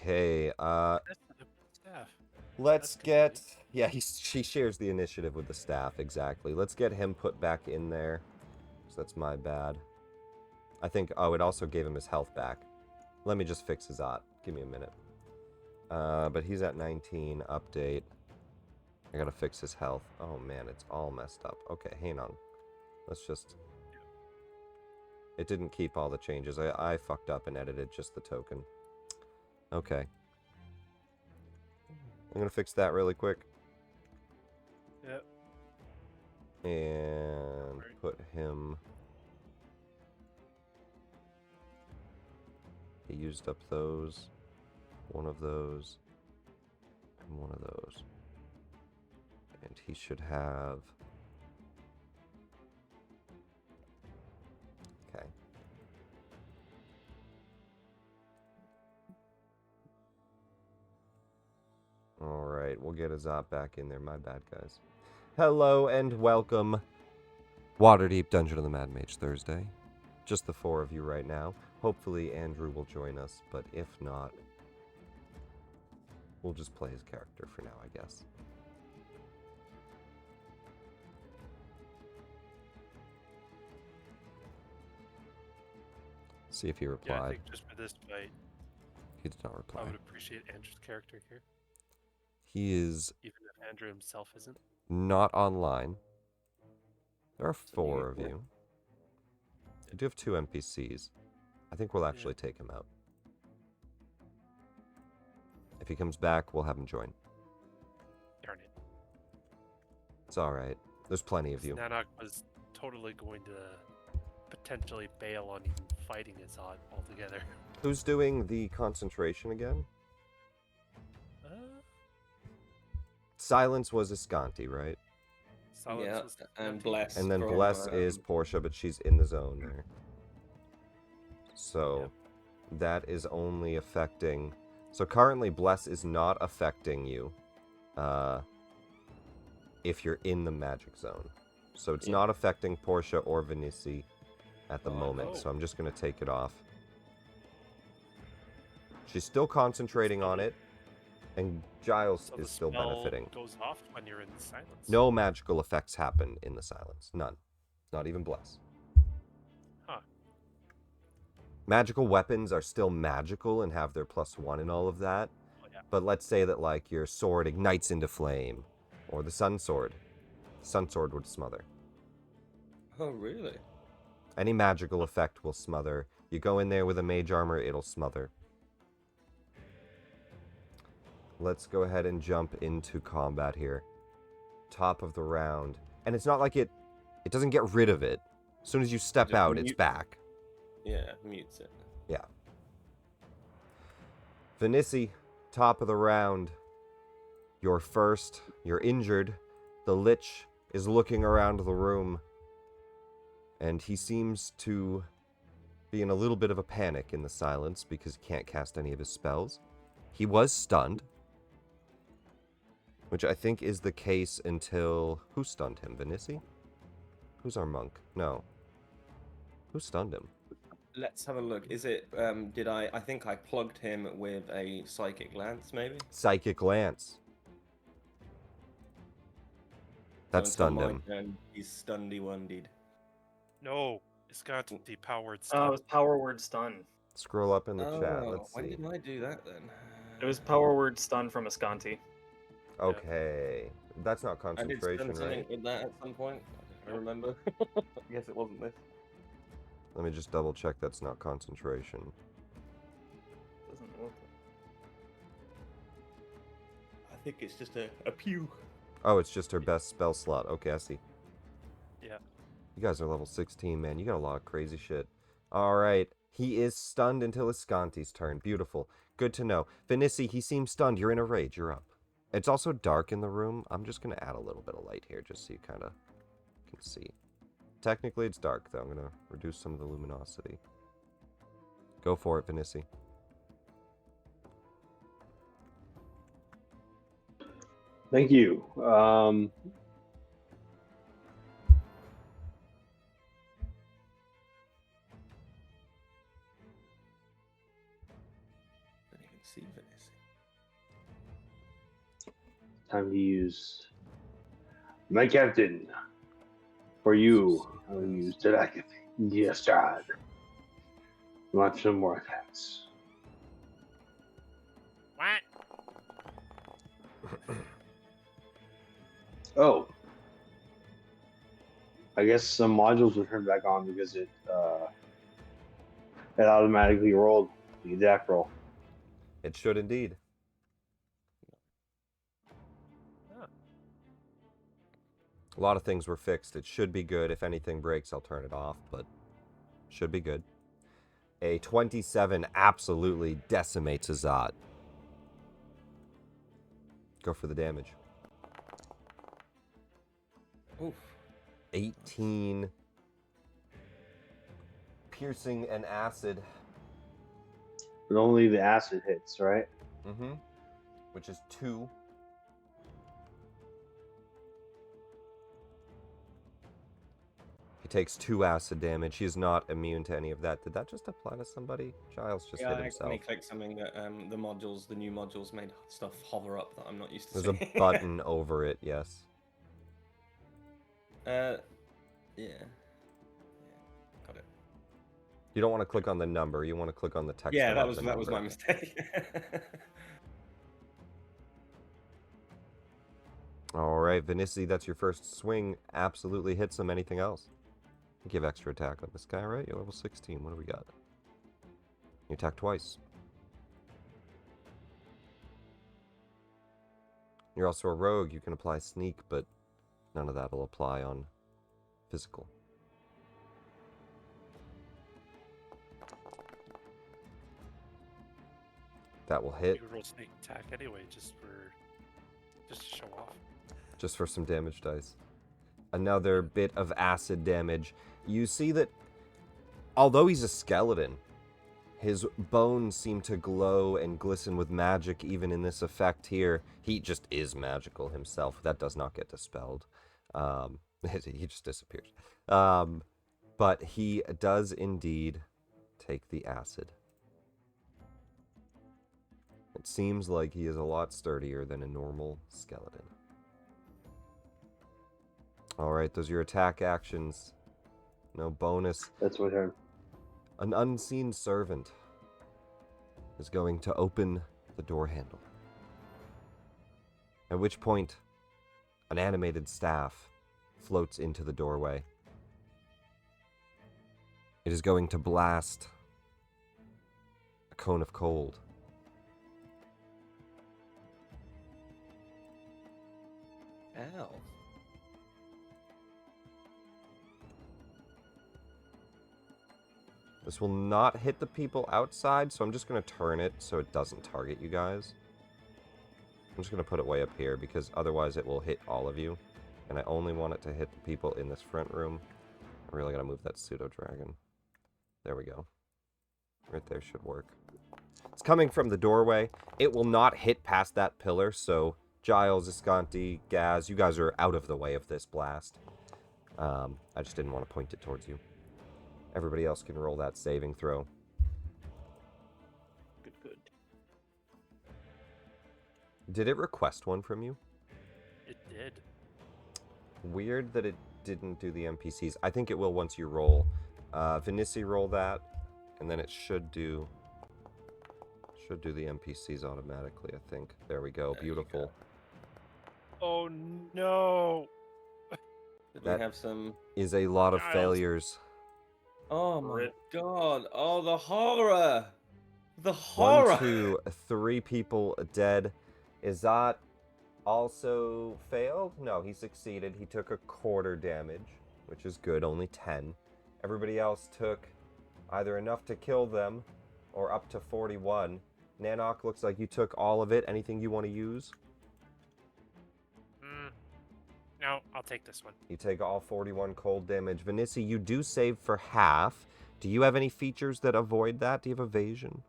Okay, That's the staff. let's That's get... convenient. Yeah, she shares the initiative with the staff, exactly. Let's get him put back in there. So that's my bad. I think... Oh, it also gave him his health back. Let me just fix Ezzat. Give me a minute. But he's at 19. Update. I gotta fix his health. Oh, man, it's all messed up. Okay, hang on. Let's just... It didn't keep all the changes. I fucked up and edited just the token. Okay. I'm gonna fix that really quick. Yep. And put him... He used up those. One of those. And one of those. And he should have... Okay. Alright, we'll get Ezzat back in there. My bad, guys. Hello and welcome. Waterdeep Dungeon of the Mad Mage Thursday. Just the four of you right now. Hopefully Andrew will join us, but if not, we'll just play his character for now, I guess. See if he replied. Yeah, I think just for this fight, He did not reply. I would appreciate Andrew's character here. He is... Even if Andrew himself isn't. Not online. There are four of you. You do have 2 NPCs. I think we'll actually take him out. If he comes back, we'll have him join. Darn it. It's alright. There's plenty of you. Nanak was totally going to potentially bail on even fighting Ezzat altogether. Who's doing the concentration again? Silence was Ascanti, right? Yeah, and Bless. And then Bless is Portia, but she's in the zone there. So, that is only affecting... So currently, Bless is not affecting you if you're in the magic zone. So it's not affecting Portia or Vinici at the moment, so I'm just going to take it off. She's still concentrating on it, and Giles is still benefiting. Goes off when you're in silence. No magical effects happen in the silence. None. Not even Bless. Huh. Magical weapons are still magical and have their +1 and all of that. Oh, yeah. But let's say that, like, your sword ignites into flame, or the sun sword. Sun sword would smother. Oh, really? Any magical effect will smother. You go in there with a mage armor, it'll smother. Let's go ahead and jump into combat here. Top of the round. And it's not like it doesn't get rid of it. As soon as you step out, it's back. Yeah, mutes it. Yeah. Vinici, top of the round. You're first. You're injured. The lich is looking around the room. And he seems to be in a little bit of a panic in the silence because he can't cast any of his spells. He was stunned. Which I think is the case until... Who stunned him? Vinici? Who's our monk? No. Who stunned him? Let's have a look. Is it, I think I plugged him with a Psychic Lance, maybe? Psychic Lance. That stunned him. He's stundy-wundied. No, it's got depowered stun. Oh, it was power word stun. Scroll up in the chat, let's see. When did I do that, then? It was power word stun from Ascanti. Okay. That's not concentration, I right? with that at some point. I remember. I guess it wasn't this. Let me just double check that's not concentration. Doesn't look. I think it's just a pew. Oh, it's just her best spell slot. Okay, I see. Yeah. You guys are level 16, man. You got a lot of crazy shit. Alright. He is stunned until Ascanti's turn. Beautiful. Good to know. Vinici, he seems stunned. You're in a rage. You're up. It's also dark in the room. I'm just going to add a little bit of light here just so you kind of can see. Technically, it's dark, though. I'm going to reduce some of the luminosity. Go for it, Vinici. Thank you. Vinici, Vinici. Time to use my captain. For you, I will use Delacate. Yes, God. Launch some more attacks. What? Oh. I guess some modules will turn back on because it automatically rolled the attack roll. It should indeed. Huh. A lot of things were fixed. It should be good. If anything breaks, I'll turn it off, but should be good. A 27 absolutely decimates Ezzat. Go for the damage. Oof. 18 piercing and acid. But only the acid hits, right? Mm-hmm. Which is 2. He takes 2 acid damage. He is not immune to any of that. Did that just apply to somebody? Giles just Yeah, hit I himself. accidentally clicked something that the new modules made stuff hover up that I'm not used to There's seeing. a button over it, yes. Yeah. Got it. You don't want to click on the number. You want to click on the text. Yeah, above the that was number. my mistake. All right, Vinici, that's your first swing. Absolutely hits him. Anything else? Give extra attack on this guy, right? You're level 16. What do we got? You attack twice. You're also a rogue. You can apply sneak, but none of that will apply on physical. That will hit. You could roll sneak attack anyway, just to show off. Just for some damage dice. Another bit of acid damage. You see that although he's a skeleton, his bones seem to glow and glisten with magic even in this effect here. He just is magical himself. That does not get dispelled. He just disappears. But he does indeed take the acid. It seems like he is a lot sturdier than a normal skeleton. Alright, those are your attack actions. No bonus. That's my turn. An unseen servant is going to open the door handle. At which point, an animated staff floats into the doorway. It is going to blast a cone of cold. Ow. This will not hit the people outside, so I'm just going to turn it so it doesn't target you guys. I'm just going to put it way up here, because otherwise it will hit all of you. And I only want it to hit the people in this front room. I really got to move that pseudo-dragon. There we go. Right there should work. It's coming from the doorway. It will not hit past that pillar, so Giles, Escanti, Gaz, you guys are out of the way of this blast. I just didn't want to point it towards you. Everybody else can roll that saving throw. Good. Did it request one from you? It did. Weird that it didn't do the NPCs. I think it will once you roll. Vinici, roll that, and then it should do the NPCs automatically, I think. There we go. Beautiful. Oh no! Did That we have some? is a lot of Giles. failures. Oh my Rip. god! Oh, the horror! The horror! 1, 2, 3 people dead. Ezzat also failed? No, he succeeded. He took a quarter damage, which is good, only 10. Everybody else took either enough to kill them or up to 41. Nanok, looks like you took all of it. Anything you want to use? No, I'll take this one. You take all 41 cold damage. Vinici, you do save for half. Do you have any features that avoid that? Do you have evasion?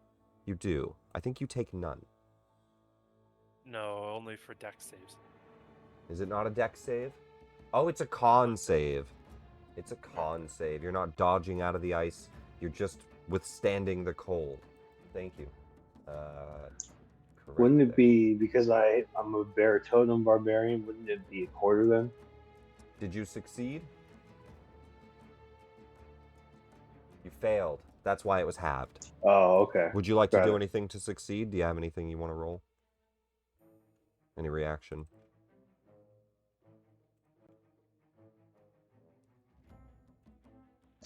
You do. I think you take none. No, only for deck saves. Is it not a dex save? Oh, it's a con save. It's a con save. You're not dodging out of the ice. You're just withstanding the cold. Thank you. Correct Wouldn't it there. be because I'm a bear totem barbarian? Wouldn't it be a quarter then? Did you succeed? You failed. That's why it was halved. Oh, okay. Would you like to Got do it. anything to succeed? Do you have anything you want to roll? Any reaction?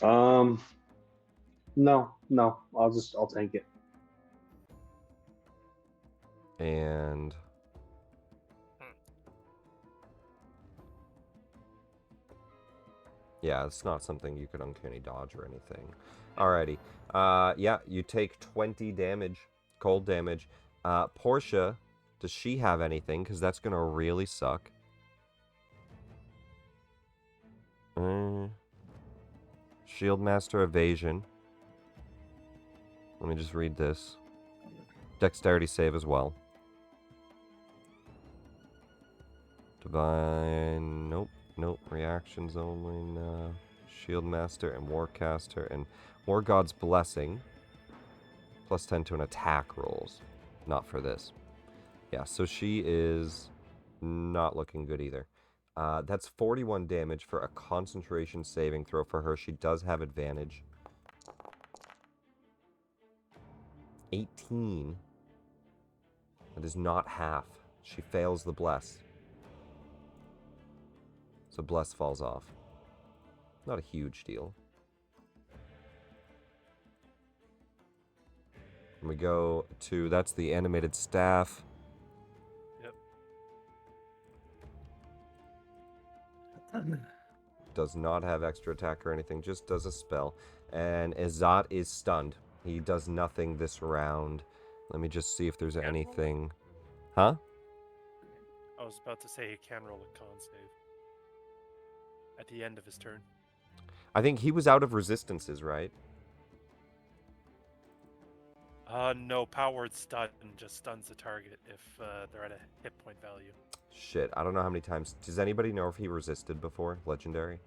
No. I'll tank it. And yeah, it's not something you could uncanny dodge or anything. Alrighty. Yeah, you take 20 damage, cold damage. Portia, does she have anything? Because that's gonna really suck. Shield Master Evasion. Let me just read this. Dexterity save as well. Divine. Nope. Reactions only. No. Shield Master and Warcaster and War God's Blessing. Plus 10 to an attack rolls. Not for this. Yeah, so she is not looking good either. That's 41 damage for a concentration saving throw for her. She does have advantage. 18. That is not half. She fails the bless. So bless falls off. Not a huge deal. And we go to, that's the animated staff. Yep. Does not have extra attack or anything, just does a spell. And Ezzat is stunned. He does nothing this round. Let me just see if there's anything. Huh? I was about to say he can roll a con save at the end of his turn. I think he was out of resistances, right? No, power word stun just stuns the target if they're at a hit point value. Shit, I don't know how many times. Does anybody know if he resisted before? Legendary?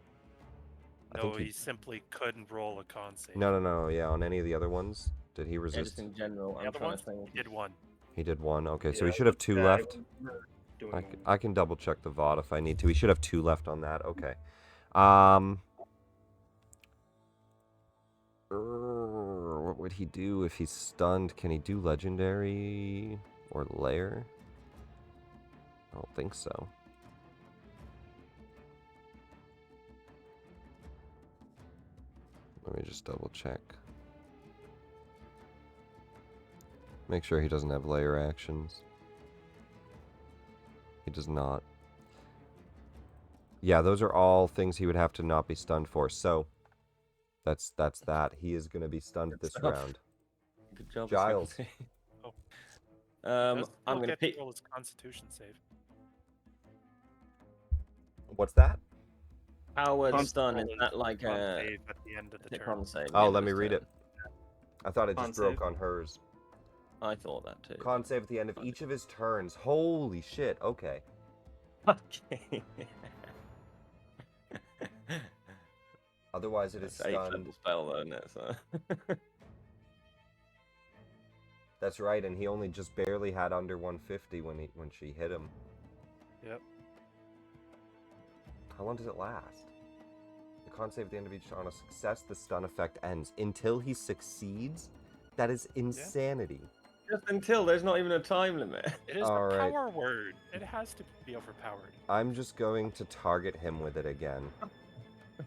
I No, think he simply couldn't roll a con save. No, yeah, on any of the other ones, did he Yeah, resist? just in general, The I'm other trying ones, to think. he did one. He did one. Okay, so Yeah, he should have 2 I left. remember doing I can double check the VOD if I need to. He should have 2 left on that. Okay. What would he do if he's stunned? Can he do legendary or lair? I don't think so. Let me just double check. Make sure he doesn't have layer actions. He does not. Yeah, those are all things he would have to not be stunned for. So that's that. He is going to be stunned Good this stuff. round. Good job, Giles. Secretary. Oh. I'm Does going to get pick. roll his Constitution save. What's that? Powered Con stun, is Roll his that like con a save at the end of the hit turn. con save? at the Oh, end let of me his read turn? it. I thought it Con just broke save. on hers. I thought that too. Con save at the end of each of his turns. Holy shit. Okay. Okay. Otherwise, it is It's 8th stunned. level spell though, isn't it? So. That's right, and he only just barely had under 150 when she hit him. Yep. How long does it last? The con save at the end of each on a success, the stun effect ends. Until he succeeds? That is insanity. Just until there's not even a time limit. It is All a right. power word. It has to be overpowered. I'm just going to target him with it again.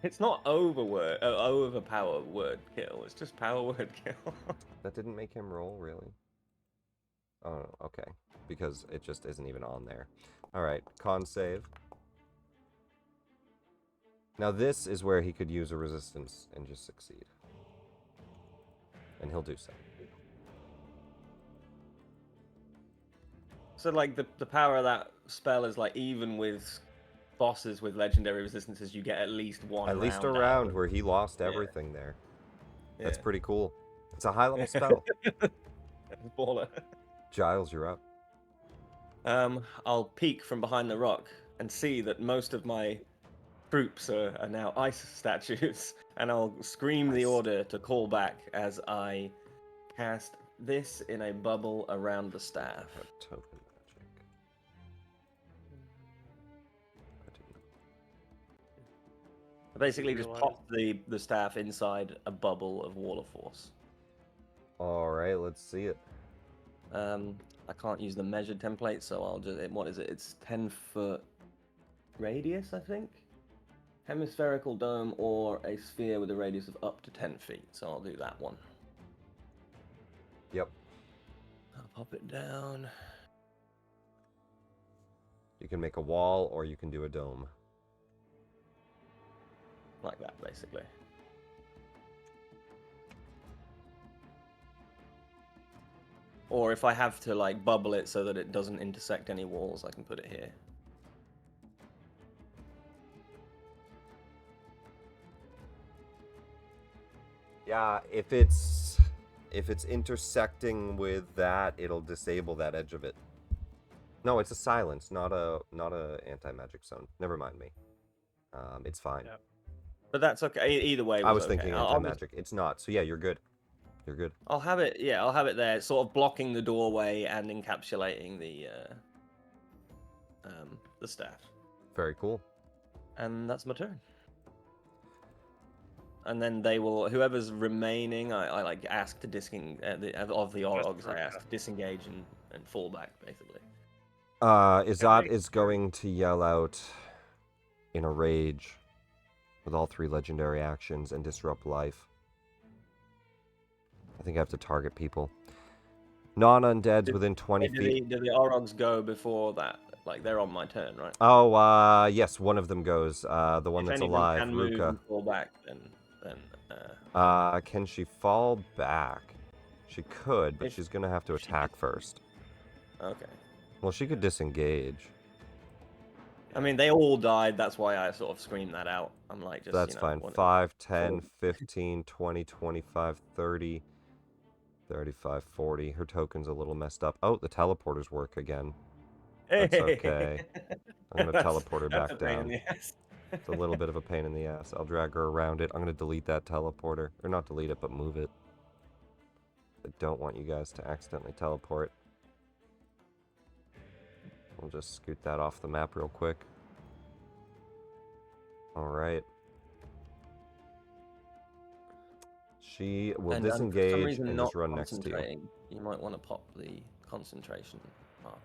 It's not overpower word kill. It's just power word kill. That didn't make him roll, really? Oh, okay. Because it just isn't even on there. Alright, con save. Now this is where he could use a resistance and just succeed. And he'll do so. So like the power of that spell is like even with bosses with legendary resistances, you get at least one. At least a round out round of where he lost Yeah. everything there. it. That's Yeah. pretty cool. It's a high level spell. Baller. Giles, you're up. I'll peek from behind the rock and see that most of my troops are now ice statues, and I'll scream the Nice. order to call back as I cast this in a bubble around the staff. Token magic. I do not. Basically, just Realize- pop the staff inside a bubble of Wall of Force. All right, let's see it. I can't use the measured template, so I'll just. What is it? It's 10-foot radius, I think. Hemispherical dome or a sphere with a radius of up to 10 feet. So I'll do that one. Yep. I'll pop it down. You can make a wall or you can do a dome. Like that, basically. Or if I have to like bubble it so that it doesn't intersect any walls, I can put it here. Yeah, if it's intersecting with that, it'll disable that edge of it. No, it's a silence, not a anti-magic zone. Never mind me. It's fine. Yeah. But that's okay. Either way, I was okay. thinking I'll just- anti-magic. It's not. So yeah, you're good. You're good. I'll have it. Yeah, I'll have it there, sort of blocking the doorway and encapsulating the staff. Very cool. And that's my turn. And then they will, whoever's remaining, I like ask to of the Orogs, I ask to disengage and fall back, basically. Ezzat make is going to yell out in a rage with all 3 legendary actions and disrupt life. I think I have to target people. Non-undeads within 20 feet. Do the Orogs go before that? Like, they're on my turn, right? Oh, yes, one of them goes. The one If that's any of them alive, can move Ruka. and fall back, then Can she fall back? She could, but If- she's gonna have to if she attack first. okay. Well, she could disengage. I mean, they all died. That's why I sort of screamed that out. I'm like, just That's you know, fine. what- 5, 10, Cool. 15, 20, 25, 30, 35, 40. Her token's a little messed up. Oh, the teleporters work again. That's okay. I'm gonna teleport her That's back a pain down. in the ass. It's a little bit of a pain in the ass. I'll drag her around it. I'm gonna delete that teleporter. Or not delete it, but move it. I don't want you guys to accidentally teleport. We'll just scoot that off the map real quick. Alright. She will And, for some disengage reason, and not just run next to you. concentrating. You might want to pop the concentration marker.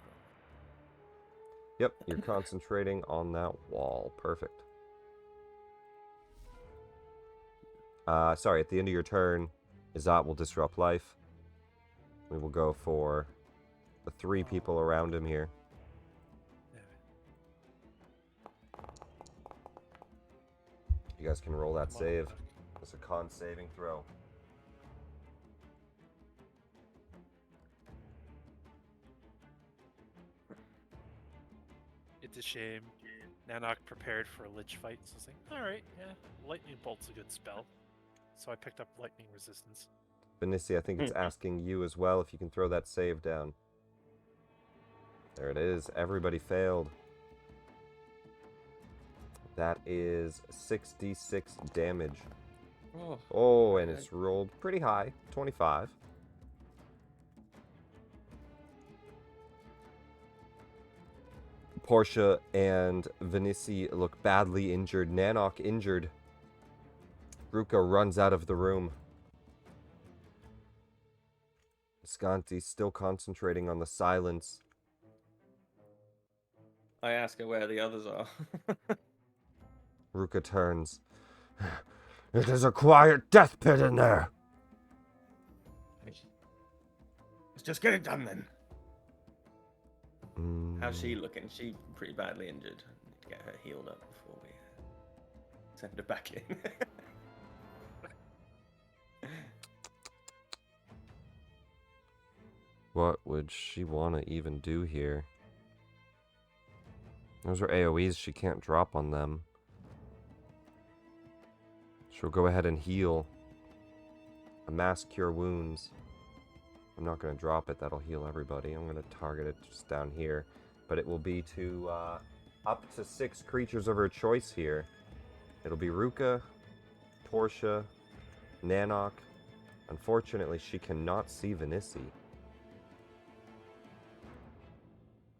Yep, you're concentrating on that wall. Perfect. Sorry, at the end of your turn, Ezzat will disrupt life. We will go for the 3 people around him here. You guys can roll that save. It's a con saving throw. It's a shame. Nanok prepared for a lich fight, so I was like, alright, yeah, lightning bolt's a good spell. So I picked up lightning resistance. Benici, I think it's asking you as well if you can throw that save down. There it is. Everybody failed. That is 66 damage. Oh, Oh, and okay. it's rolled pretty high. 25. Portia and Vinici look badly injured. Nanok injured. Ruka runs out of the room. Scanti still concentrating on the silence. I ask her where the others are. Ruka turns. It is a quiet death pit in there. Let's just get it done then. How's Mm, she looking? She pretty badly injured. Need to get her healed up before we send her back in. What would she want to even do here? Those are AoEs she can't drop on them. She'll go ahead and heal. A mass cure wounds. I'm not going to drop it. That'll heal everybody. I'm going to target it just down here. But it will be to up to 6 creatures of her choice here. It'll be Ruka, Portia, Nanok, Unfortunately, she cannot see Venissi.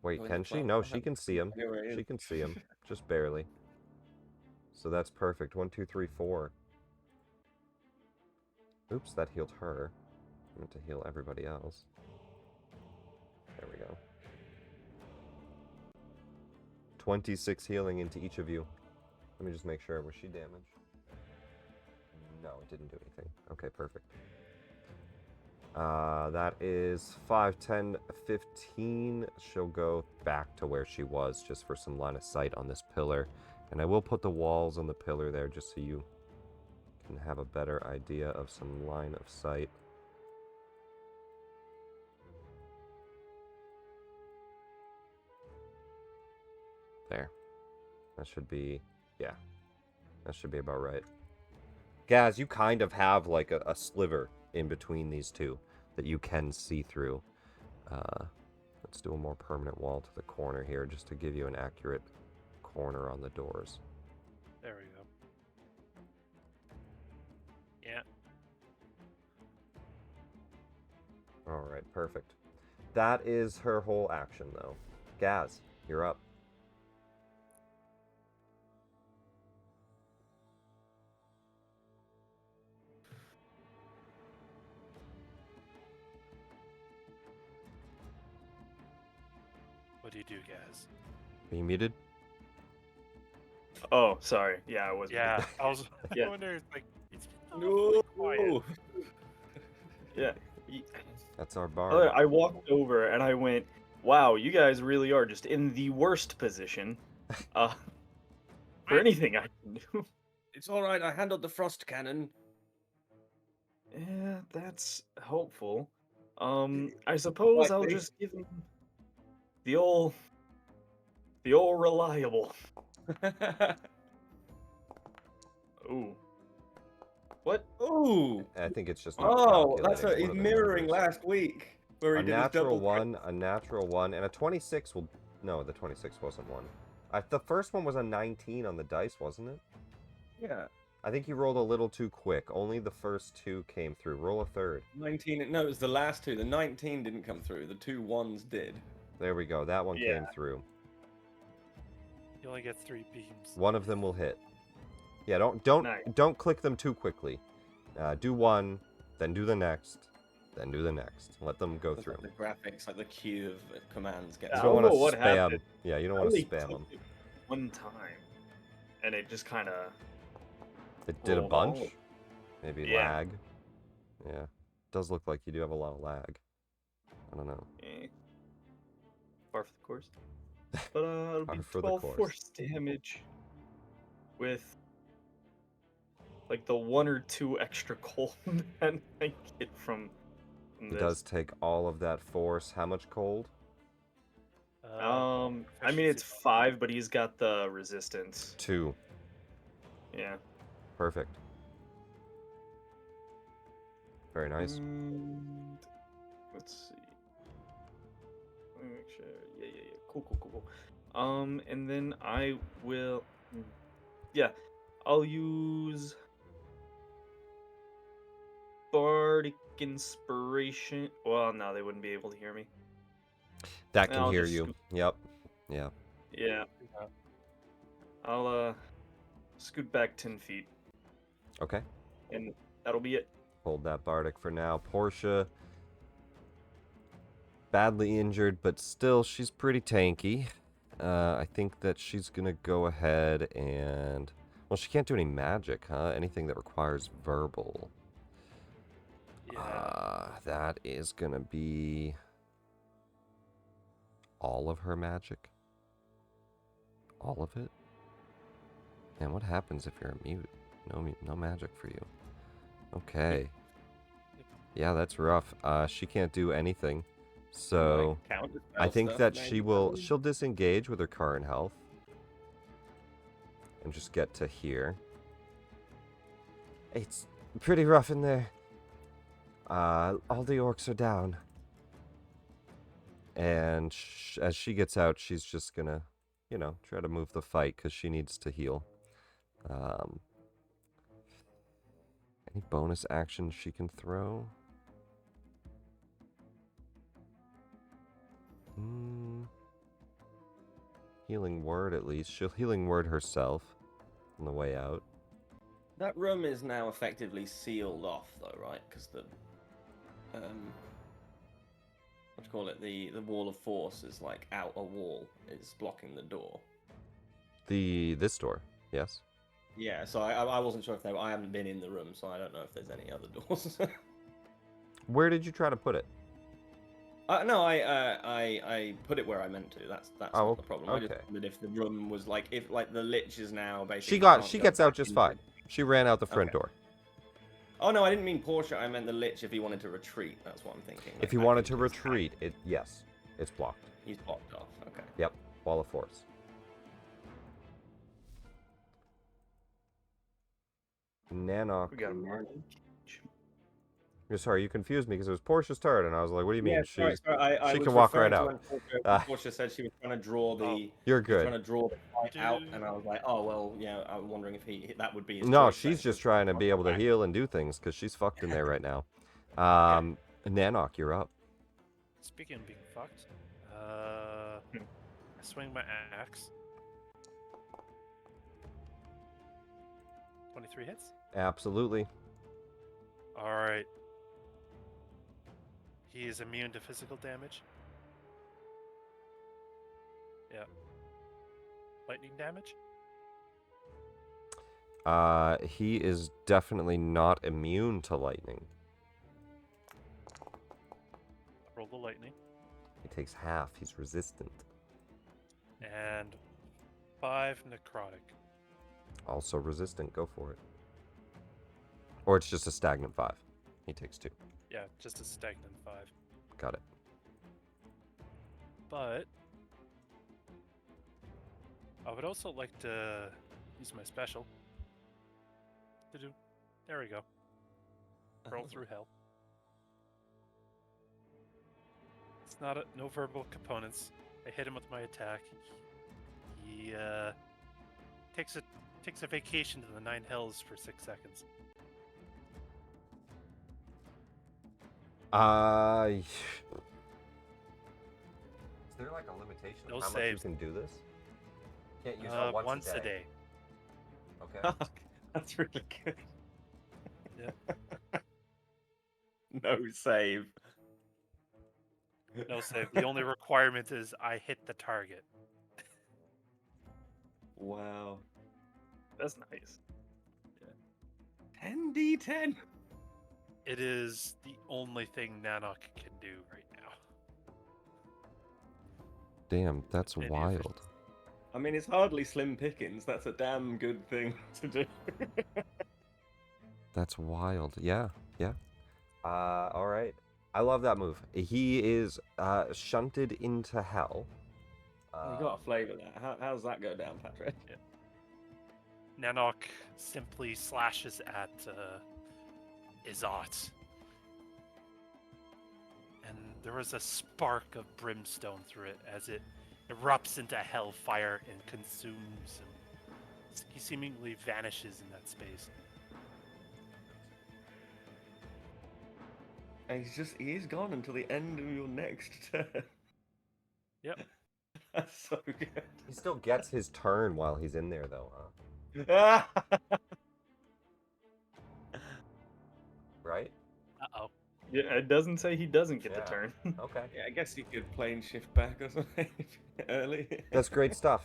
Wait, Where's can the she? fuck? No, I she haven't can see him. idea where he She is. can see him, just barely. So that's perfect. 1, 2, 3, 4. Oops, that healed her. I meant to heal everybody else. There we go. 26 healing into each of you. Let me just make sure. Was she damaged? No, it didn't do anything. Okay, perfect. That is 5, 10, 15. She'll go back to where she was just for some line of sight on this pillar. And I will put the walls on the pillar there just so you can have a better idea of some line of sight. There. That should be, yeah. That should be about right. Gaz, you kind of have like a sliver in between these two that you can see through. Let's do a more permanent wall to the corner here just to give you an accurate corner on the doors. There we go. Yeah. Alright, perfect. That is her whole action, though. Gaz, you're up. What do you do, guys? Are you muted? Oh, sorry. Yeah, I was. Yeah, I was Yeah. wondering, like, it's No. quiet. Yeah. That's our bar. I walked over and I went, "Wow, you guys really are just in the worst position for anything I can do." It's all right. I handled the frost cannon. Yeah, that's helpful. I suppose I'll Likely. just give him the old reliable. Ooh. What? Ooh. I think it's just not Oh, calculating that's what one he's of the mirroring numbers. last week, where A he did his natural double. one, a natural one, and a 26 will... No, the 26 wasn't one. The first one was a 19 on the dice, wasn't it? Yeah. I think you rolled a little too quick. Only the first two came through. Roll a third. 19. No, it was the last two. The 19 didn't come through. The 2 ones did. There we go. That one Yeah. came through. You only get 3 beams. One of them will hit. Yeah, Nice. don't click them too quickly. Do one, then do the next, then do the next. Let them go That's through. like the graphics, like the queue of commands gets. Yeah, You I don't don't want to know what spam. happened. Yeah, you don't I want to only spam them. clicked it one time, and it just kind of. It did a rolled bunch. all- Maybe Yeah. lag. Yeah, does look like you do have a lot of lag. I don't know. Par for the course. But it'll be Par for the 12 course. force damage with like the 1 or 2 extra cold that I get from He this. does take all of that force. How much cold? I mean it's Proficiency. 5, but he's got the resistance. 2. Yeah. Perfect. Very nice. And let's see. Let me make sure. Yeah. Cool. And then I will. Yeah, I'll use Bardic Inspiration. Well, no, they wouldn't be able to hear me. That can I'll hear just you. scoot. Yep. Yeah. Yeah. I'll scoot back 10 feet, Okay. and that'll be it. Hold that Bardic for now. Portia, badly injured, but still, she's pretty tanky. I think that she's gonna go ahead and... Well, she can't do any magic, huh? Anything that requires verbal. Yeah. That is gonna be... all of her magic? All of it? And what happens if you're a mute? No magic for you. Okay. Yeah, that's rough. She can't do anything. So I think that she'll disengage with her current health and just get to here. It's pretty rough in there. All the orcs are down. And as she gets out, she's just gonna, try to move the fight because she needs to heal. Any bonus actions she can throw? Healing word, at least. She'll healing word herself on the way out. That room is now effectively sealed off, though, right? Because the what do you call it? The wall of force is like out a wall. It's blocking the door. This door, yes. Yeah, so I wasn't sure if they were, I haven't been in the room, so I don't know if there's any other doors. Where did you try to put it? No, I put it where I meant to. That's Oh, not the problem. I just okay. wondered if the room was like, if like the lich is now basically. She can't go gets out back just into fine. it. She ran out the front Okay. door. Oh no, I didn't mean Portia. I meant the lich if he wanted to retreat. That's what I'm thinking. If he wanted to retreat, yes, it's blocked. He's blocked off. Okay. Yep, wall of force. Nanok. We got a Sorry, you confused me because it was Portia's turn, and I was like, "What do you mean?" Yeah, sorry. I she was can walk right referring to out. when Portia said she was trying to draw the. You're she was good. Trying to draw the fight out, and I was like, oh well, yeah. I'm wondering if that would be his No, choice, she's then, just trying to because be able to back. heal and do things because she's fucked in there right now. Nanok, you're up. Speaking of being fucked, I swing my axe. 23 hits. Absolutely. All right. He is immune to physical damage. Yeah. Lightning damage. He is definitely not immune to lightning. Roll the lightning. He takes half. He's resistant. And 5 necrotic. Also resistant. Go for it. Or it's just a stagnant 5. He takes 2. Yeah, just a stagnant 5. Got it. But I would also like to use my special. There we go. Roll through hell. It's not no verbal components. I hit him with my attack. He takes a vacation to the 9 hells for 6 seconds. Is there like a limitation No of how saves. much you can do this? Can't use it Once a day. Okay. That's really good. Yeah. No save. No save. The only requirement is I hit the target. Wow. That's nice. 10d10. It is the only thing Nanok can do right now. Damn, that's Maybe wild. I mean, it's hardly slim pickings. That's a damn good thing to do. That's wild. Yeah, yeah. All right. I love that move. He is shunted into hell. You got to flavour that. How's that go down, Patrick? Nanok simply slashes at Ezzat. And there was a spark of brimstone through it as it erupts into hellfire and consumes him. He seemingly vanishes in that space. And he's gone until the end of your next turn. Yep. That's so good. He still gets his turn while he's in there, though, huh? Right? Uh-oh. Yeah, it doesn't say he doesn't get the Yeah. turn. Okay. Yeah, I guess you could plane shift back or something early. That's great stuff.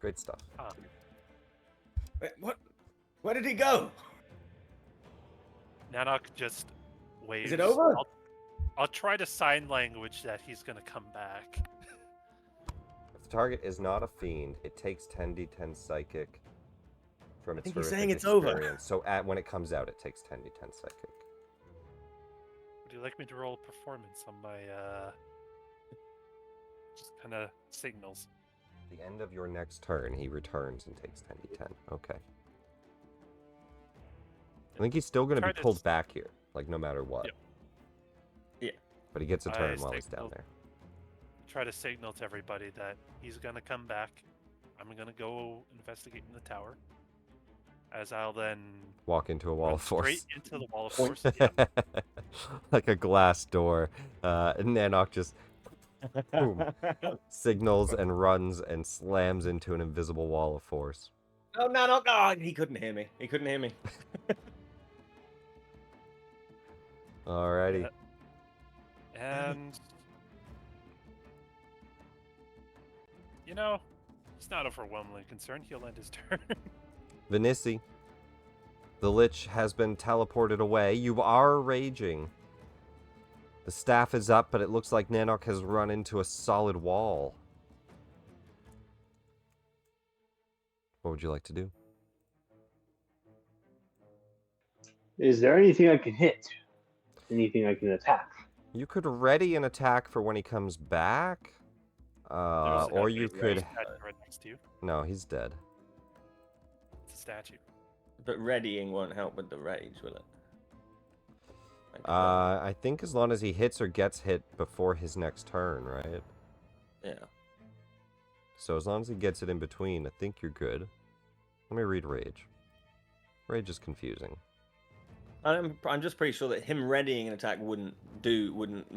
Great stuff. Wait, what? Where did he go? Nanok just waves. Is it over? I'll try to sign language that he's going to come back. If the target is not a fiend, it takes 10d10 psychic from its think he's horrific saying it's over. experience. So when it comes out, it takes 10d10 psychic. Would you like me to roll a performance on my just kind of signals? At the end of your next turn, he returns and takes 10d10. Okay. I think he's still going to Try be to pulled back here, like no matter what. Yep. Yeah. But he gets a I turn while he's down signaled- there. Try to signal to everybody that he's going to come back. I'm going to go investigate in the tower. as I'll then Walk into a wall run of force. straight into the wall of force. Yep. Like a glass door. And Nanok just boom, signals and runs and slams into an invisible wall of force. Oh, no, no, he couldn't hear me. He couldn't hear me. Alrighty. And you know, he's not overwhelmingly concerned. He'll end his turn. Vinisi, the Lich has been teleported away. You are raging. The staff is up, but it looks like Nanok has run into a solid wall. What would you like to do? Is there anything I can hit? Anything I can attack? You could ready an attack for when he comes back. There's Or a you big could... statue right next to you. No, he's dead. It's a statue. But readying won't help with the rage, will it? I think as long as he hits or gets hit before his next turn, right? Yeah. So as long as he gets it in between, I think you're good. Let me read Rage. Rage is confusing. I'm just pretty sure that him readying an attack wouldn't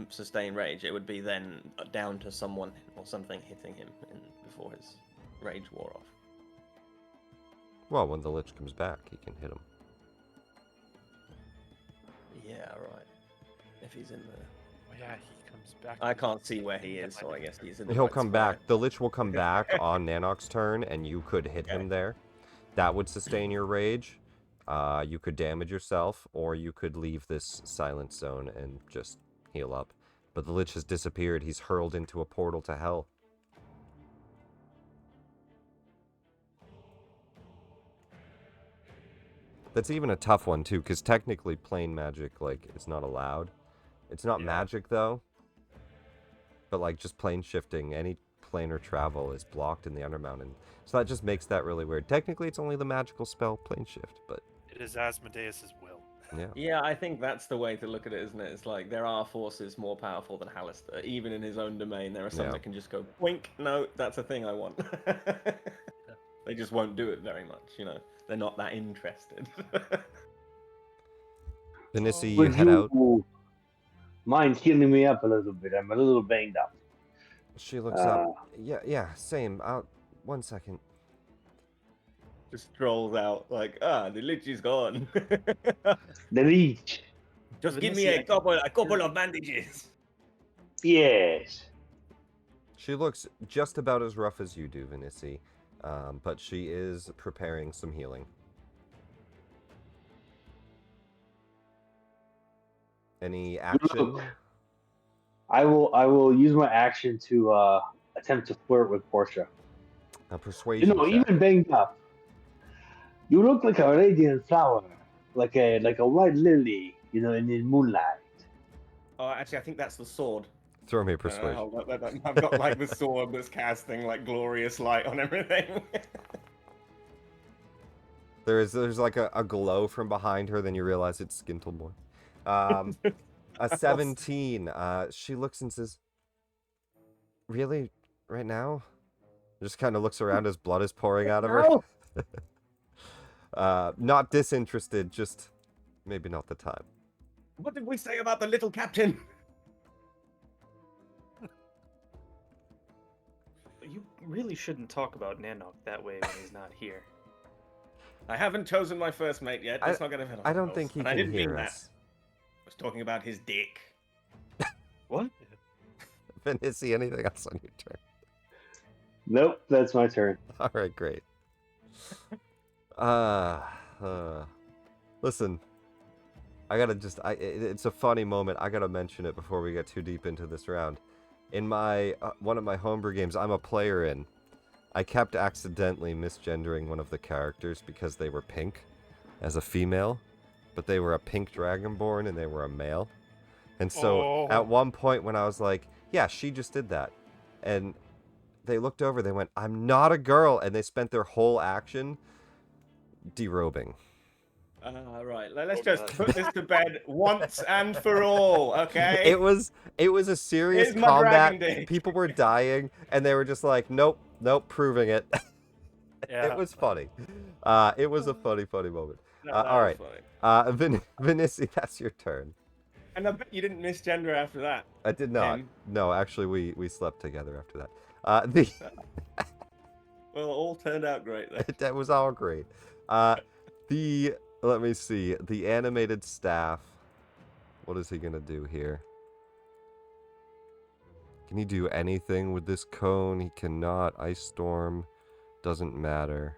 sustain rage. It would be then down to someone or something hitting him before his rage wore off. Well, when the Lich comes back, he can hit him. Yeah, right. If he's in the... Oh yeah, he comes back. I can't see where he is, so I guess he's in the He'll right come spot. back. The Lich will come back on Nanok's turn, and you could hit him there. That would sustain your rage. You could damage yourself, or you could leave this silent zone and just heal up. But the Lich has disappeared. He's hurled into a portal to hell. That's even a tough one, too, because technically plane magic, like, is not allowed. It's not magic, though. But, like, just plane shifting, any planar travel is blocked in the Undermountain. So that just makes that really weird. Technically, it's only the magical spell plane shift, but... It is Asmodeus' will. Yeah. Yeah, I think that's the way to look at it, isn't it? It's like there are forces more powerful than Hallister. Even in his own domain, there are some that can just go, boink, no, that's a thing I want. They just won't do it very much, you know. They're not that interested. Vinisi, you Would head out. mind healing me up a little bit? I'm a little banged up. She looks up. Yeah, same. 1 second. Just strolls out like, the lich is gone. The leech. Just give me a couple of bandages. Yes. She looks just about as rough as you do, Vinisi. But she is preparing some healing. Any action? Look, I will use my action to attempt to flirt with Portia. A persuasion You know, check. even banged up, you look like a radiant flower, like a white lily, you know, in the moonlight. Oh, actually, I think that's the sword. Throw me a persuasion. I've got like the sword that's casting like glorious light on everything. There's like a glow from behind her, then you realize it's Skintleborn. A 17. She looks and says, "Really? Right now?" Just kind of looks around as blood is pouring out of her. Not disinterested, just maybe not the time. What did we say about the little captain? You really shouldn't talk about Nanok that way when he's not here. I haven't chosen my first mate yet. It's not gonna. I don't think he and I can didn't hear mean us. that. I was talking about his dick. What? Vinisi, anything else on your turn? Nope, that's my turn. All right, great. Listen, I gotta just, it's a funny moment. I gotta mention it before we get too deep into this round. In my, one of my homebrew games I'm a player in, I kept accidentally misgendering one of the characters because they were pink as a female, but they were a pink dragonborn and they were a male. And so at one point when I was like, yeah, she just did that. And they looked over, they went, "I'm not a girl," and they spent their whole action derobing. Right. Let's just put this to bed once and for all, okay? It was a serious Here's my dragon combat. dick. People were dying, and they were just like, nope, proving it. Yeah. It was funny. It was a funny moment. No, All that was right. funny. Vinicius, that's your turn. And I bet you didn't miss gender after that. I did not. Him. No, actually, we slept together after that. Well, it all turned out great then. That was all great. Let me see. The animated staff. What is he gonna do here? Can he do anything with this cone? He cannot. Ice storm. Doesn't matter.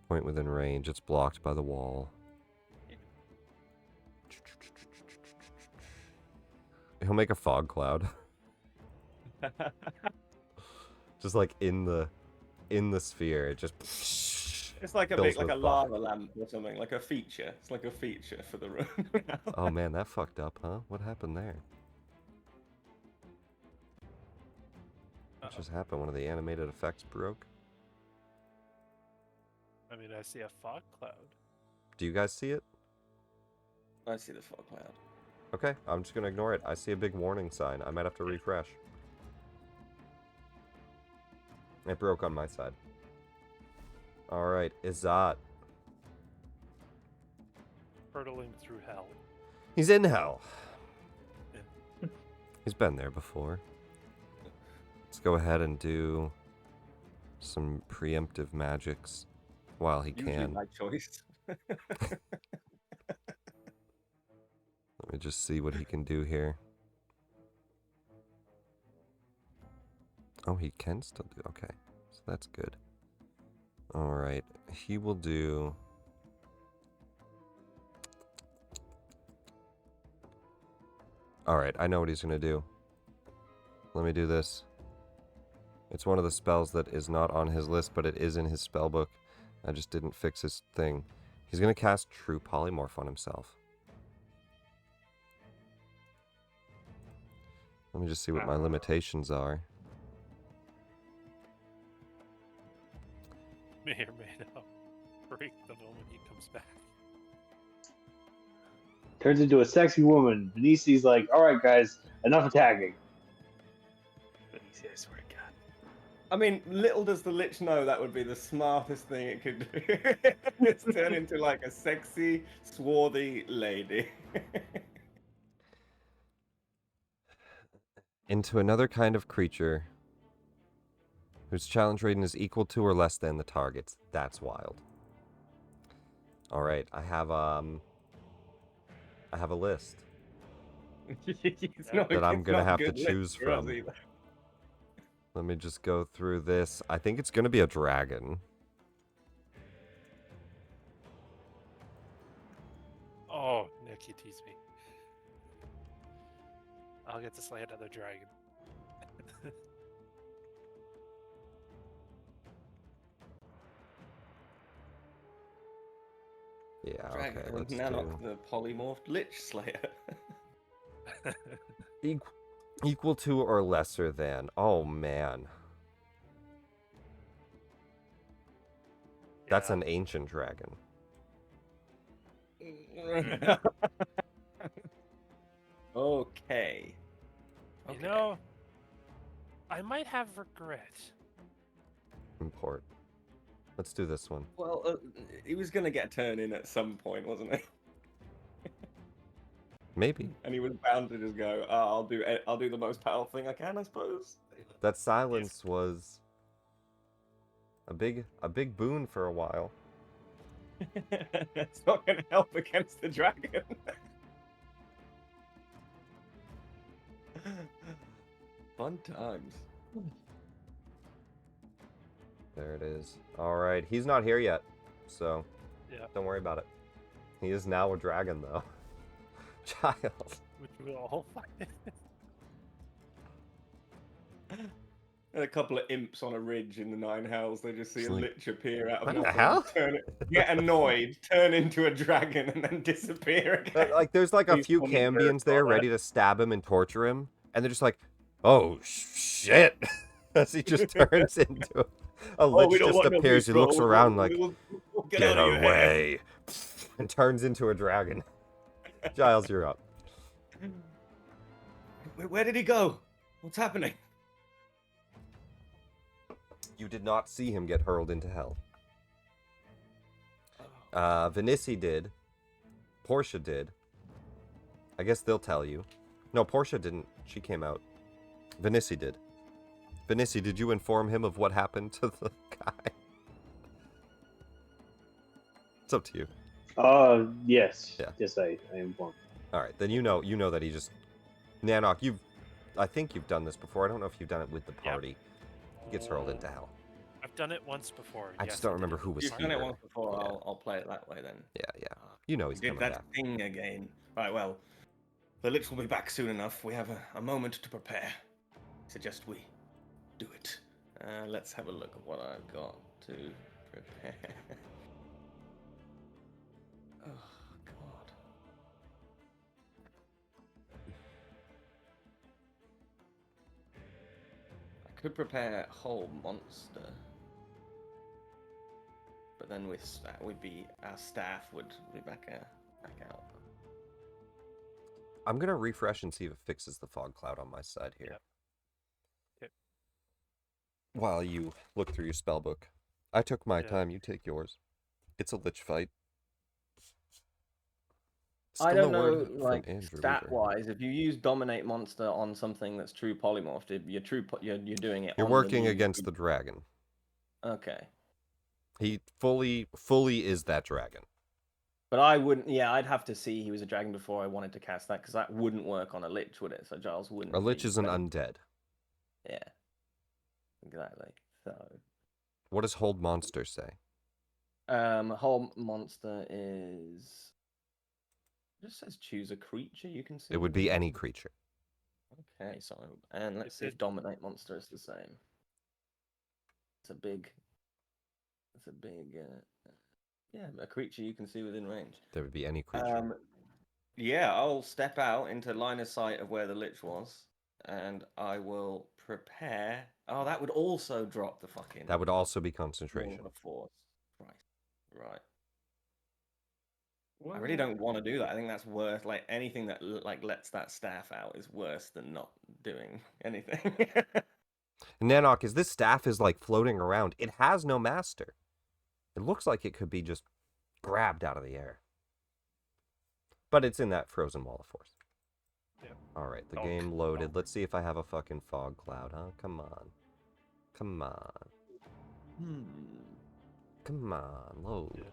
Point within range. It's blocked by the wall. He'll make a fog cloud. Just like in the sphere. It just It's like a fills big, like with a fog. lava lamp or something, like a feature. It's like a feature for the room. Oh man, that fucked up, huh? What happened there? What just happened? One of the animated effects broke? I mean, I see a fog cloud. Do you guys see it? I see the fog cloud. Okay, I'm just gonna ignore it. I see a big warning sign. I might have to refresh. It broke on my side. Alright, Ezzat. Hurtling through hell. He's in hell. He's been there before. Let's go ahead and do some preemptive magics while he Usually can. my choice. Let me just see what he can do here. Oh, he can still do. Okay, so that's good. All right, he will do. All right, I know what he's gonna do. Let me do this. It's one of the spells that is not on his list, but it is in his spell book. I just didn't fix his thing. He's gonna cast True Polymorph on himself. Let me just see what my limitations are. May or may not break the moment he comes back. Turns into a sexy woman. Benici's like, all right, guys, enough attacking. Benicia, I swear to God. I mean, little does the lich know that would be the smartest thing it could do. It's turn into like a sexy, swarthy lady. Into another kind of creature whose challenge rating is equal to or less than the target's. That's wild. All right, I have a list that I'm gonna have to choose from. Let me just go through this. I think it's gonna be a dragon. Oh, Nick, you tease me. I'll get to slay another dragon. Yeah, Dragon okay, with let's Nanok, do the polymorphed lich slayer. equal to or lesser than. Oh man, that's Yeah. an ancient dragon. Okay. You know, I might have regret. Import. Let's do this one. Well, he was gonna get a turn in at some point, wasn't he? Maybe. And he was bound to just go, oh, I'll do the most powerful thing I can, I suppose. That silence was a big boon for a while. It's not gonna help against the dragon. Fun times. There it is. All right, he's not here yet, so Yeah. don't worry about it. He is now a dragon, though. Child. Which we'll all find. And a couple of imps on a ridge in the Nine Hells, they just see It's a like, lich appear out of what the nothing, hell? get annoyed, turn into a dragon, and then disappear again. Like, there's like a These few women Cambians nerds there saw that. ready to stab him and torture him, and they're just like, oh, shit. As he just turns into a lich, we don't just want no appears. He peace, looks bro. around like, We'll get out of your hair." away, and turns into a dragon. Giles, you're up. Where did he go? What's happening? You did not see him get hurled into hell. Vinici did. Portia did. I guess they'll tell you. No, Portia didn't. She came out. Vinici did. Vinici, did you inform him of what happened to the guy? It's up to you. Yes. Yeah. Yes, I informed. All right, then you know that he just... Nanok, I think you've done this before. I don't know if you've done it with the party. He gets hurled into hell. I've done it once before. I just don't remember who was You've here. done it once before. Yeah. I'll play it that way then. Yeah. You know he's Did coming that back. thing again. Right, well, the lich will be back soon enough. We have a moment to prepare. Suggest we do it. Let's have a look at what I've got to prepare. Oh, God. I could prepare whole monster. But then our staff would be back out. I'm going to refresh and see if it fixes the fog cloud on my side here. Yep. While you look through your spell book. I took my Yeah. time, you take yours. It's a lich fight. I Still don't no know, word from like Andrew stat either. wise, if you use dominate monster on something that's true polymorphed, you're doing it. You're on working new- against the dragon. Okay, He fully is that dragon. but I wouldn't. Yeah, I'd have to see he was a dragon before I wanted to cast that because that wouldn't work on a lich, would it? So Giles wouldn't. A lich be is an better- undead. Yeah, exactly. So, What does hold monster say? whole monster is. It just says choose a creature you can see. It would be any creature. Okay, so and let's Is see if it- dominate monster is the same. It's a big. Yeah, a creature you can see within range. There would be any creature. Yeah, I'll step out into line of sight of where the lich was, and I will prepare. Oh, that would also drop the fucking. That would also be concentration. Wall of force. Right. I really don't want to do that. I think that's worth like anything that like lets that staff out is worse than not doing anything. Nanok, is this staff is like floating around? It has no master. It looks like it could be just grabbed out of the air. But it's in that frozen wall of force. Yeah. Alright, the Donk, game loaded. donk. Let's see if I have a fucking fog cloud, huh? Come on. Come on. Come on, load. Yeah.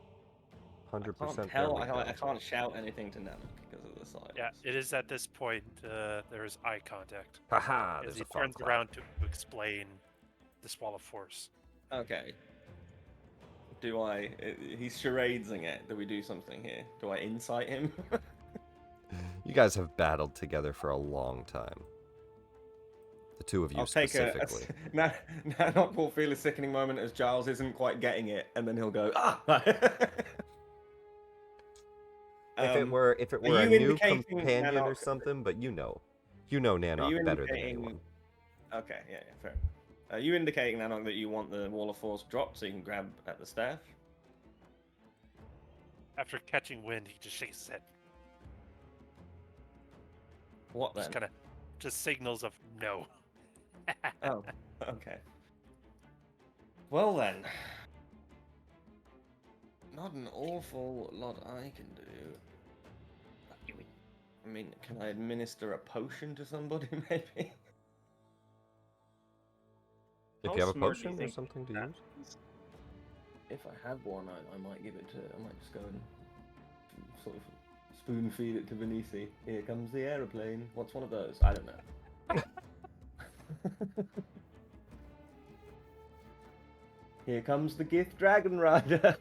100% I can't there tell. we I go. can't shout anything to Nanak because of the silence. Yeah, it is at this point there is eye contact. Haha, As there's he a fog turns cloud. around to explain the wall of force. Okay. Do I? He's charadesing it. Do we do something here? Do I insight him? You guys have battled together for a long time. The two of you I'll take specifically. Nanak will feel a sickening moment as Giles isn't quite getting it, and then he'll go ah. If it were are a you new indicating companion or Nanok- something, but you know Nanok better than anyone. Okay, yeah, fair. Are you indicating, Nanak, that you want the wall of force dropped so you can grab at the staff? After catching wind, he just shakes his head. What then? Just kind of just signals of no. Oh, okay. Well then. Not an awful lot I can do. I mean, can I administer a potion to somebody, maybe? If How you have a smart do you potion or think something to that use. If I have one, I might give it to. I might just go and sort of spoon feed it to Vinici. Here comes the aeroplane. What's one of those? I don't know. Here comes the Gith Dragon Rider.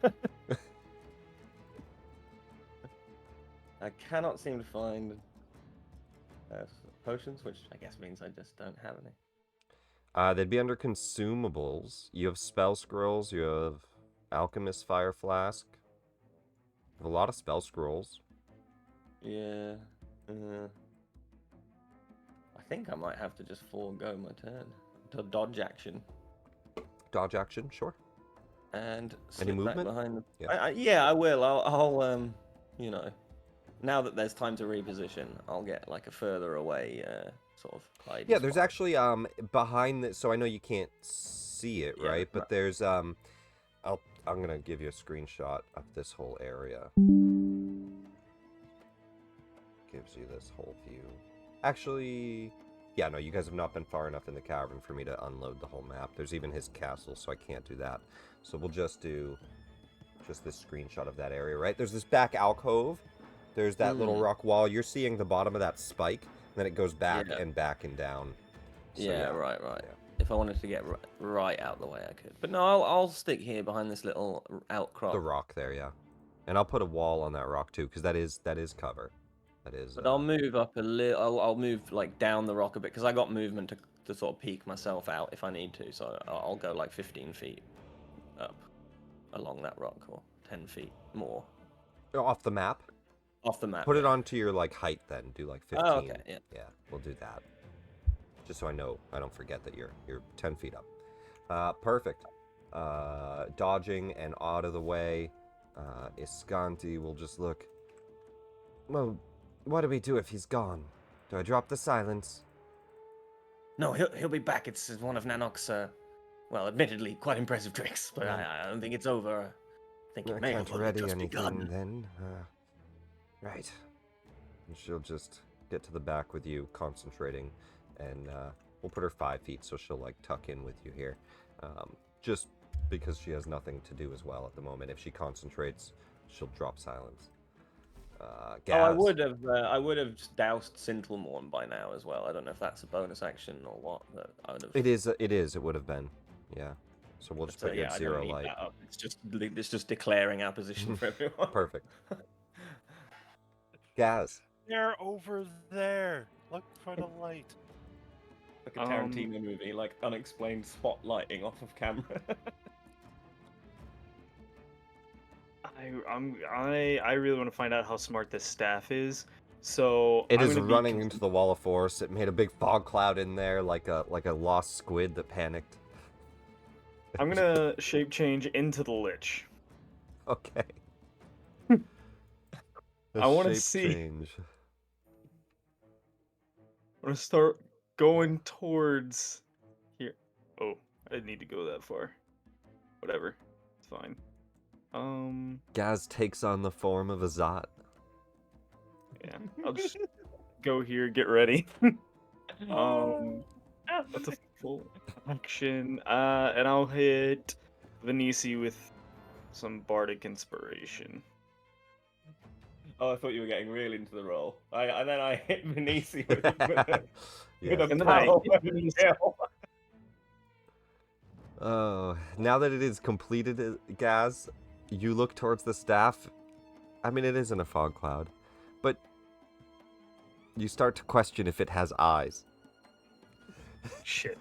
I cannot seem to find potions, which I guess means I just don't have any. They'd be under consumables. You have spell scrolls. You have alchemist fire flask. You have a lot of spell scrolls. Yeah. I think I might have to just forego my turn. To dodge action. Dodge action, sure. And Any slip back movement? behind the... Yeah. Yeah, I will. I'll you know, now that there's time to reposition, I'll get like a further away sort of hiding Yeah, there's spot. actually behind the. So I know you can't see it, Yeah, right? But right. there's I'm gonna give you a screenshot of this whole area. Gives you this whole view. Actually, yeah, no, you guys have not been far enough in the cavern for me to unload the whole map. There's even his castle, so I can't do that. So we'll just do just this screenshot of that area, right? There's this back alcove. There's that little rock wall. You're seeing the bottom of that spike, and then it goes back Yeah. and back and down. So, Yeah, right. yeah. If I wanted to get right out the way, I could. But no, I'll stick here behind this little outcrop. The rock there, yeah. And I'll put a wall on that rock too, because that is cover. That is. But I'll move up a little. I'll move like down the rock a bit because I got movement to sort of peek myself out if I need to. So I'll go like 15 feet up along that rock, or 10 feet more Off the map. off the map. Put it onto your like height then. Do like 15. Oh, okay. Yeah. Yeah, we'll do that. Just so I know, I don't forget that you're 10 feet up. Perfect. Dodging and out of the way. Iscanti will just look. Well, what do we do if he's gone? Do I drop the silence? No, he'll be back. It's one of Nanok's, well, admittedly quite impressive tricks, but I don't think it's over. I think it I may can't have only ready just anything begun. then. Right. And she'll just get to the back with you, concentrating, and we'll put her 5 feet so she'll like tuck in with you here. Just because she has nothing to do as well at the moment. If she concentrates, she'll drop silence. Oh, Gaz. I would have doused Sintelmorn by now as well. I don't know if that's a bonus action or what, but I would have. It is. It would have been. Yeah. So we'll just So, put you yeah, at I 0 don't need light. that up. It's just declaring our position for everyone. Perfect. Gaz. They're over there. Look for the light. Like a Tarantino movie, like unexplained spotlighting off of camera. I really want to find out how smart this staff is. So It I'm is gonna be running into the wall of force. It made a big fog cloud in there, like a lost squid that panicked. I'm gonna shape change into the lich. Okay. I wanna shape see- change. I'm gonna start going towards here. Oh, I didn't need to go that far. Whatever, it's fine. Gaz takes on the form of Ezzat. Yeah, I'll just go here, get ready. That's a full action. And I'll hit Venisi with some bardic inspiration. Oh, I thought you were getting real into the role. And then I hit Venisi with a Yeah. And then I power hit weapon Venisi. tail. Oh, now that it is completed, Gaz, you look towards the staff. I mean, it isn't a fog cloud, but you start to question if it has eyes. Shit.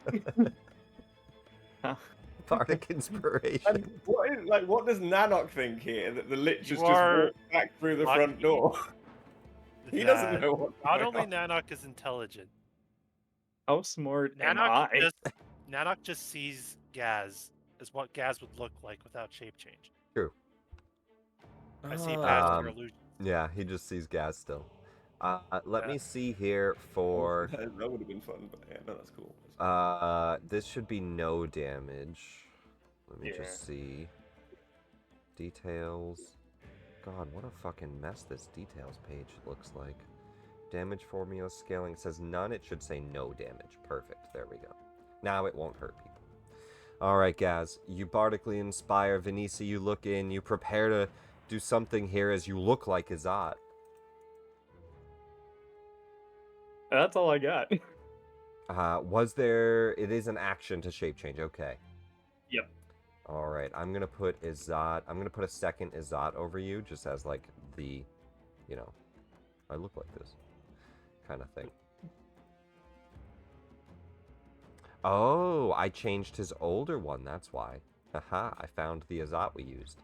Bardic inspiration. And what does Nanok think here? That the lich has You just are walked back through the lucky front door. He doesn't that know what. Not only Nanok is intelligent, How smart am Nanok I? just sees Gaz as what Gaz would look like without shape change. True. I see past your Um, illusion. Yeah, he just sees Gaz still. Let Yeah. me see here for... That would have been fun, but yeah, no, that's cool. This should be no damage. Let me Yeah. just see. Details. God, what a fucking mess this details page looks like. Damage formula scaling. It says none. It should say no damage. Perfect. There we go. Now it won't hurt people. Alright, Gaz. You bardically inspire. Venisi, you look in. You prepare to do something here as you look like Ezzat. That's all I got. Was there... It is an action to shape change. Okay. Yep. Alright, I'm gonna put Ezzat... I'm gonna put a second Ezzat over you, just as, like, the... You know, I look like this kind of thing. Oh, I changed his older one, that's why. Haha, I found the Ezzat we used.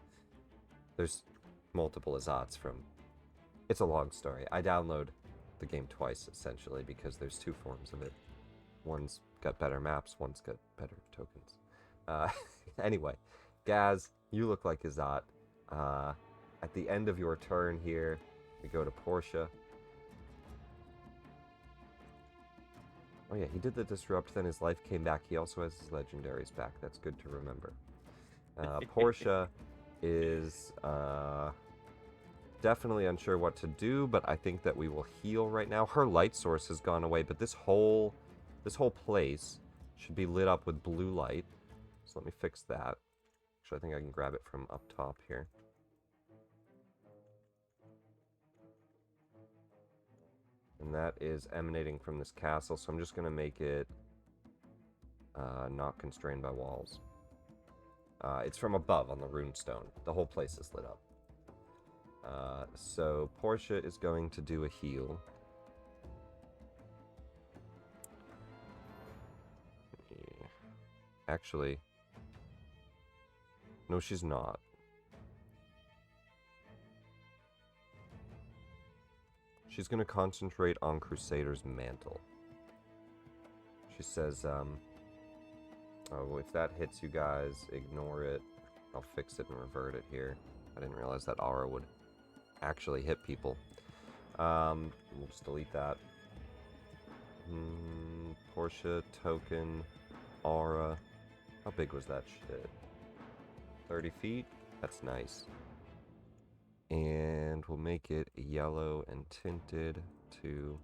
There's multiple Ezzats from... It's a long story. I download the game twice, essentially, because there's two forms of it. One's got better maps, one's got better tokens. Anyway, Gaz, you look like Ezzat. At the end of your turn here, we go to Portia. Oh yeah, he did the disrupt, then his life came back. He also has his legendaries back. That's good to remember. Portia is definitely unsure what to do, but I think that we will heal right now. Her light source has gone away, but this whole place should be lit up with blue light. So let me fix that. Actually, I think I can grab it from up top here. And that is emanating from this castle, so I'm just going to make it not constrained by walls. It's from above on the Runestone. The whole place is lit up. So Portia is going to do a heal. Actually, no, she's not. She's going to concentrate on Crusader's Mantle. She says, oh, if that hits you guys, ignore it. I'll fix it and revert it here. I didn't realize that aura would actually hit people. We'll just delete that. Portia, token, aura. How big was that shit? 30 feet? That's nice. And we'll make it yellow and tinted to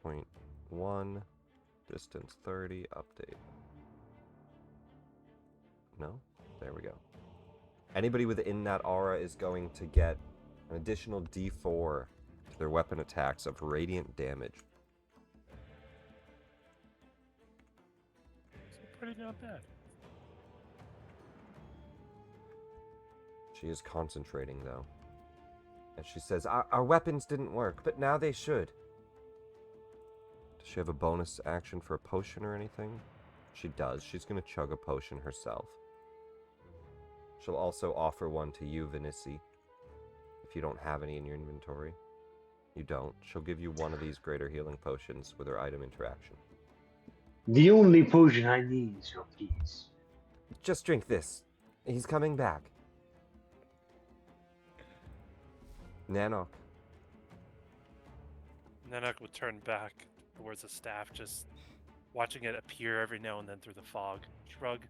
0.1, distance 30, update. No? There we go. Anybody within that aura is going to get an additional D4 to their weapon attacks of radiant damage. So pretty not bad. She is concentrating, though. And she says, our weapons didn't work, but now they should. Does she have a bonus action for a potion or anything? She does. She's going to chug a potion herself. She'll also offer one to you, Vinici, if you don't have any in your inventory. You don't. She'll give you one of these greater healing potions with her item interaction. The only potion I need is your peace. Just drink this. He's coming back. Nanok. Nanok would turn back towards the staff, just watching it appear every now and then through the fog. Shrug,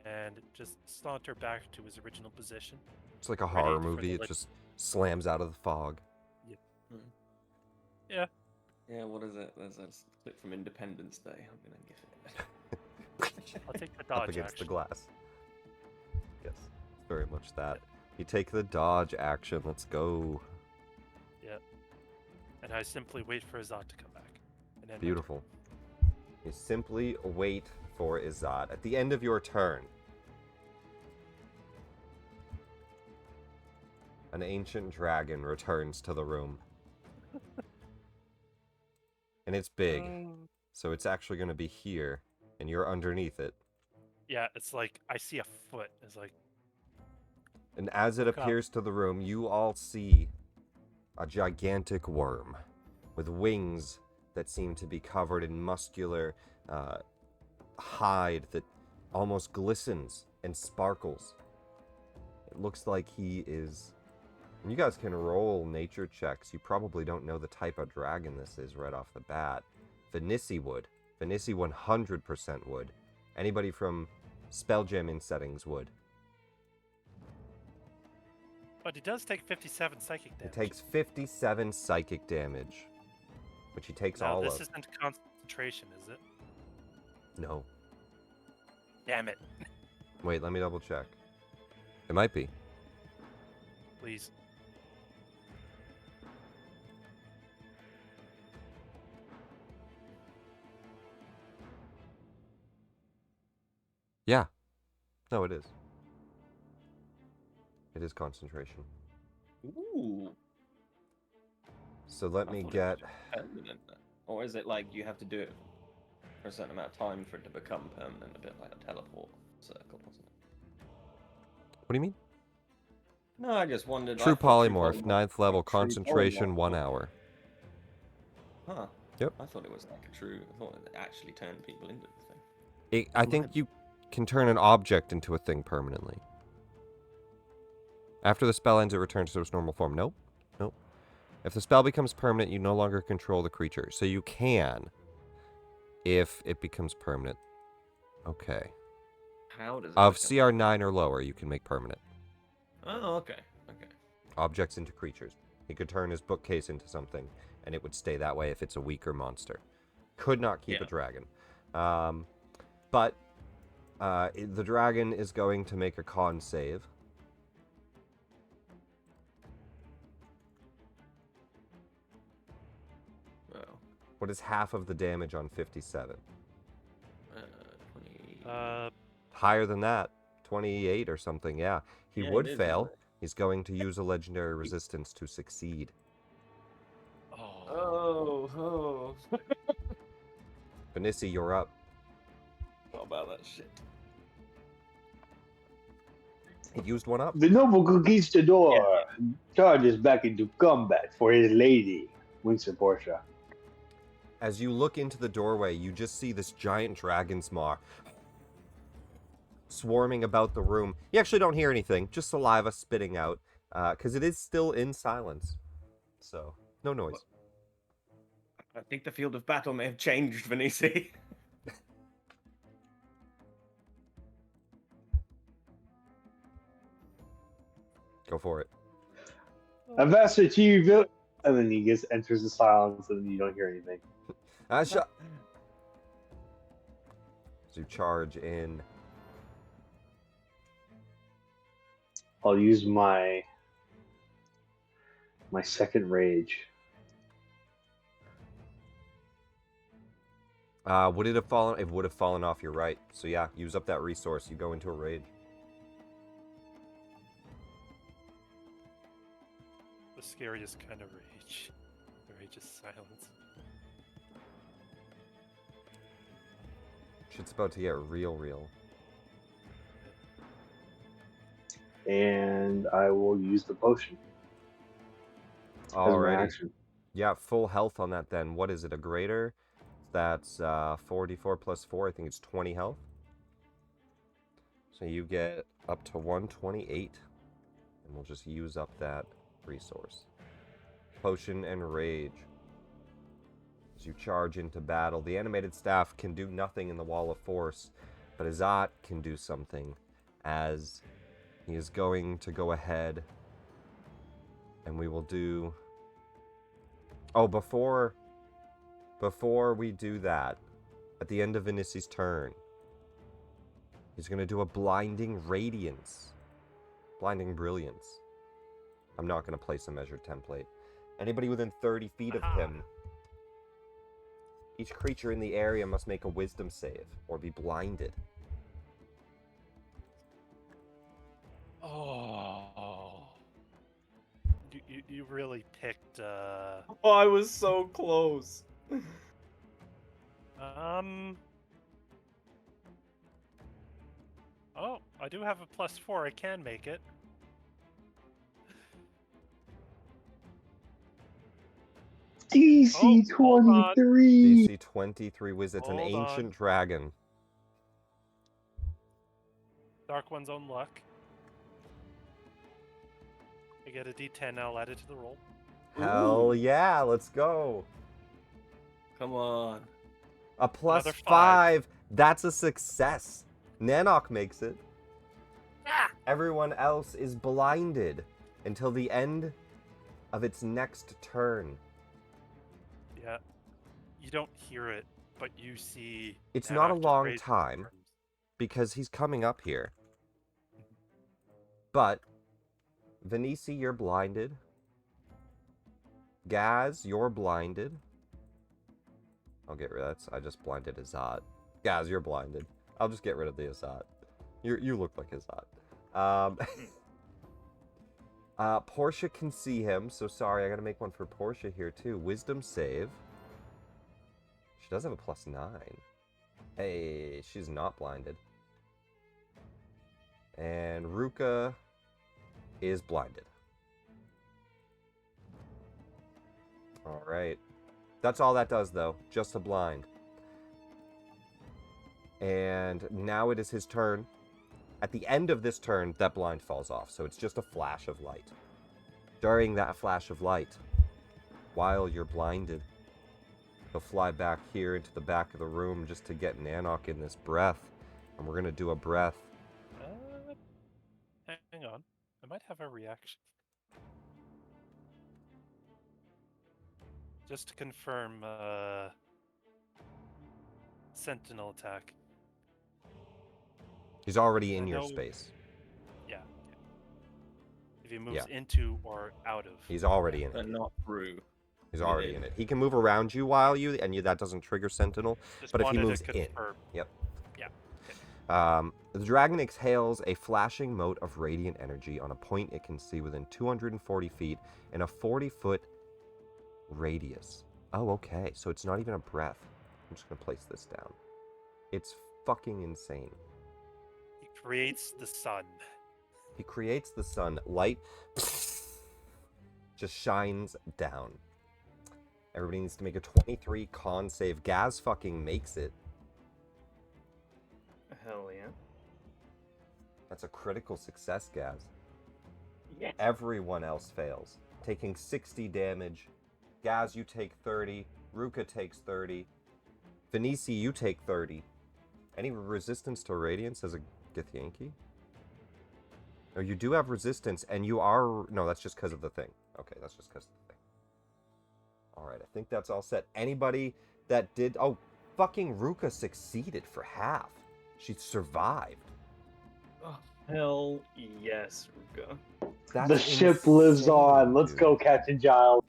and just saunter back to his original position. It's like a Ready horror for movie. the It just slams out of the fog. Yeah. Yeah, what is it? There's a clip from Independence Day. I'm gonna give it. I'll take the Up dodge against action. the glass. Yes, very much that. You take the dodge action. Let's go. Yep. And I simply wait for Ezzat to come back. And then Beautiful. You simply wait for Ezzat. At the end of your turn, an ancient dragon returns to the room. And it's big, so it's actually going to be here, and you're underneath it. Yeah, it's like I see a foot. It's like And as it Look up. appears to the room, you all see a gigantic worm with wings that seem to be covered in muscular hide that almost glistens and sparkles. It looks like he is... And you guys can roll nature checks. You probably don't know the type of dragon this is right off the bat. Vinici would. Vinici 100% would. Anybody from Spelljamming settings would. But he does take 57 psychic damage. It takes 57 psychic damage, which he takes Now, all this of. isn't concentration, is it? No. Damn it. Wait, let me double check. It might be. Please. Yeah. No, it is. It is concentration. Ooh. So let I me thought it get... was permanent. Or is it like you have to do it for a certain amount of time for it to become permanent, a bit like a teleport circle, wasn't it? What do you mean? No, I just wondered. I True thought polymorph, 9th level, True concentration, polymorph. 1 hour. Huh. Yep. I thought it was like a true. I thought it actually turned people into the thing. I think you can turn an object into a thing permanently. After the spell ends, it returns to its normal form. Nope. If the spell becomes permanent, you no longer control the creature. So you can, if it becomes permanent. Okay. How does it Of become- CR9 or lower, you can make permanent. Oh, okay. Okay. Objects into creatures. He could turn his bookcase into something, and it would stay that way if it's a weaker monster. Could not keep a Yeah. dragon. But the dragon is going to make a con save. Well, What is half of the damage on 57? 20. Higher than that. 28 or something, yeah. He Yeah, would it is, fail. isn't it? He's going to use a legendary resistance to succeed. Oh. Benissi, you're up. What about that shit? He used one up. The noble conquistador charges back into combat for his lady, winks at Portia. As you look into the doorway, you just see this giant dragon's maw swarming about the room. You actually don't hear anything, just saliva spitting out, because it is still in silence. So, no noise. I think the field of battle may have changed, Venisi. Go for it. Ambassador to you, and then he just enters the silence, and you don't hear anything. Shot. As you charge in. I'll use my second rage. Would it have fallen? It would have fallen off your right. So yeah, use up that resource. You go into a rage. The scariest kind of rage. The rage is silence. Shit's about to get real. And I will use the potion as my Alrighty. action. Yeah, full health on that then. What is it, a greater? That's 44 plus 4, I think it's 20 health. So you get up to 128. And we'll just use up that resource. Potion and rage. As you charge into battle, the animated staff can do nothing in the wall of force, but Ezzat can do something as he is going to go ahead and we will do... Oh, before we do that, at the end of Vinissi's turn, he's going to do a blinding radiance. Blinding brilliance. I'm not going to place a measured template. Anybody within 30 feet of him, each creature in the area must make a wisdom save or be blinded. Oh. You really picked, Oh, I was so close. Oh, I do have a +4. I can make it. DC hold on. 23. DC 23 wisdom. It's an Hold ancient on. dragon. Dark One's own luck. I get a D10, I'll add it to the roll. Hell yeah, let's go. Come on. A plus Another 5. That's a success. Nanok makes it. Ah! Everyone else is blinded until the end of its next turn. Yeah. You don't hear it, but you see... It's not a Nanok just long raise his time arms. because he's coming up here. But Venisi, you're blinded. Gaz, you're blinded. I'll get rid of that. I just blinded Ezzat. Gaz, you're blinded. I'll just get rid of the Ezzat. You look like Ezzat. Portia can see him, so sorry, I gotta make one for Portia here too. Wisdom save. She does have a +9. Hey, she's not blinded. And Ruka is blinded. Alright. That's all that does, though. Just a blind. And now it is his turn. At the end of this turn, that blind falls off, so it's just a flash of light. During that flash of light, while you're blinded, He'll fly back here into the back of the room just to get Nanook in this breath. And we're going to do a breath. Hang on. I might have a reaction. Just to confirm, Sentinel attack. He's already in I your know- space. Yeah. If he moves into or out of. He's already in But it. not through. He's already in it. He can move around you while that doesn't trigger Sentinel. Just But if he wanted moves to in. confirm. Yep. Yeah. The dragon exhales a flashing mote of radiant energy on a point it can see within 240 feet in a 40-foot radius. Oh, okay. So it's not even a breath. I'm just going to place this down. It's fucking insane. He creates the sun. He creates the sun. Light just shines down. Everybody needs to make a 23 con save. Gaz fucking makes it. Hell yeah. That's a critical success, Gaz. Yeah. Everyone else fails, taking 60 damage. Gaz, you take 30. Ruka takes 30. Venisi, you take 30. Any resistance to radiance as a Githyanki? No, you do have resistance, and you are... No, that's just because of the thing. Okay, that's just because of the thing. Alright, I think that's all set. Anybody that did... Oh, fucking Ruka succeeded for half. She survived. Oh, hell yes, Ruka. That's The ship lives insane, on. Let's dude. go, Captain Giles.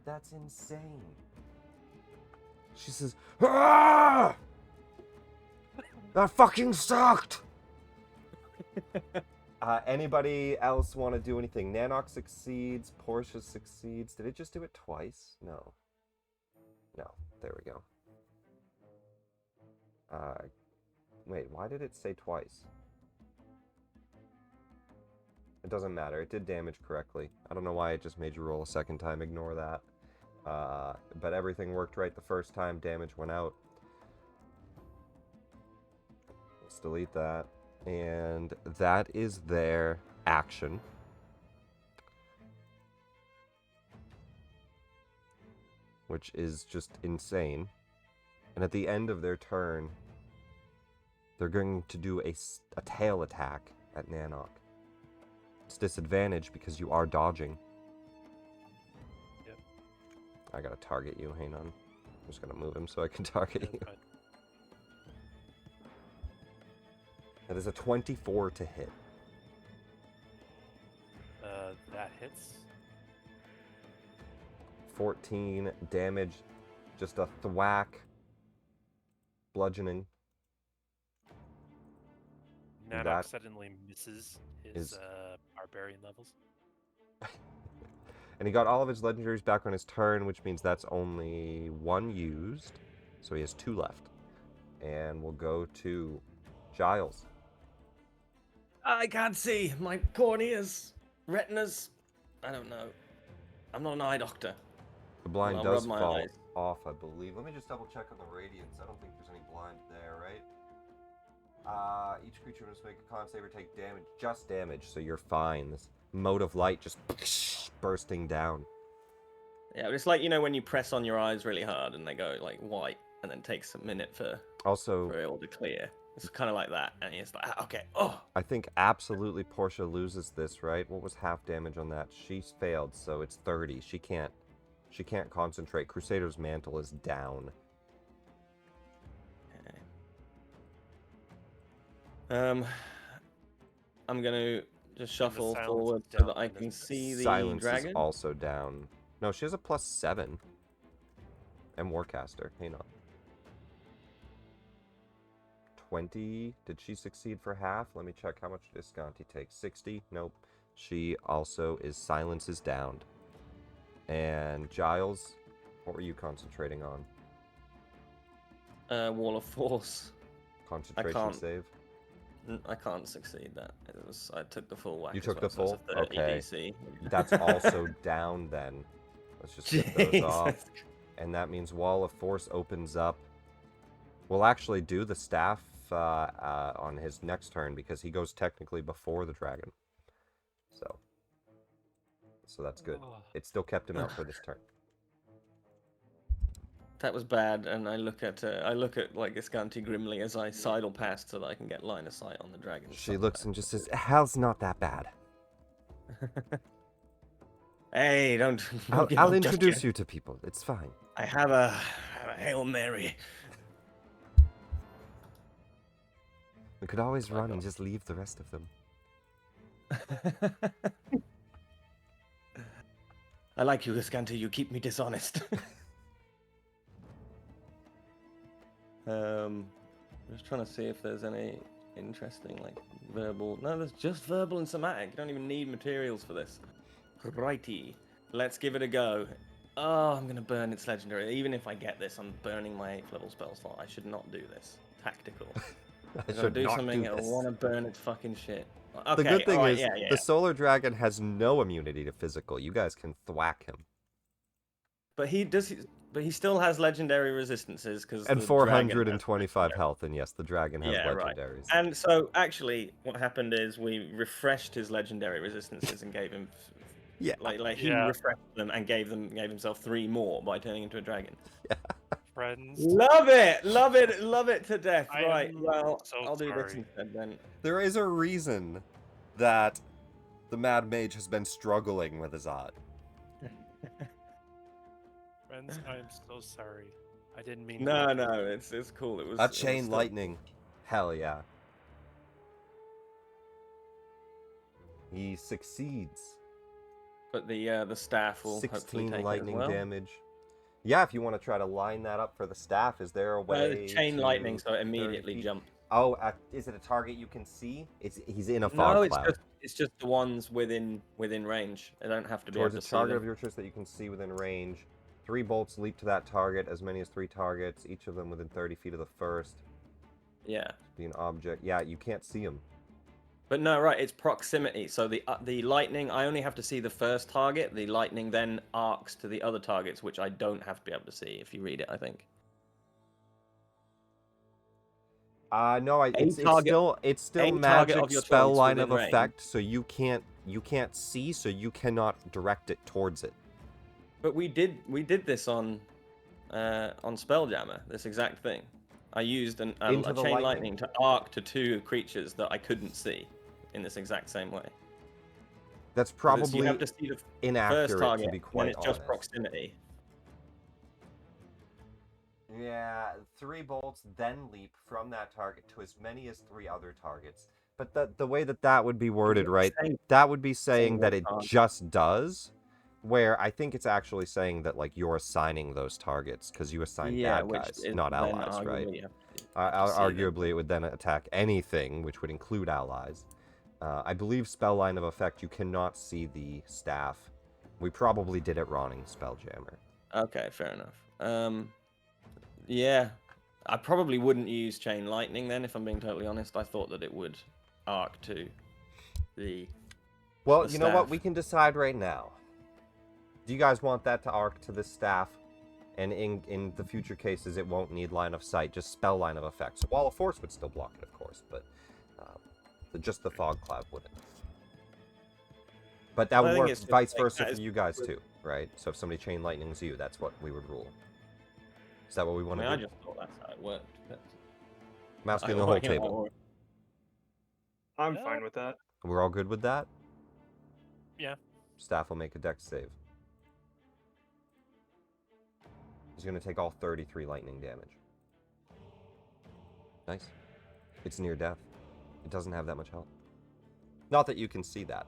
That's insane. She says, "Ah! That fucking sucked!" Anybody else want to do anything? Nanook succeeds. Portia succeeds. Did it just do it twice? No. No. There we go. Wait, why did it say twice? It doesn't matter. It did damage correctly. I don't know why it just made you roll a second time. Ignore that. But everything worked right the first time. Damage went out. Let's delete that. And that is their action. Which is just insane. And at the end of their turn, they're going to do a tail attack at Nanook. It's disadvantage because you are dodging. Yep. I gotta target you, hang on. I'm just gonna move him so I can target you. Fine. That is a 24 to hit. That hits. 14 damage, just a thwack. Bludgeoning. Nanook That suddenly misses his is- barbarian levels. And he got all of his legendaries back on his turn, which means that's only one used. So he has 2 left. And we'll go to Giles. I can't see. My corneas, retinas. I don't know. I'm not an eye doctor. The blind I'll does rub my fall eyes. off, I believe. Let me just double check on the radiance. I don't think there's any blind there, right? Each creature must make a con save or take damage. Just damage, so you're fine. This mote of light just bursting down. Yeah, but it's like, you know, when you press on your eyes really hard and they go like white, and then it takes a minute for Also, it all to clear. It's kind of like that, and it's like, ah, okay, oh, I think absolutely Portia loses this, right? What was half damage on that? She's failed, so it's 30. She can't concentrate. Crusader's Mantle is down. I'm gonna just shuffle silence forward is so down that I and can then see the Silence dragon. is also down. No, she has a +7. And Warcaster. Hang on. 20. Did she succeed for half? Let me check how much Visconti takes. 60? Nope. She also is silence is downed. And Giles, what were you concentrating on? Wall of Force. Concentration can't. save? I can't succeed that. I took the full whack. You as took well, the so it's a full? 30 Okay. DC. That's also down then. Let's just get those off. Jesus. And that means Wall of Force opens up. We'll actually do the staff on his next turn because he goes technically before the dragon. So that's good. Oh. It still kept him out for this turn. That was bad, and I look at like Iscanti grimly as I sidle past so that I can get line of sight on the dragon. She looks and just says, "Hell's not that bad. Hey, don't give I'll up just introduce yet. you to people. It's fine." I have a Hail Mary. We could always My run and God. just leave the rest of them. I like you, Iscanti. You keep me dishonest. Just trying to see if there's any interesting, like, verbal... No, there's just verbal and somatic. You don't even need materials for this. Righty. Let's give it a go. Oh, I'm going to burn its legendary. Even if I get this, I'm burning my 8th level spell slot. I should not do this. Tactical. I If I should do not something, do I this. want to burn its fucking shit. Okay, The good thing alright, is, yeah. the solar dragon has no immunity to physical. You guys can thwack him. But he still has legendary resistances because And 425 health, and yes, the dragon has Yeah, right. legendaries. And so, actually, what happened is we refreshed his legendary resistances and gave him, Yeah. like he Yeah. refreshed them and gave himself 3 more by turning into a dragon. Friends. Love it to death. I Right, am well, so I'll do this sorry. instead then. There is a reason that the Mad Mage has been struggling with Ezzat. Friends, I'm so sorry. I didn't mean. No, to. it's cool. It was A it was chain still- lightning. Hell yeah. He succeeds. But the staff will hopefully 16 take lightning it as well. damage. Yeah, if you want to try to line that up for the staff, is there a way? The chain to lightning, so it 30 immediately feet? jumps. Oh, is it a target you can see? He's in a fog No, cloud. it's just the ones within range. They don't have to be Towards able a to see target them. of your choice that you can see within range. 3 bolts leap to that target, as many as 3 targets, each of them within 30 feet of the first. Yeah. Be an object. Yeah, you can't see them. But no, right, it's proximity. So the lightning, I only have to see the first target. The lightning then arcs to the other targets, which I don't have to be able to see if you read it, I think. No, it's still a target magic of your spell choice line of within range. effect, so you can't see, so you cannot direct it towards it. But we did this on Spelljammer, this exact thing. I used a Into the chain lightning? lightning to arc to 2 creatures that I couldn't see in this exact same way. That's 'Cause probably you have to see the first inaccurate, target, to be and then quite it's honest. just proximity. Yeah, 3 bolts then leap from that target to as many as 3 other targets. But the way that would be worded, right? That would be saying that it just does, where I think it's actually saying that, like, you're assigning those targets, because you assign bad which guys, is not then allies, right? arguably you have to see them. Arguably, it would then attack anything, which would include allies. I believe spell line of effect, you cannot see the staff. We probably did it wrong in Spelljammer. Okay, fair enough. Yeah, I probably wouldn't use chain lightning then, if I'm being totally honest. I thought that it would arc to the. Well, the you know what? staff. We can decide right now. Do you guys want that to arc to the staff? And in the future cases, it won't need line of sight, just spell line of effect. So Wall of Force would still block it, of course, but just the fog cloud wouldn't. But that Well, I would think work it's just vice like versa that for is- you guys too, right? So if somebody chain lightnings you, that's what we would rule. Is that what we I want mean, to I do? just thought that's how it worked. but I'm asking I the whole like it table. all. I'm Yeah. fine with that. We're all good with that? Yeah. Staff will make a dex save. He's going to take all 33 lightning damage. Nice. It's near death. It doesn't have that much health. Not that you can see that.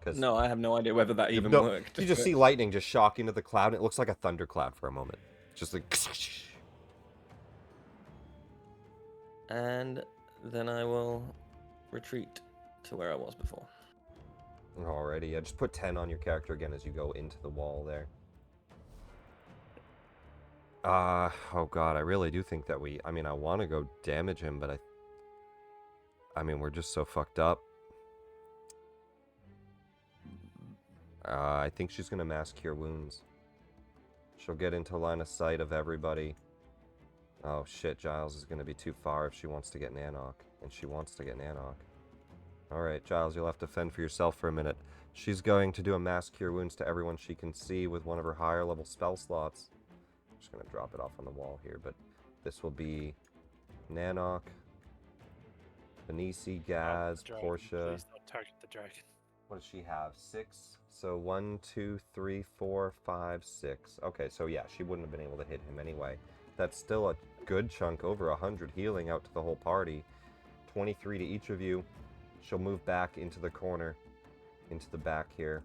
Cause No, I have no idea whether that even no, worked. you just but- see lightning just shock into the cloud. And it looks like a thundercloud for a moment. Just like... And then I will retreat to where I was before. Alrighty, yeah, just put 10 on your character again as you go into the wall there. Oh god, I really do think that I mean, I want to go damage him, but I mean, we're just so fucked up. I think she's gonna mass cure wounds. She'll get into line of sight of everybody. Oh shit, Giles is gonna be too far if she wants to get Nanok. And she wants to get Nanok. Alright, Giles, you'll have to fend for yourself for a minute. She's going to do a mass cure wounds to everyone she can see with one of her higher level spell slots. just gonna drop it off on the wall here, but this will be Nanok, Benisi, Gaz, Dragon, Portia. Please don't target the dragon. What does she have? 6? So 1, 2, 3, 4, 5, 6. Okay, so yeah, she wouldn't have been able to hit him anyway. That's still a good chunk, over 100 healing out to the whole party. 23 to each of you. She'll move back into the corner, into the back here.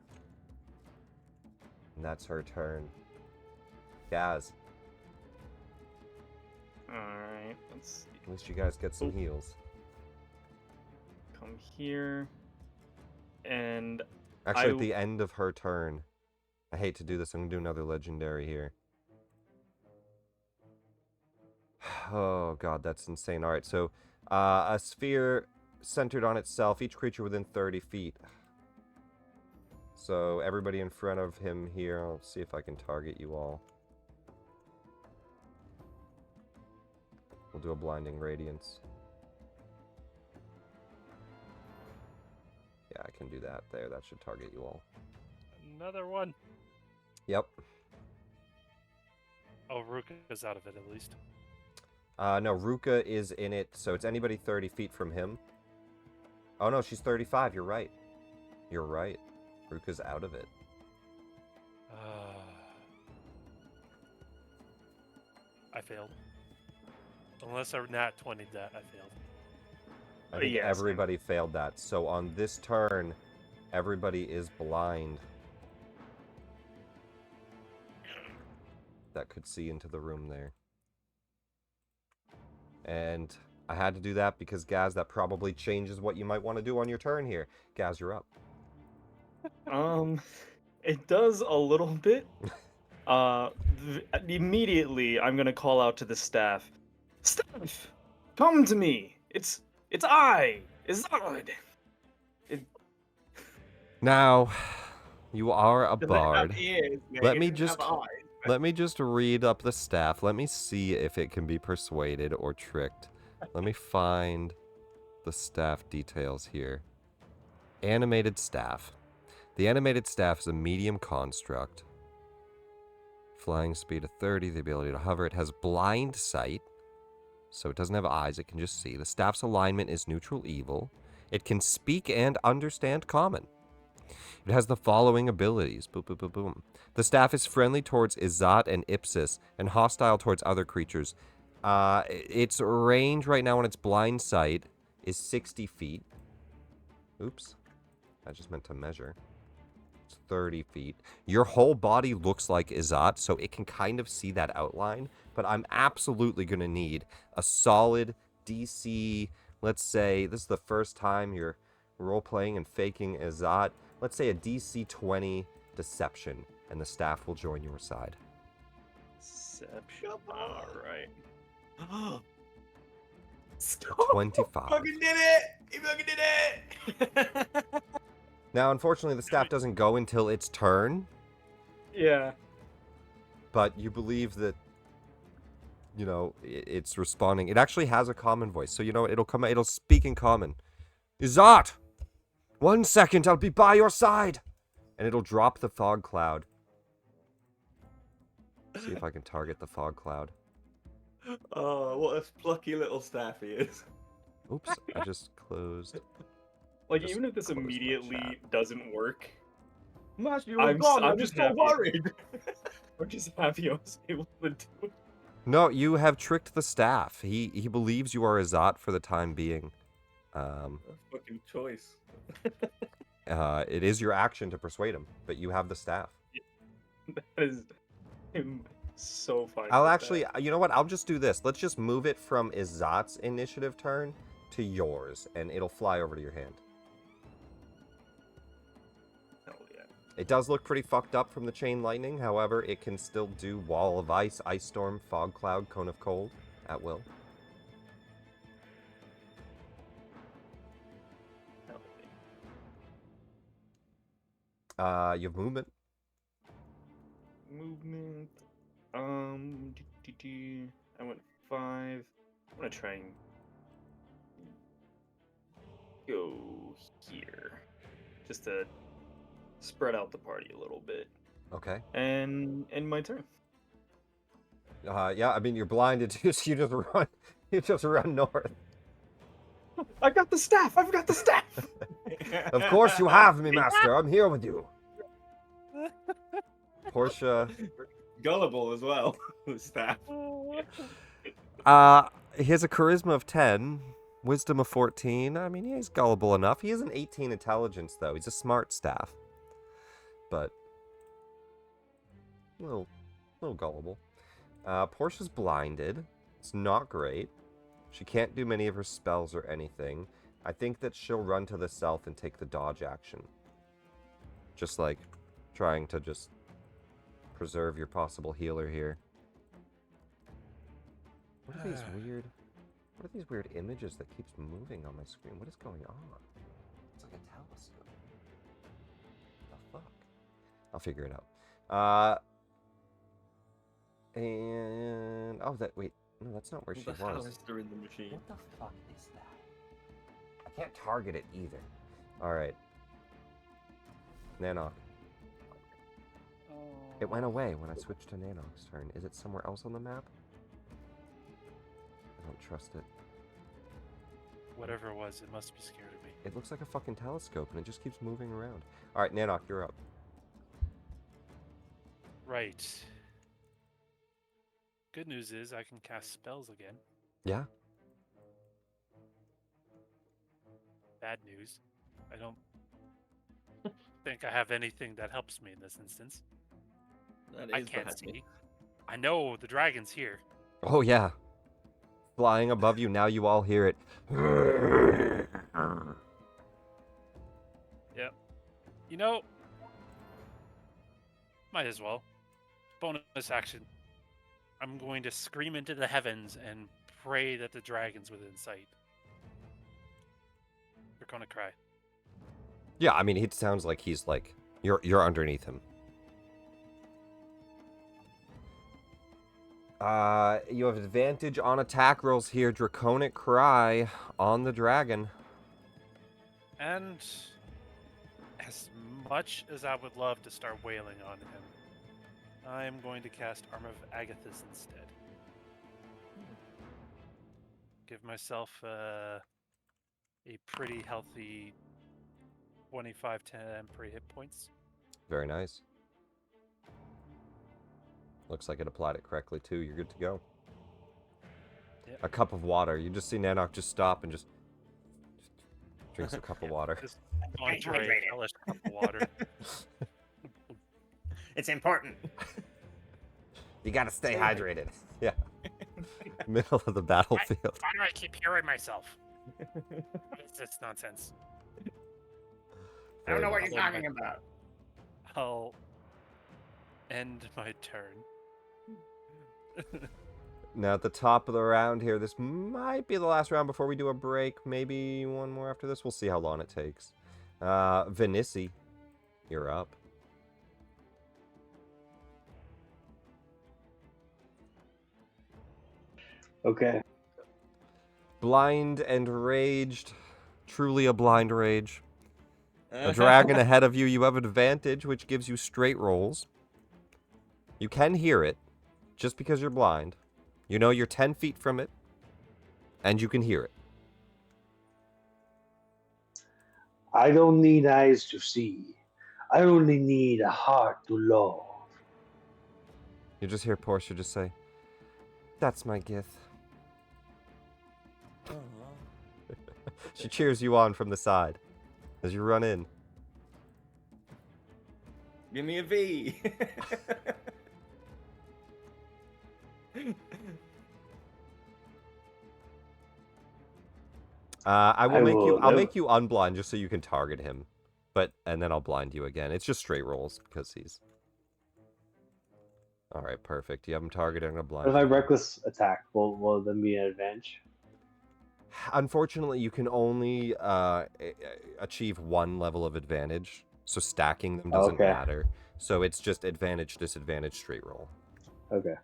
And that's her turn. Gaz, Alright, let's see. at least you guys get some heals. Come here. And Actually, at the end of her turn, I hate to do this, I'm going to do another legendary here. Oh god, that's insane. Alright, so a sphere centered on itself, each creature within 30 feet. So everybody in front of him here, I'll see if I can target you all. We'll do a blinding radiance. Yeah, I can do that there. That should target you all. Another one. Yep. Oh, Ruka's out of it at least. No, Ruka is in it, so it's anybody 30 feet from him. Oh no, she's 35. You're right. You're right. Ruka's out of it. I failed. Unless I nat 20'd that, I failed. I think Yes, everybody failed that. So on this turn, everybody is blind. That could see into the room there. And I had to do that because, Gaz, that probably changes what you might want to do on your turn here. Gaz, you're up. It does a little bit. Immediately, I'm gonna call out to the staff. Staff, come to me. It's I, Ezzat. Now, you are a Does it have bard. ears, mate? Let It me doesn't just have eyes. let me just read up the staff. Let me see if it can be persuaded or tricked. Let me find the staff details here. Animated staff. The animated staff is a medium construct. Flying speed of 30, the ability to hover. It has blind sight, so it doesn't have eyes, it can just see. The staff's alignment is neutral evil. It can speak and understand common. It has the following abilities. Boom, boom, boom, boom. The staff is friendly towards Ezzat and Ipsis and hostile towards other creatures. Its range right now on its blind sight is 60 feet. Oops. I just meant to measure. It's 30 feet. Your whole body looks like Ezzat, so it can kind of see that outline. But I'm absolutely going to need a solid DC, let's say, this is the first time you're role-playing and faking Ezzat. Let's say a DC 20 Deception, and the staff will join your side. Deception. All right. Oh, A 25. fucking did it! He fucking did it! Now, unfortunately, the staff doesn't go until its turn, Yeah. but you believe that, you know, it's responding. It actually has a common voice, so, you know, it'll speak in common. Ezzat! 1 second, I'll be by your side! And it'll drop the fog cloud. See if I can target the fog cloud. Oh, what a plucky little staff he is. Oops, I just closed. Like, Just even if this close my immediately chat. doesn't work, Master, you were I'm gone. I'm I'm just just so happy. worried. I'm just happy I was able to do it. No, you have tricked the staff. He believes you are Ezzat for the time being. A fucking choice. It is your action to persuade him, but you have the staff. That is... I'm so fine I'll with actually, that. you know what? I'll just do this. Let's just move it from Izzat's initiative turn to yours, and it'll fly over to your hand. Hell yeah. It does look pretty fucked up from the chain lightning. However, it can still do wall of ice, ice storm, fog cloud, cone of cold at will. Hell yeah. You have movement. Movement. I went 5. I'm gonna try and go here, just to spread out the party a little bit. Okay. And end my turn. Yeah, I mean, you're blinded. You just run. You just run north. I got the staff. I've got the staff. Of course you have me, master. I'm here with you. Portia. Gullible as well. Staff. He has a charisma of 10, wisdom of 14. I mean, he's gullible enough. He has an 18 intelligence, though. He's a smart staff. But a little gullible. Portia's blinded. It's not great. She can't do many of her spells or anything. I think that she'll run to the south and take the dodge action. Just like trying to just preserve your possible healer here. What are these weird images that keeps moving on my screen? What is going on? It's like a telescope. What the fuck? I'll figure it out. And wait, no, that's not where she was. In the machine. What the fuck is that? I can't target it either. All right. Nanok. It went away when I switched to Nanok's turn. Is it somewhere else on the map? I don't trust it. Whatever it was, it must be scared of me. It looks like a fucking telescope and it just keeps moving around. All right, Nanok, you're up. Right. Good news is I can cast spells again. Yeah? Bad news, I don't think I have anything that helps me in this instance. I can't see. I know the dragon's here. Oh, yeah. Flying above you, now you all hear it. Yep. You know, might as well. Bonus action. I'm going to scream into the heavens and pray that the dragon's within sight. They're gonna cry. Yeah, I mean, it sounds like he's like, you're underneath him. You have advantage on attack rolls here. Draconic Cry on the dragon. And as much as I would love to start wailing on him, I am going to cast Arm of Agathis instead. Give myself a pretty healthy 25 temporary hit points. Very nice. Looks like it applied it correctly, too. You're good to go. Yep. A cup of water. You just see Nanok just stop and just drinks a cup of water. Just enjoy a hellish cup of water. It's important. You gotta stay hydrated. Yeah. Middle of the battlefield. Why do I keep hearing myself? What is this nonsense? I don't know what I'll you're end talking my- about. I'll end my turn. Now at the top of the round here, this might be the last round before we do a break. Maybe one more after this. We'll see how long it takes. Vinici, you're up. Okay. Blind and raged. Truly a blind rage. A dragon ahead of you. You have advantage, which gives you straight rolls. You can hear it, just because you're blind. You know you're 10 feet from it, and you can hear it. I don't need eyes to see. I only need a heart to love. You just hear Portia just say, "That's my gift." She cheers you on from the side as you run in. Give me a V. I'll make you unblind just so you can target him. And then I'll blind you again. It's just straight rolls because he's... Alright, perfect. You have him targeted, I'm gonna blind If I you. reckless attack, will then be an advantage? Unfortunately, you can only achieve one level of advantage, so stacking them doesn't matter. So it's just advantage, disadvantage, straight roll. Okay.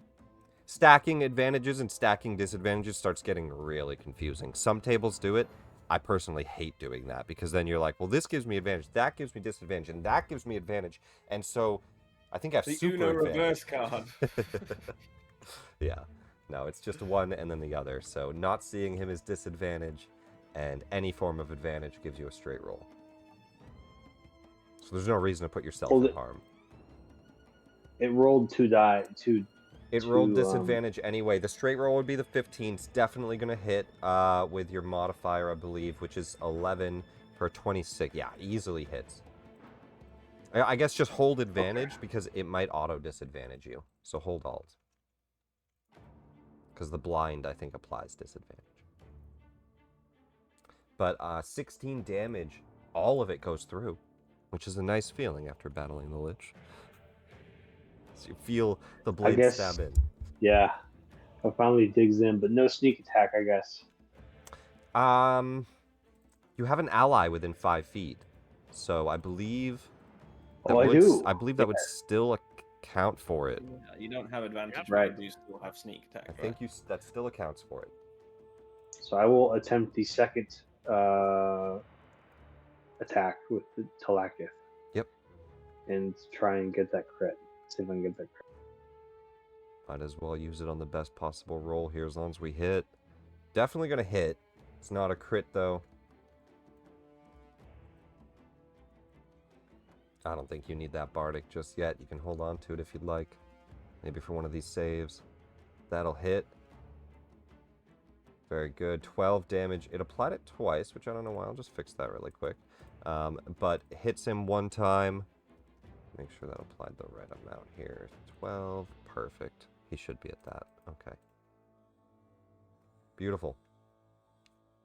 Stacking advantages and stacking disadvantages starts getting really confusing. Some tables do it. I personally hate doing that because then you're like, well, this gives me advantage, that gives me disadvantage, and that gives me advantage. And so I think I have The super Uno advantage. reverse card. Yeah. No, it's just one and then the other. So not seeing him is disadvantage, and any form of advantage gives you a straight roll. So there's no reason to put yourself Hold in it. harm. It rolled two die. It rolled to, disadvantage anyway. The straight roll would be the 15. It's definitely going to hit with your modifier, I believe, which is 11 for 26. Yeah, easily hits. I guess just hold advantage because it might auto-disadvantage you. So hold Alt. Because the blind, I think, applies disadvantage. But 16 damage, all of it goes through, which is a nice feeling after battling the Lich. So you feel the blade guess- stab in. Yeah. It finally digs in, but no sneak attack, I guess. You have an ally within 5 feet, so I believe that I would do. I believe that would still account for it. Yeah, you don't have advantage, Yep. but Right. you do still have sneak attack. I think that still accounts for it. So I will attempt the second attack with the Talakith. Yep. And try and get that crit. See if I can get that crit. Might as well use it on the best possible roll here as long as we hit. Definitely gonna hit. It's not a crit though. I don't think you need that Bardic just yet. You can hold on to it if you'd like. Maybe for one of these saves. That'll hit. Very good. 12 damage. It applied it twice, which I don't know why. I'll just fix that really quick. But hits him one time. Make sure that applied the right amount here. 12. Perfect. He should be at that. Okay. Beautiful.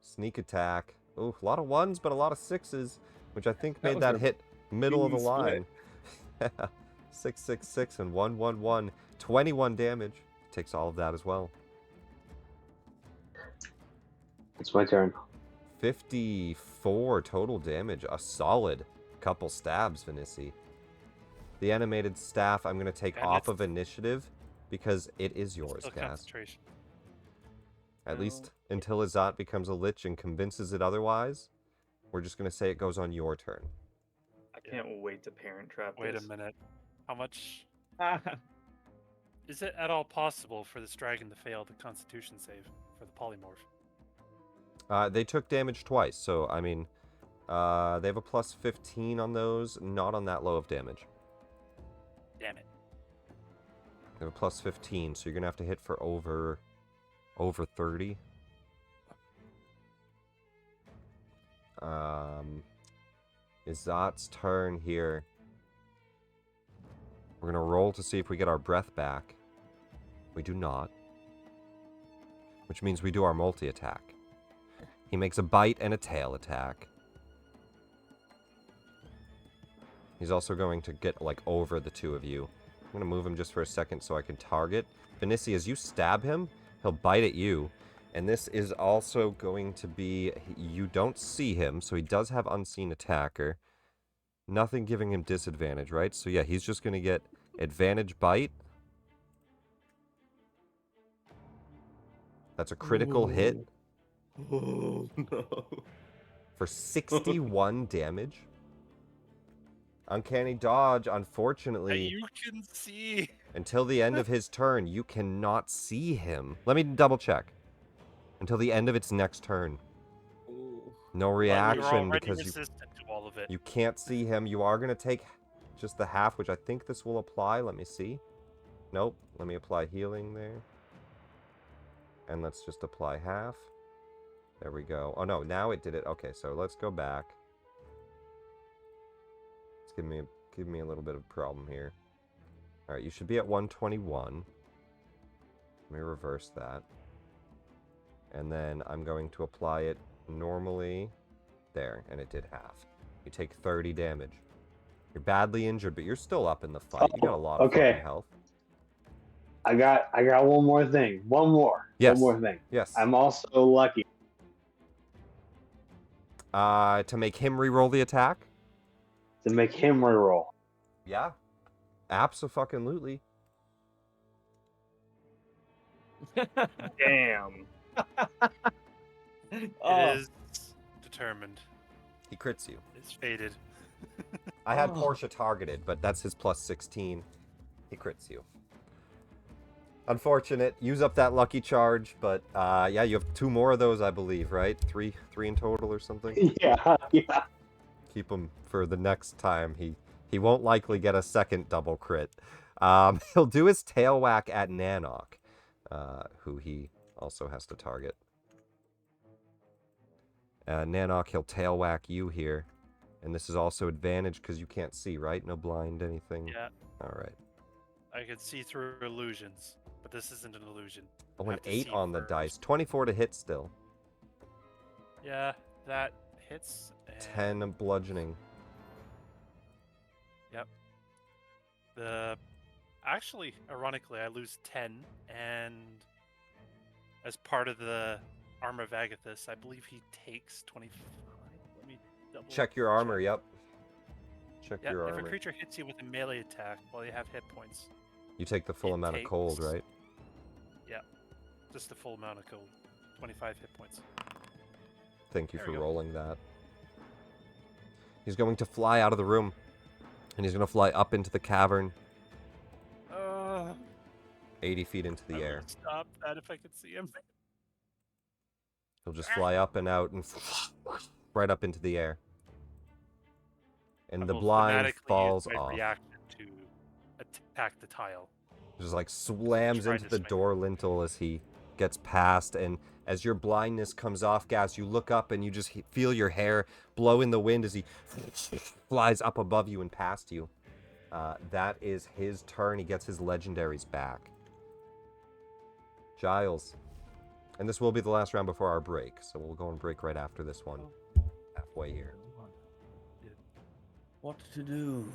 Sneak attack. Ooh, a lot of ones, but a lot of sixes, which I think That made was that a hit middle of the clean line. 6, 6, 6, and 1, 1, 1. 21 damage. Takes all of that as well. It's my turn. 54 total damage. A solid couple stabs, Vinici. The animated staff I'm going to take And off it's- of initiative because it is yours, Still Cass. concentration. At No. least until Ezzat becomes a lich and convinces it otherwise, we're just going to say it goes on your turn. I can't wait to parent trap Wait a this. minute. How much is it at all possible for this dragon to fail the Constitution save for the polymorph? They took damage twice, so, I mean, they have a plus 15 on those, not on that low of damage. Damn it. They have a plus 15, so you're going to have to hit for over 30. Ezzat's turn here. We're going to roll to see if we get our breath back. We do not. Which means we do our multi-attack. He makes a bite and a tail attack. He's also going to get, like, over the two of you. I'm going to move him just for a second so I can target. Vinici, as you stab him, he'll bite at you. And this is also going to be... You don't see him, so he does have unseen attacker. Nothing giving him disadvantage, right? So yeah, he's just going to get advantage bite. That's a critical hit Oh no. for 61 damage. Uncanny dodge, unfortunately. You can see. Until the end of his turn, you cannot see him. Let me double check. Until the end of its next turn. Ooh. No You're reaction already because resistant to all of it. you can't see him. You are going to take just the half, which I think this will apply. Let me see. Nope. Let me apply healing there. And let's just apply half. There we go. Oh no, now it did it. Okay, so let's go back. It's give me a little bit of a problem here. Alright, you should be at 121. Let me reverse that. And then I'm going to apply it normally. There, and it did half. You take 30 damage. You're badly injured, but you're still up in the fight. You got a lot of fucking health. I got one more thing. One more. Yes. One more thing. Yes. I'm also lucky. To make him re-roll the attack? To make him reroll. Yeah. Abso-fucking-lutely. Damn. It Oh. is determined. He crits you. It's fated. I had Oh. Portia targeted, but that's his plus 16. He crits you. Unfortunate. Use up that lucky charge, but yeah, you have 2 more of those, I believe, right? Three in total or something. Yeah, yeah. Keep him for the next time. He won't likely get a second double crit. He'll do his tail whack at Nanok, who he also has to target. Nanok, he'll tail whack you here. And this is also advantage because you can't see, right? No blind, anything? Yeah, Alright. I can see through illusions, but this isn't an illusion. Oh, I an have to 8 see on the first. dice. 24 to hit still. Yeah, that hits. And 10 bludgeoning. Yep. Actually, ironically, I lose 10, and as part of the Armor of Agathis, I believe he takes 25. Let me double Check your armor, check. yep. Check Yeah, your if a armor. creature hits you with a melee attack while you have hit points, You take the full it amount of cold, takes- right? yeah, just the full amount of cold, 25 hit points. Thank you There for we go. rolling that. He's going to fly out of the room. And he's going to fly up into the cavern, 80 feet into the I air. would stop that if I could see him. He'll just fly up and out and right up into the air. And I the will blind thematically falls use my off. reaction to attack the tile. Just like slams try into to the swing. door lintel as he gets past, and as your blindness comes off, Gas, you look up and you just feel your hair blow in the wind as he flies up above you and past you. That is his turn. He gets his legendaries back. Giles. And this will be the last round before our break, so we'll go on break right after this one. Halfway here. What to do?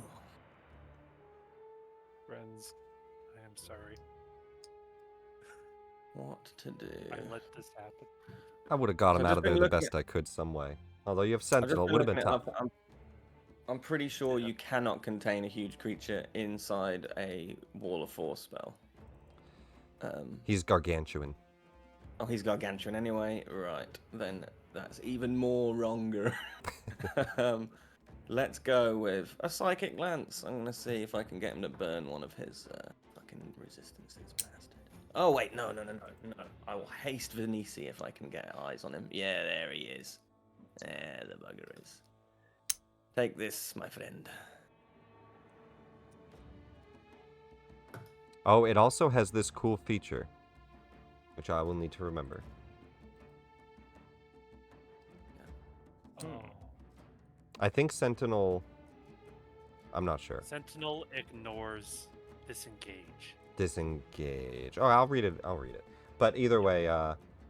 Friends, I am sorry. What to do? I let this happen. I would have got So him I've out just of been there the looking best I could some way. Although you have I've just Sentinel, been would have been looking it tough. up. I'm pretty sure Yeah. you cannot contain a huge creature inside a Wall of Force spell. He's gargantuan. Oh, he's gargantuan anyway. Right, then that's even more wronger. Let's go with a Psychic Lance. I'm gonna see if I can get him to burn one of his fucking resistances, bastard. Oh wait, no. I will haste Venisi if I can get eyes on him. Yeah, there he is. There the bugger is. Take this, my friend. Oh, it also has this cool feature, which I will need to remember. Oh. I think Sentinel... I'm not sure. Sentinel ignores disengage. Disengage. Oh, I'll read it. But either way,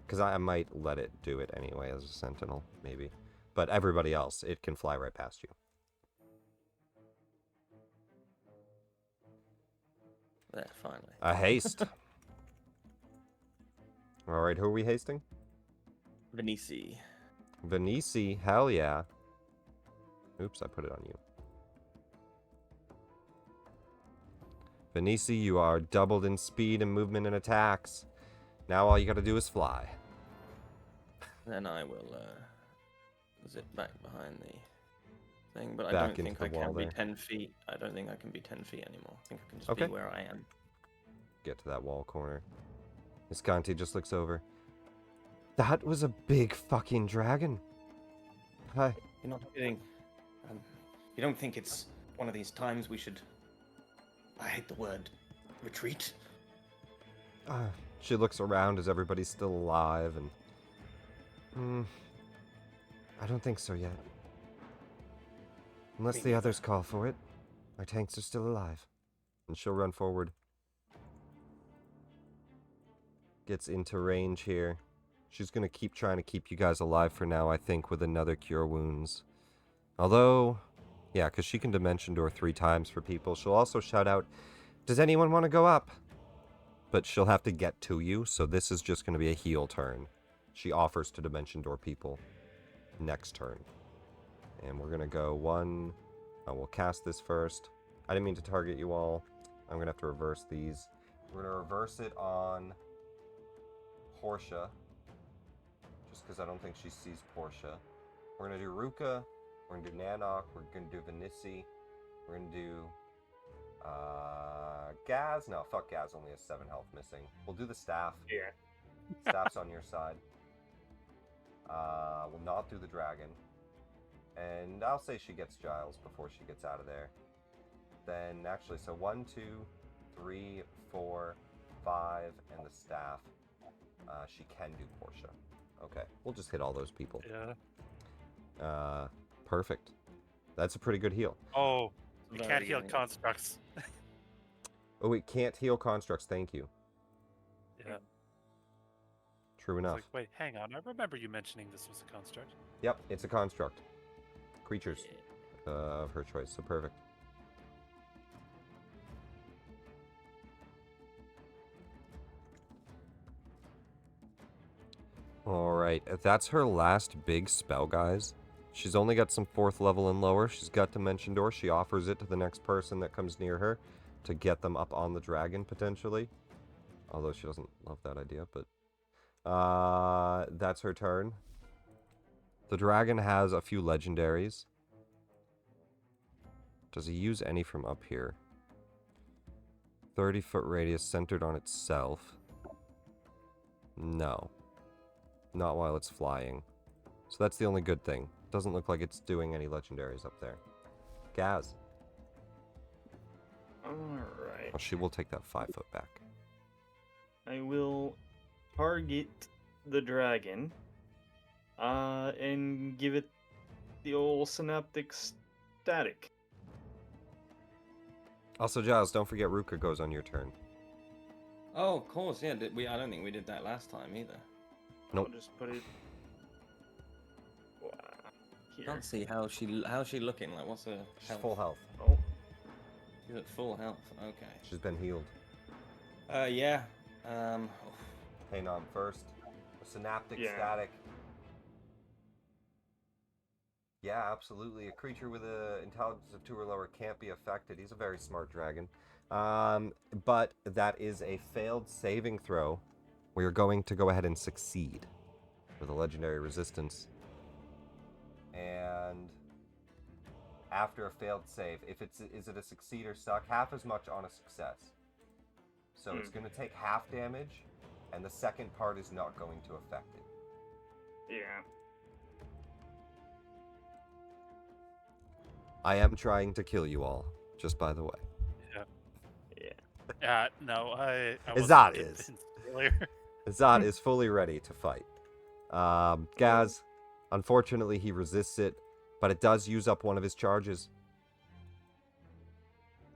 because I might let it do it anyway as a Sentinel, maybe. But everybody else, it can fly right past you. There, finally. A haste. Alright, who are we hasting? Venisi. Venisi, hell yeah. Oops, I put it on you. Venisi, you are doubled in speed and movement and attacks. Now all you gotta do is fly. Then I will zip back behind the thing, but I Back don't into think the I wall can be there. 10 feet. I don't think I can be 10 feet anymore. I think I can just Okay. be where I am. Get to that wall corner. Visconti just looks over. That was a big fucking dragon. Hi. You're not kidding. You don't think it's one of these times we should... I hate the word. Retreat? She looks around as everybody's still alive and... I don't think so yet. Unless Me the neither. others call for it. Our tanks are still alive. And she'll run forward. Gets into range here. She's gonna keep trying to keep you guys alive for now, I think, with another Cure Wounds. Although... Yeah, because she can Dimension Door 3 times for people. She'll also shout out, does anyone want to go up? But she'll have to get to you, so this is just going to be a heal turn. She offers to Dimension Door people next turn. And we're going to go one... we'll cast this first. I didn't mean to target you all. I'm going to have to reverse these. We're going to reverse it on Portia. Just because I don't think she sees Portia. We're going to do Ruka. We're going to do Nanok, we're going to do Venisi, we're going to do Gaz? No, fuck Gaz, only has 7 health missing. We'll do the staff. Yeah. Staff's on your side. We'll not do the dragon. And I'll say she gets Giles before she gets out of there. Then, actually, so 1, 2, 3, 4, 5, and the staff. She can do Portia. Okay, we'll just hit all those people. Yeah. Perfect. That's a pretty good heal. Oh, we Very can't heal good. constructs. Oh, it can't heal constructs, thank you. Yeah. True I was enough. like, wait, hang on. I remember you mentioning this was a construct. Yep, it's a construct. Creatures of her choice, so perfect. Alright, that's her last big spell, guys. She's only got some 4th level and lower. She's got Dimension Door. She offers it to the next person that comes near her to get them up on the dragon, potentially. Although she doesn't love that idea, but... that's her turn. The dragon has a few legendaries. Does he use any from up here? 30-foot radius centered on itself. No. Not while it's flying. So that's the only good thing. Doesn't look like it's doing any legendaries up there. Gaz. Alright. Oh, she will take that 5-foot back. I will target the dragon. And give it the old synaptic static. Also, Giles, don't forget Ruka goes on your turn. Oh, of course, yeah. I don't think we did that last time either. Nope. I'll just put it here. Can't see how's she looking. Like, what's her She's health? full health. Oh, She's at full health. Okay. She's been healed. Yeah. Paynom first. A synaptic Yeah. static. Yeah, absolutely. A creature with an intelligence of 2 or lower can't be affected. He's a very smart dragon. But that is a failed saving throw. We are going to go ahead and succeed with a legendary resistance. And after a failed save, is it a succeed or suck? Half as much on a success. So it's going to take half damage, and the second part is not going to affect it. yeah. I am trying to kill you all, just by the way. No, I Ezzat wasn't is. convinced earlier. Ezzat is fully ready to fight. Gaz, unfortunately, he resists it, but it does use up one of his charges.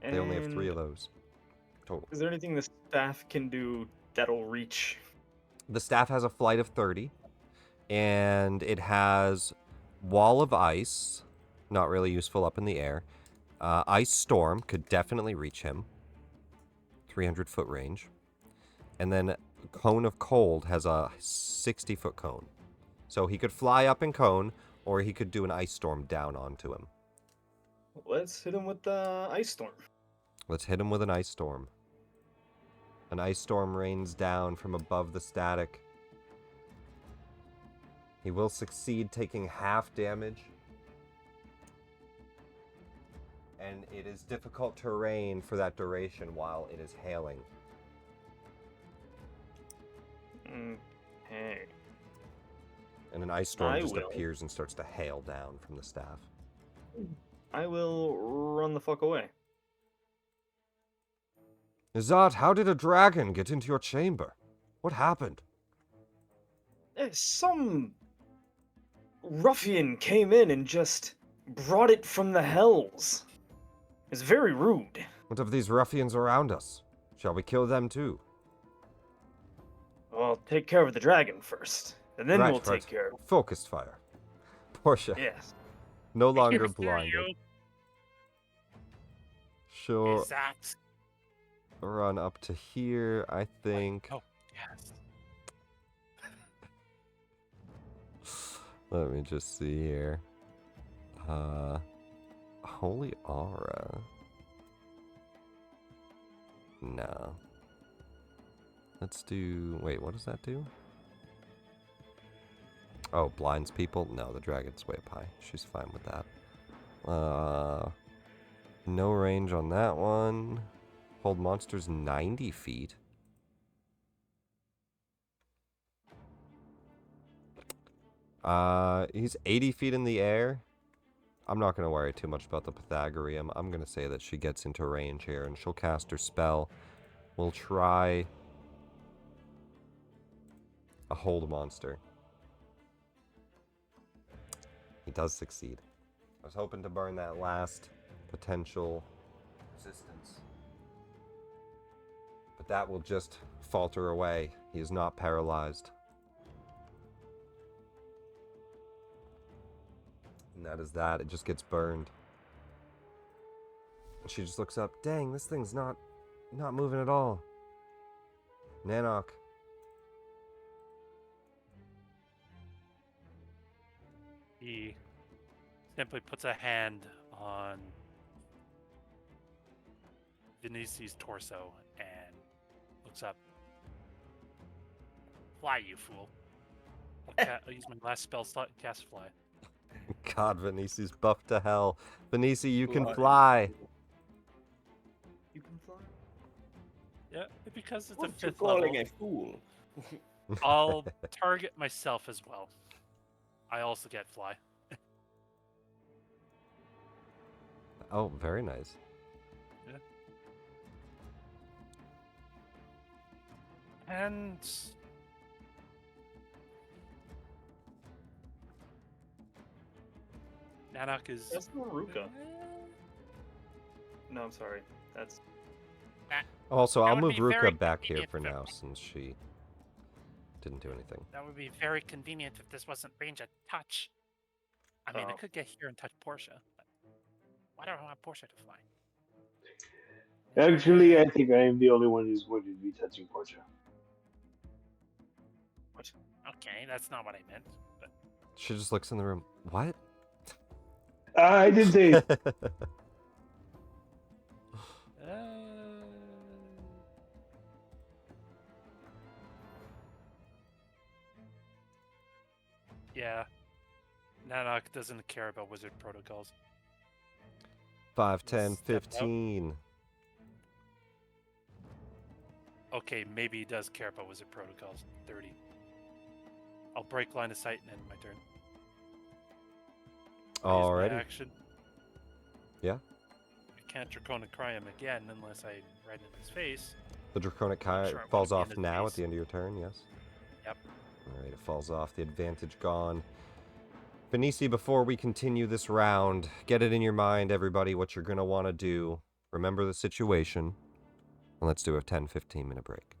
They only have 3 of those total. Is there anything the staff can do that'll reach? The staff has a flight of 30, and it has Wall of Ice, not really useful up in the air. Ice Storm could definitely reach him, 300-foot range. And then Cone of Cold has a 60-foot cone. So he could fly up in cone, or he could do an Ice Storm down onto him. Let's hit him with the ice storm. Let's hit him with an Ice Storm. An Ice Storm rains down from above the static. He will succeed, taking half damage. And it is difficult terrain for that duration while it is hailing. Okay. And an Ice Storm I just will. appears and starts to hail down from the staff. I will run the fuck away. Ezzat, how did a dragon get into your chamber? What happened? Some ruffian came in and just brought it from the hells. It's very rude. What of these ruffians around us? Shall we kill them too? Well, take care of the dragon first, and then Right, we'll right. take care of. Focused fire. Portia, Yes. no I hear longer Mysterio. blinded. She'll Ezzat. run up to here, I think. Oh, yes. Let me just see here. Holy Aura. No. Let's do... Wait, what does that do? Oh, blinds people? No, the dragon's way up high. She's fine with that. No range on that one. Hold monsters 90 feet. He's 80 feet in the air. I'm not going to worry too much about the Pythagorean. I'm going to say that she gets into range here, and she'll cast her spell. We'll try a hold monster. He does succeed. I was hoping to burn that last potential resistance. But that will just falter away. He is not paralyzed. And that is that. It just gets burned. And she just looks up. Dang, this thing's not moving at all. Nanok. He simply puts a hand on Vinicius' torso and looks up. Fly, you fool. I'll use my last spell slot, cast fly. God, Vinicius buffed to hell. Vinicius, you can Fly. fly. You can fly. Yeah, because it's What a you 5th level, calling a fool? I'll target myself as well. I also get fly. Oh, very nice. Yeah. And Nanak is. That's Maruka. No, I'm sorry. That's Also, That I'll would move be very Ruka back here convenient for for now, me. since she didn't do anything. That would be very convenient if this wasn't range of touch. I mean, I Oh. could get here and touch Portia, but why do I want Portia to fly? Actually, I think I am the only one who's going to be touching Portia. what? Okay, that's not what I meant. But She just looks in the room. What? I did say yeah, Nanak doesn't care about wizard protocols. 5, 10, Step out. 15. Okay, maybe he does care about wizard protocols. 30. I'll break line of sight and end my turn. I'll use my Alrighty. action. Yeah. I can't Draconic Cry him again unless I right in his face. The Draconic I'm Kai sure it falls wouldn't be off in his now at face. the end of your turn, yes? Yep. Alright, it falls off. The advantage gone. Benici, before we continue this round, get it in your mind, everybody, what you're going to want to do. Remember the situation. And let's do a 10-15 minute break.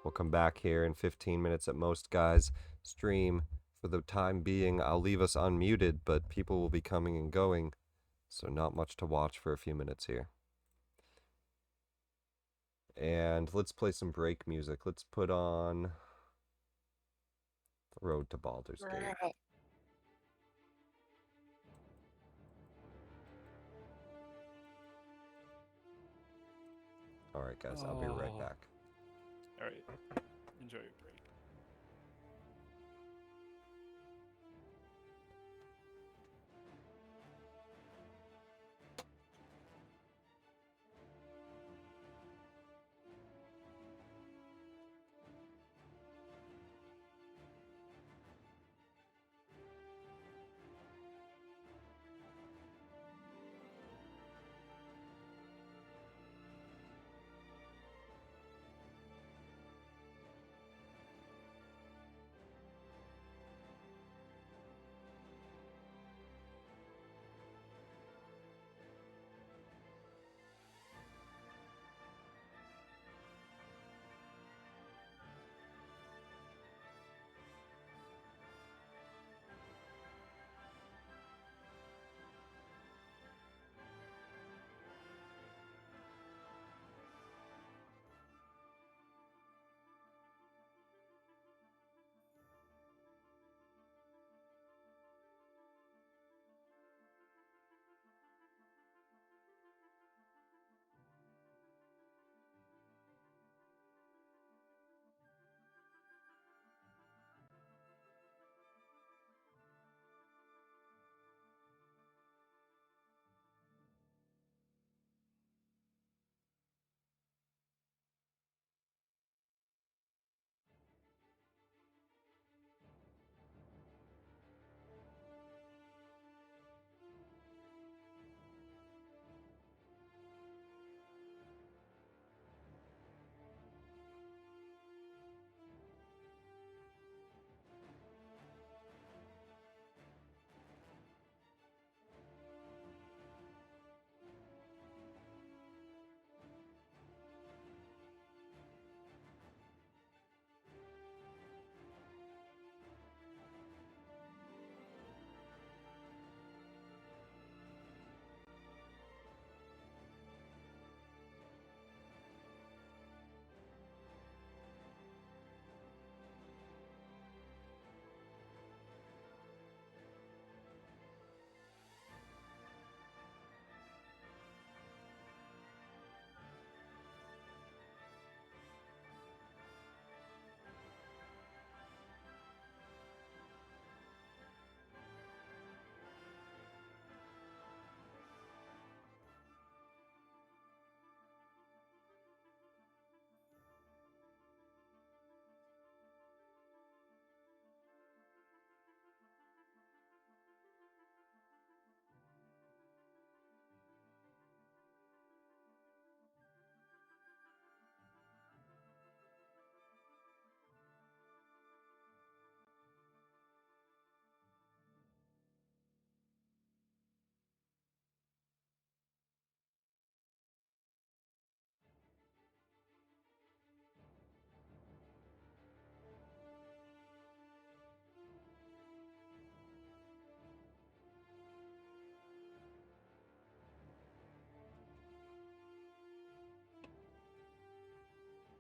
We'll come back here in 15 minutes at most, guys. Stream, for the time being, I'll leave us unmuted, but people will be coming and going, so not much to watch for a few minutes here. And let's play some break music. Let's put on Road to Baldur's Gate. Alright, guys, I'll be right back. All right. Enjoy your break.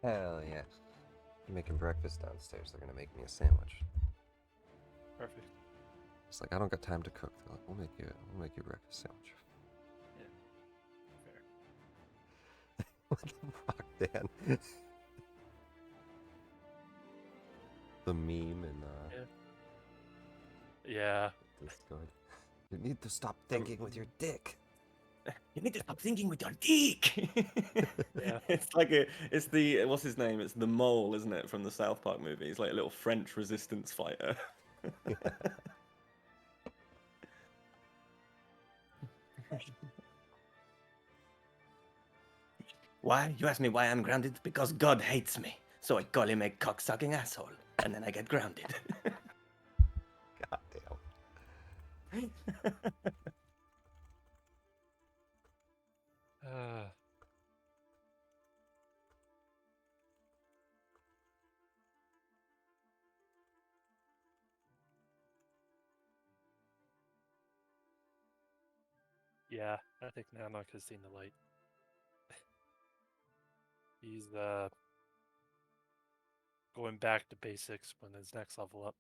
Hell yeah. I'm making breakfast downstairs. They're gonna make me a sandwich. Perfect. It's like I don't got time to cook. They're like, we'll make you a breakfast sandwich. Fair. What the fuck, Dan? The meme and Yeah. Discord. You need to stop thinking with your dick. You need to stop thinking with your dick. Yeah. It's the what's his name? It's the mole, isn't it, from the South Park movie? He's like a little French resistance fighter. Why? You ask me why I'm grounded? Because God hates me. So I call him a cocksucking asshole, and then I get grounded. God damn. Yeah, I think Nanak has seen the light. He's going back to basics when his next level up.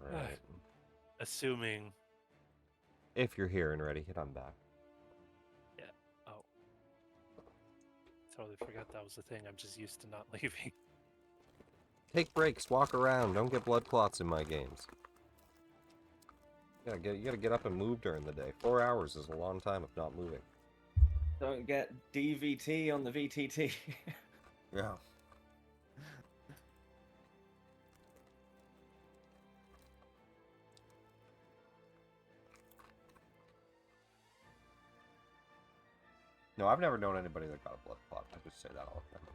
Alright. Assuming. If you're here and ready, hit on back. Oh. Totally forgot that was the thing. I'm just used to not leaving. Take breaks, walk around, don't get blood clots in my games. You gotta get up and move during the day. 4 hours is a long time of not moving. Don't get DVT on the VTT. Yeah. No, I've never known anybody that got a blood clot. I just say that all the time.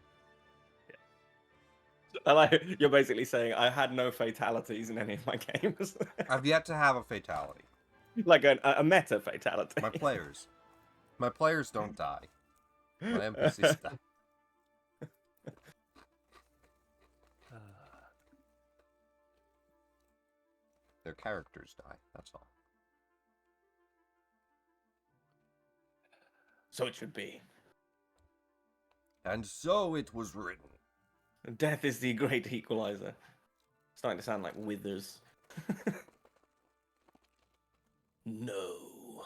I like you're basically saying I had no fatalities in any of my games. I've yet to have a fatality. Like a meta fatality. My players don't die. My NPCs die. Their characters die, that's all. So it should be. And so it was written. Death is the great equalizer. Starting to sound like Withers. No.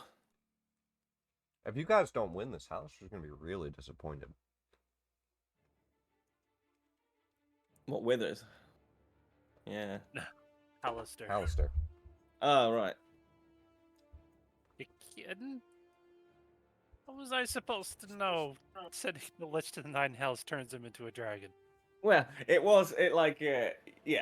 If you guys don't win this house, you're gonna be really disappointed. What Withers? Yeah. Alistair. Alistair. Oh, right. You kidding? How was I supposed to know? Sending the Lich to the Nine Hells turns him into a dragon. Well, yeah,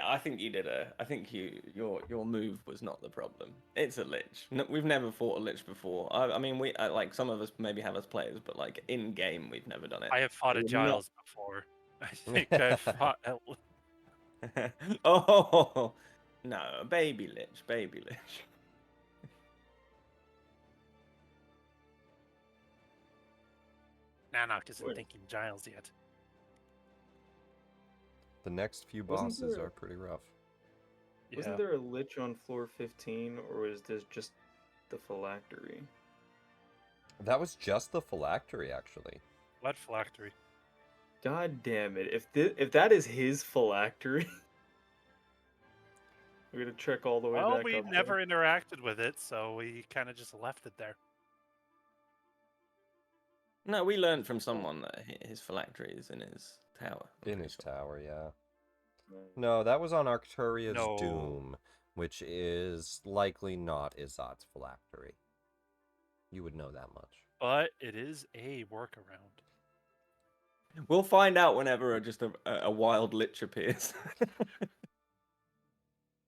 I think you did I think your move was not the problem. It's a lich. No, we've never fought a lich before. I mean, like some of us maybe have as players, but like in game, we've never done it. I have fought a We're not- Giles before. I think I've fought. Oh no, baby lich. Nanak isn't Wait. thinking Giles yet. The next few Wasn't bosses there- are pretty rough. Yeah. Wasn't there a lich on floor 15, or was this just the phylactery? That was just the phylactery, actually. Blood phylactery. God damn it! If that is his phylactery, we're gonna trek all the way Well, back we up. never interacted with it, so we kind of just left it there. No, we learned from someone that his phylactery is in his tower. I'm In pretty his sure. tower, yeah. there. No, that was on Arcturia's No. Doom, which is likely not Ezzat's phylactery. You would know that much. But it is a workaround. We'll find out whenever just a wild lich appears.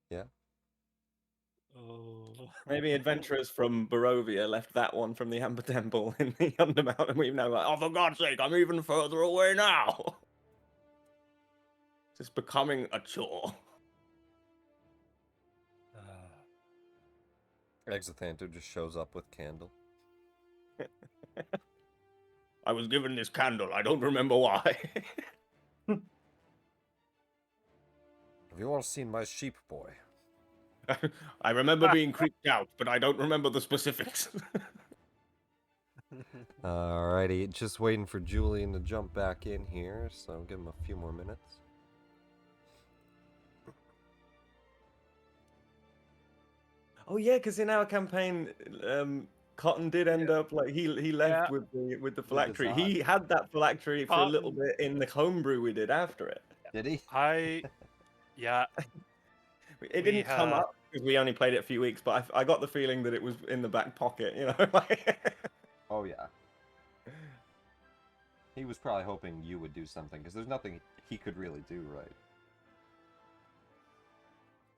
Yeah. Oh. Maybe adventurers from Barovia left that one from the Amber Temple in the Undermount, and we've now like, oh, for God's sake, I'm even further away now. It's becoming a chore. Exothanto just shows up with candle. I was given this candle. I don't remember why. Have you all seen my sheep boy? I remember being creeped out, but I don't remember the specifics. Alrighty, just waiting for Julian to jump back in here, so give him a few more minutes. Oh yeah, because in our campaign, Cotton did end up like he left Yeah. with the phylactery. Ezzat. He had that phylactery for a little Cotton. bit in the homebrew we did after it. Did he? Yeah. It didn't come up because we only played it a few weeks, but I got the feeling that it was in the back pocket, you know. Oh yeah. He was probably hoping you would do something, because there's nothing he could really do, right?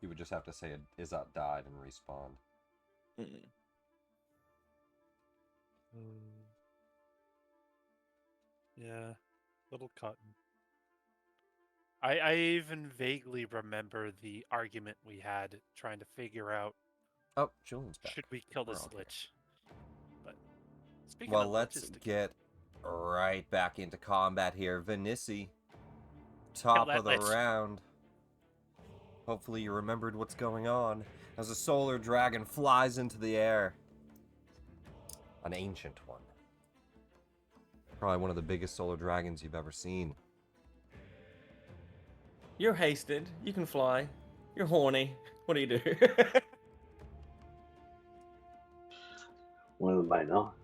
He would just have to say Izzat died and respawned. Yeah. Little Cotton. I even vaguely remember the argument we had trying to figure out Oh, Julian's back. should we kill We're this all here. lich. But speaking Well, of let's logistics, get right back into combat here. Venissi, top that of the lich. round. Hopefully you remembered what's going on as a solar dragon flies into the air. An ancient one. Probably one of the biggest solar dragons you've ever seen. You're hasted. You can fly. You're horny. What do you do? One of them might not.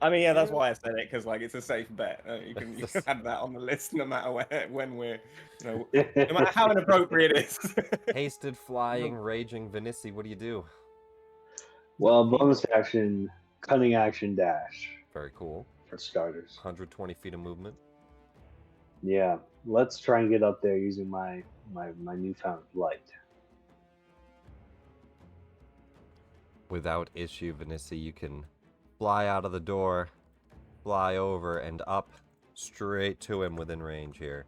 I mean, yeah, that's why I said it, because like it's a safe bet. You can add that on the list no matter when we're, no matter how inappropriate it is. Hasted, flying, raging, Venissi, what do you do? Well, bonus action, cunning action dash Very cool. for starters. 120 feet of movement. Yeah, let's try and get up there using my newfound light. Without issue, Venissi, you can fly out of the door, fly over, and up straight to him within range here.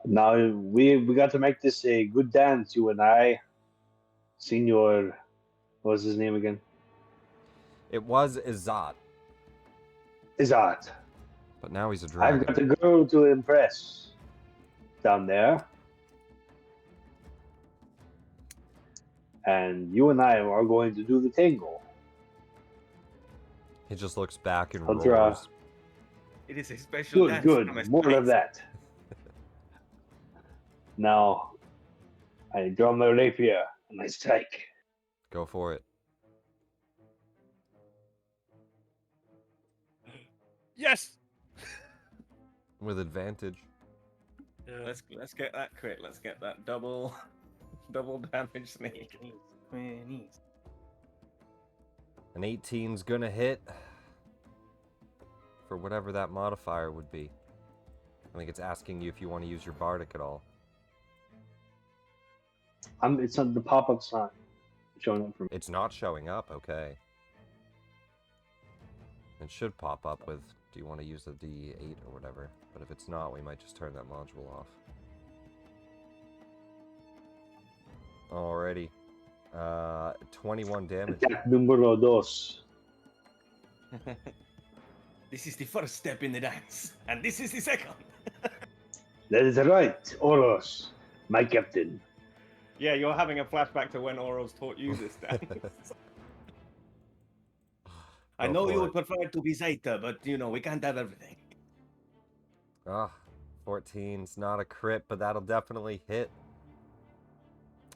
Now we got to make this a good dance, you and I. Senor, what was his name again? It was Ezzat, Ezzat. but now he's a I've dragon. got a girl to impress down there. And you and I are going to do the tango. He just looks back and I'll draw. roars. It is a special dance. Good, from a more of spice. that. Now, I draw my rapier and I strike. Go for it. Yes. With advantage. Yeah. Let's get that crit. Let's get that double damage sneak. 20s. An 18's gonna hit for whatever that modifier would be. I think it's asking you if you want to use your bardic at all. It's not the pop-up's not showing up for me. It's not showing up, okay. It should pop up with, do you want to use the D8 or whatever? But if it's not, we might just turn that module off. Alrighty. 21 damage. Attack numero dos. This is the first step in the dance, and this is the second. That is right, Oros, my captain. Yeah, you're having a flashback to when Oros taught you this dance. I Go know for you it. would prefer to be Zeta, but you know we can't have everything. Ah, 14's not a crit, but that'll definitely hit.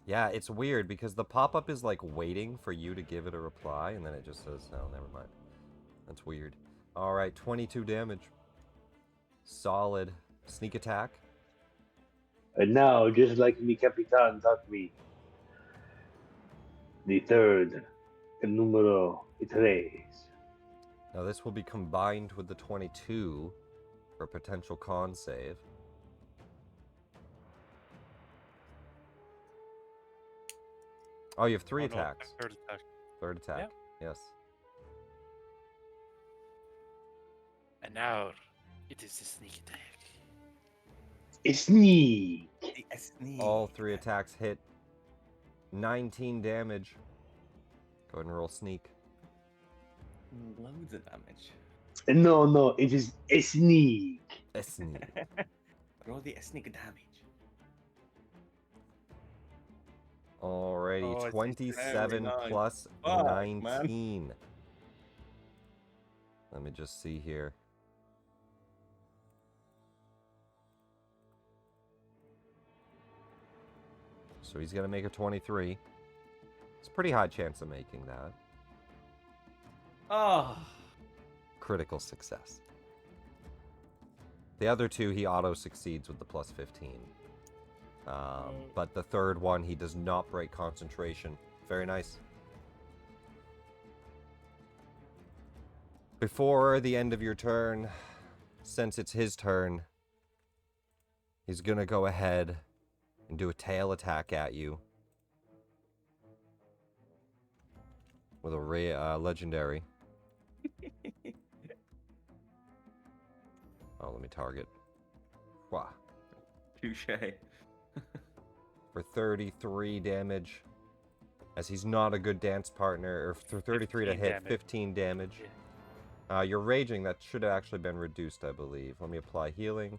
Yeah, it's weird because the pop-up is like waiting for you to give it a reply, and then it just says, oh, never mind. That's weird. Alright, 22 damage. Solid. Sneak attack. And now, just like mi capitan taught me, the third, el número tres. Now this will be combined with the 22 for a potential con save. Oh, you have three Oh, no, attacks. Third attack. Third attack. Yes. And now it is the sneak attack. Sneak. All 3 attacks hit. 19 damage. Go ahead and roll sneak. Loads of damage. No, it is a sneak. A sneak. Roll the sneak damage. Alrighty, Oh, it's 27 very plus Fuck, 19. Let me just see here. So he's going to make a 23. It's a pretty high chance of making that. Oh. Critical success. The other 2, he auto succeeds with the plus 15. But the third one, he does not break concentration. Very nice. Before the end of your turn, since it's his turn, he's going to go ahead and do a tail attack at you. With a legendary. Oh, let me target. Wow. Touche. For 33 damage. As he's not a good dance partner. Or for 33 to 15 hit, damage. 15 damage. Yeah. You're raging. That should have actually been reduced, I believe. Let me apply healing.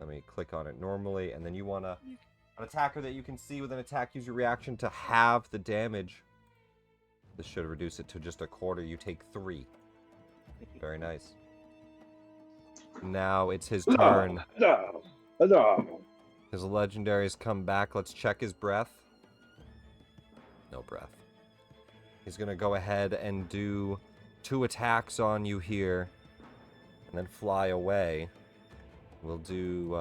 Let me click on it normally. And then you want to... An attacker that you can see with an attack, use your reaction to halve the damage. This should reduce it to just a quarter. You take 3. Very nice. Now it's his turn. No. His legendaries come back. Let's check his breath. No breath. He's going to go ahead and do 2 attacks on you here. And then fly away. We'll do...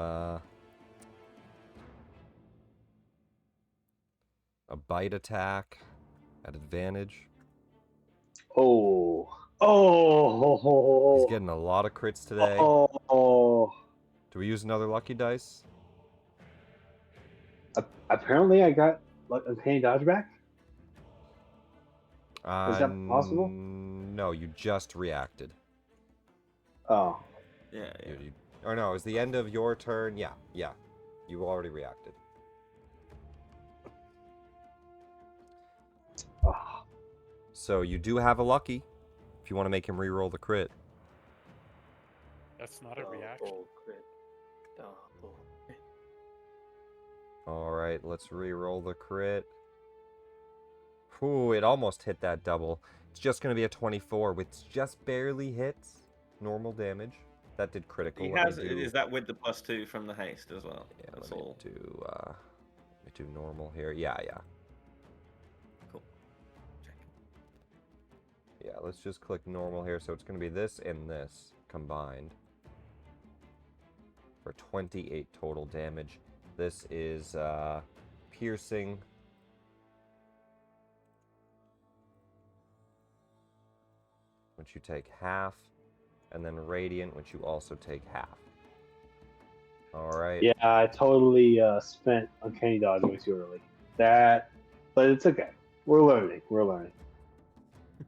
a bite attack at advantage. Oh. He's getting a lot of crits today. Oh. Do we use another lucky dice? Apparently, I got a penny dodge back. Is that possible? No, you just reacted. Oh. Yeah, yeah. Or no, it was the end of your turn. Yeah. You already reacted. Oh. So you do have a lucky if you want to make him re-roll the crit. That's not a reaction. Double crit. Double crit. Alright, let's re-roll the crit. Ooh, it almost hit that double. It's just going to be a 24, which just barely hits normal damage. That did critical. He Let me has. do- Is that with the +2 from the haste as well? Yeah, That's let me all. do normal here. Yeah. Cool. Check. Yeah, let's just click normal here. So it's going to be this and this combined for 28 total damage. This is piercing, which you take half, and then radiant, which you also take half. All right. Yeah, I totally spent uncanny dodge way too early. But it's okay. We're learning.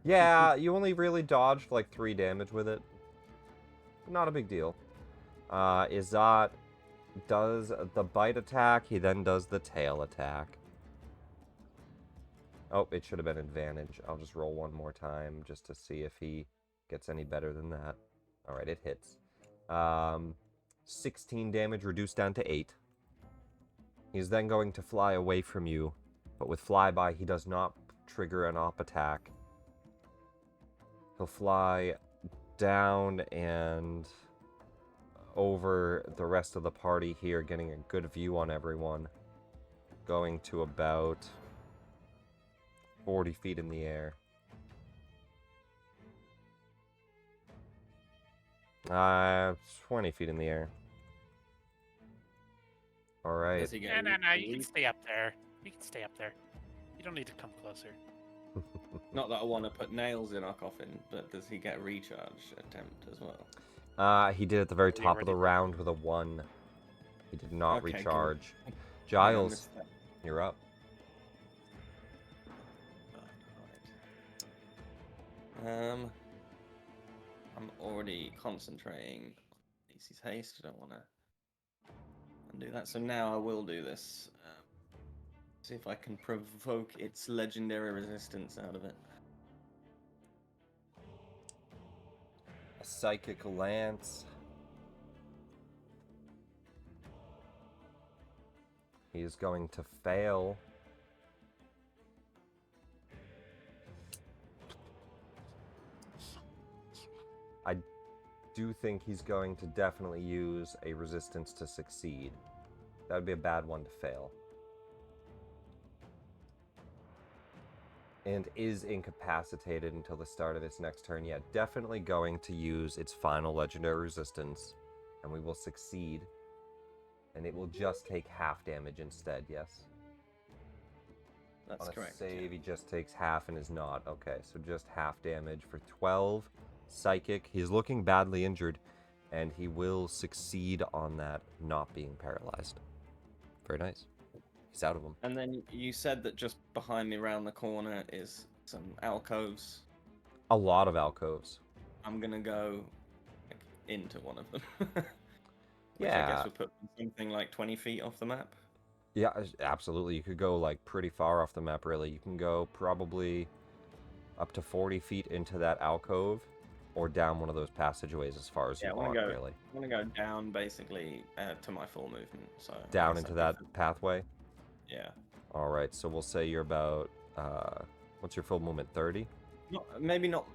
Yeah, you only really dodged like 3 damage with it. Not a big deal. Ezzat does the bite attack. He then does the tail attack. Oh, it should have been advantage. I'll just roll one more time just to see if he gets any better than that. All right, it hits. 16 damage reduced down to 8. He's then going to fly away from you, but with flyby, he does not trigger an op attack. He'll fly down and over the rest of the party here, getting a good view on everyone. Going to about 40 feet in the air. 20 feet in the air. All right. Does he get No, you can reach? stay up there. You can stay up there. You don't need to come closer. Not that I want to put nails in our coffin, but does he get a recharge attempt as well? He did at the very He top of the already did. round with a 1. He did not Okay, good. recharge. I Giles, missed that. you're up. Alright. I'm already concentrating. He's haste. I don't want to can do that. So now I will do this. See if I can provoke its legendary resistance out of it. A psychic lance. He is going to fail. I do think he's going to definitely use a resistance to succeed. That would be a bad one to fail. And is incapacitated until the start of its next turn. Yeah, definitely going to use its final legendary resistance. And we will succeed. And it will just take half damage instead, yes? That's On a correct. save, he just takes half and is not. Okay, so just half damage for 12. Psychic. He's looking badly injured. And he will succeed on that not being paralyzed. Very nice. He's out of them. And then you said that just behind me around the corner is some alcoves. A lot of alcoves. I'm gonna go like, into one of them. Which I Yeah. guess would put something like 20 feet off the map. Yeah, absolutely. You could go like pretty far off the map, really. You can go probably up to 40 feet into that alcove or down one of those passageways as far as you want, really. I want to go down basically to my full movement. So I Down guess into I'd that go pathway? Yeah. All right, so we'll say you're about, what's your full movement, 30? Maybe not.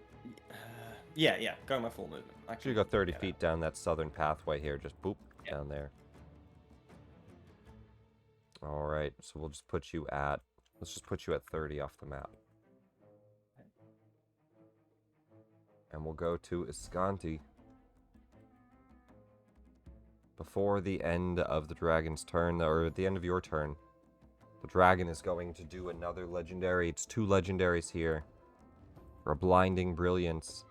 Yeah, go my full movement. Actually, you go 30 feet down that southern pathway here, just boop, down there. All right, so we'll just put you at, let's just put you at 30 off the map. And we'll go to Iscanti. Before the end of the dragon's turn, or at the end of your turn, the dragon is going to do another legendary. It's 2 legendaries here. For a blinding brilliance.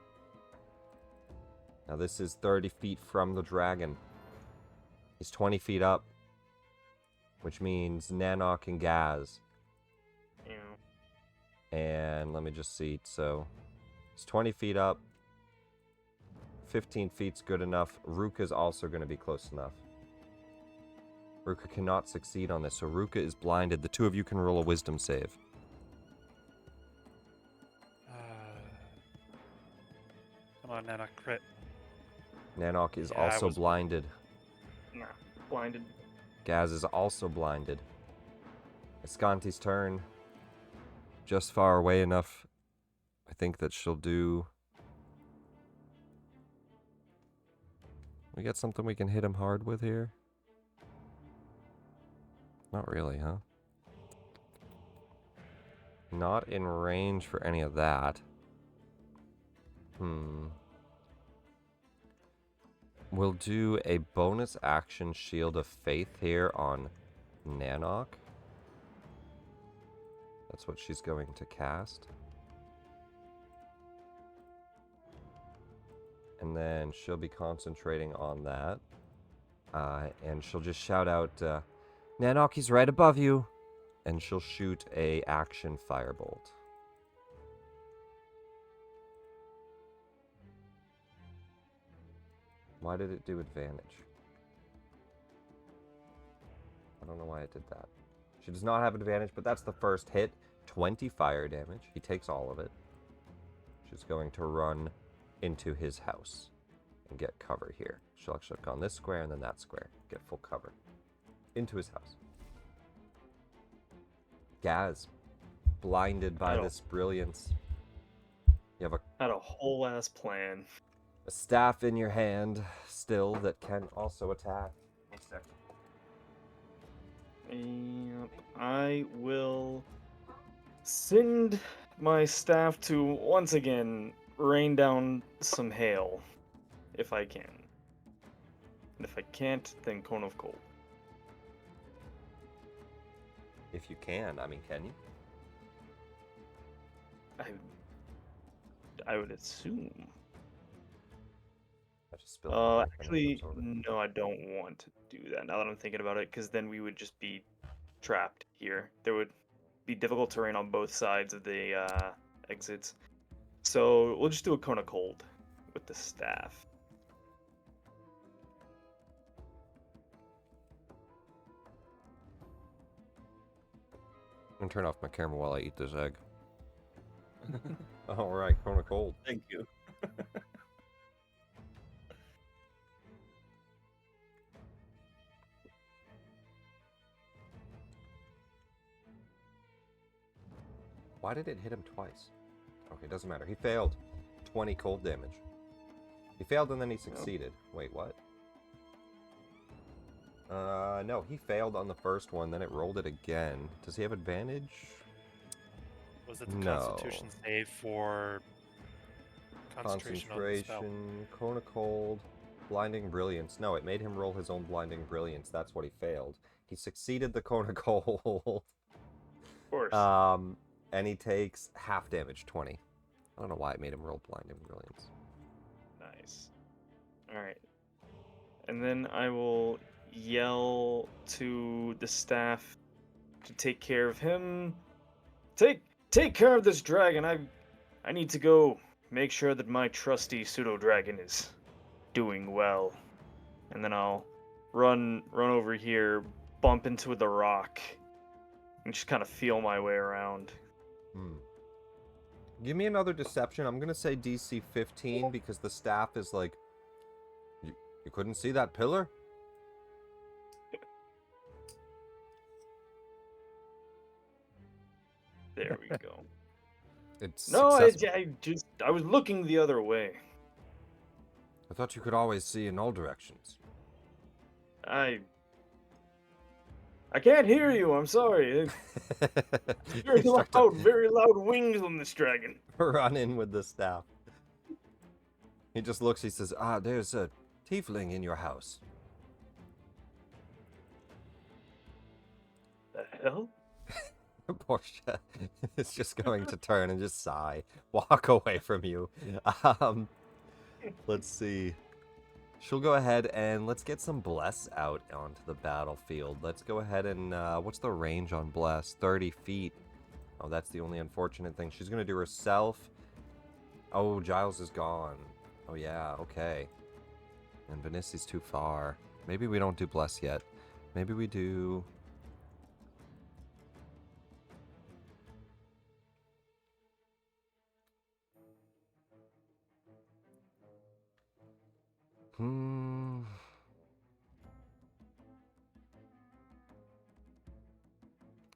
Now this is 30 feet from the dragon. He's 20 feet up. Which means Nanok and Gaz. Yeah. And let me just see. So he's 20 feet up. 15 feet's good enough. Ruka's also going to be close enough. Ruka cannot succeed on this, so Ruka is blinded. The two of you can roll a wisdom save. Come on, Nana, crit. Nanok is Yeah, I also was- blinded. Nah, blinded. Gaz is also blinded. Escanti's turn. Just far away enough. I think that she'll do... We got something we can hit him hard with here? Not really, huh? Not in range for any of that. We'll do a bonus action Shield of Faith here on Nanok. That's what she's going to cast. And then she'll be concentrating on that. And she'll just shout out, Nanok, he's right above you. And she'll shoot a action firebolt. Why did it do advantage? I don't know why it did that. She does not have advantage, but that's the first hit. 20 fire damage. He takes all of it. She's going to run into his house and get cover here. She'll actually have gone this square and then that square. Get full cover. Into his house. Gaz, blinded by this brilliance. You have Had a whole ass plan. a staff in your hand still that can also attack. One second. Yep, I will send my staff to once again rain down some hail, if I can. And if I can't, then Cone of Cold. If you can, I mean, can you? I would assume. I just spilled my drink and Actually, it's over. no, I don't want to do that now that I'm thinking about it, because then we would just be trapped here. There would be difficult terrain on both sides of the exits. So we'll just do a Cone of Cold with the staff. I'm gonna turn off my camera while I eat this egg. Alright, Cone of Cold. Thank you. Why did it hit him twice? Okay, doesn't matter. He failed. 20 cold damage. He failed and then he succeeded. Wait, what? No, he failed on the first one, then it rolled it again. Does he have advantage? Was it the No. Constitution save for concentration on the spell? Cone of Cold, Blinding Brilliance. No, it made him roll his own Blinding Brilliance. That's what he failed. He succeeded the Cone of Cold. Of course. And he takes half damage, 20. I don't know why it made him roll Blinding Brilliance. Nice. Alright. And then I will yell to the staff to take care of him. Take care of this dragon. I need to go make sure that my trusty pseudo dragon is doing well. And then I'll run over here, bump into the rock, and just kind of feel my way around. Give me another deception. I'm gonna say DC 15 because the staff is like, you couldn't see that pillar? There we go. It's No, successful. I was looking the other way. I thought you could always see in all directions. I can't hear you. I'm sorry. Very You start to very loud wings on this dragon. run in with the staff. He just looks. He says, there's a tiefling in your house. The hell? Portia is just going to turn and just sigh, walk away from you. Let's see. She'll go ahead and let's get some Bless out onto the battlefield. Let's go ahead and, what's the range on Bless? 30 feet. Oh, that's the only unfortunate thing. She's going to do herself. Oh, Giles is gone. Oh, yeah, okay. And Vinissi's too far. Maybe we don't do Bless yet. Maybe we do...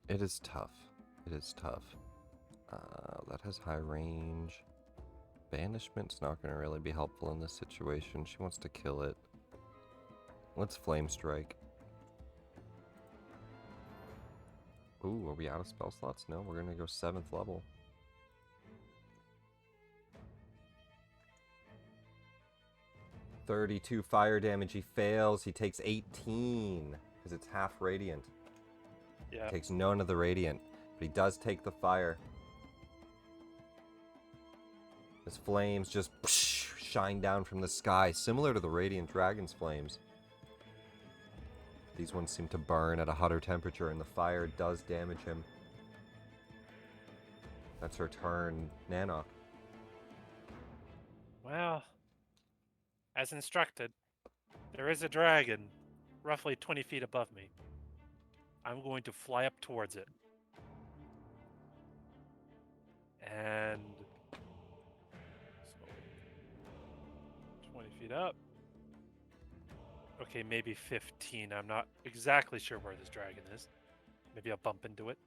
It is tough. It is tough. That has high range. Banishment's not going to really be helpful in this situation. She wants to kill it. Let's Flame Strike. Ooh, are we out of spell slots? No, we're going to go 7th level. $32 fire damage. He fails. He takes 18 because it's half radiant. Yeah. He takes none of the radiant, but he does take the fire. His flames just shine down from the sky, similar to the radiant dragon's flames. These ones seem to burn at a hotter temperature, and the fire does damage him. That's her turn. Nanoc. Well, as instructed, there is a dragon roughly 20 feet above me. I'm going to fly up towards it. And... so, 20 feet up. Okay, maybe 15. I'm not exactly sure where this dragon is. Maybe I'll bump into it.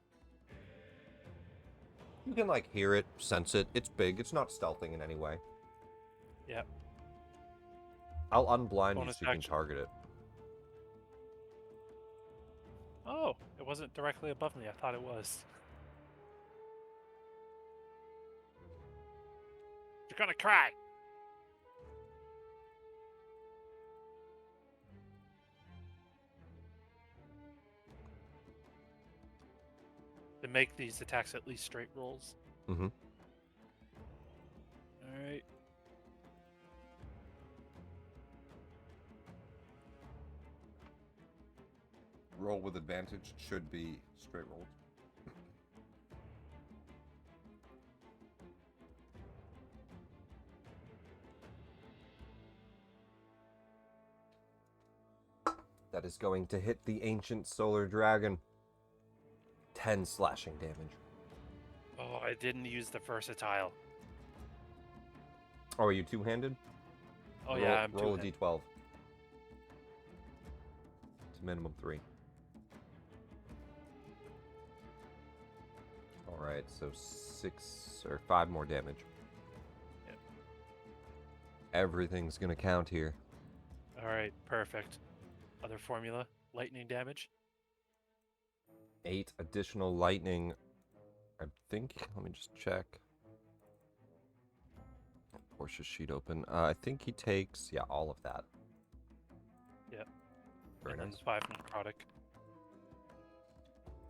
You can, like, hear it, sense it. It's big. It's not stealthing in any way. Yep. I'll unblind you Bonus so you can action. target it. Oh, it wasn't directly above me. I thought it was. You're gonna cry! To make these attacks at least straight rolls. Mm-hmm. Alright. Roll with advantage should be straight rolls. That is going to hit the ancient solar dragon. 10 slashing damage. Oh, I didn't use the versatile. Oh, are you two-handed? Oh yeah, I'm roll a two-handed. d12. It's minimum 3. Alright, so 6 or 5 more damage. Yep. Everything's gonna count here. All right, perfect. Other formula: lightning damage. 8 additional lightning. I think, let me just check. Portia's sheet open. I think he takes, yeah, all of that. Yep. Very And then nice. 5 necrotic.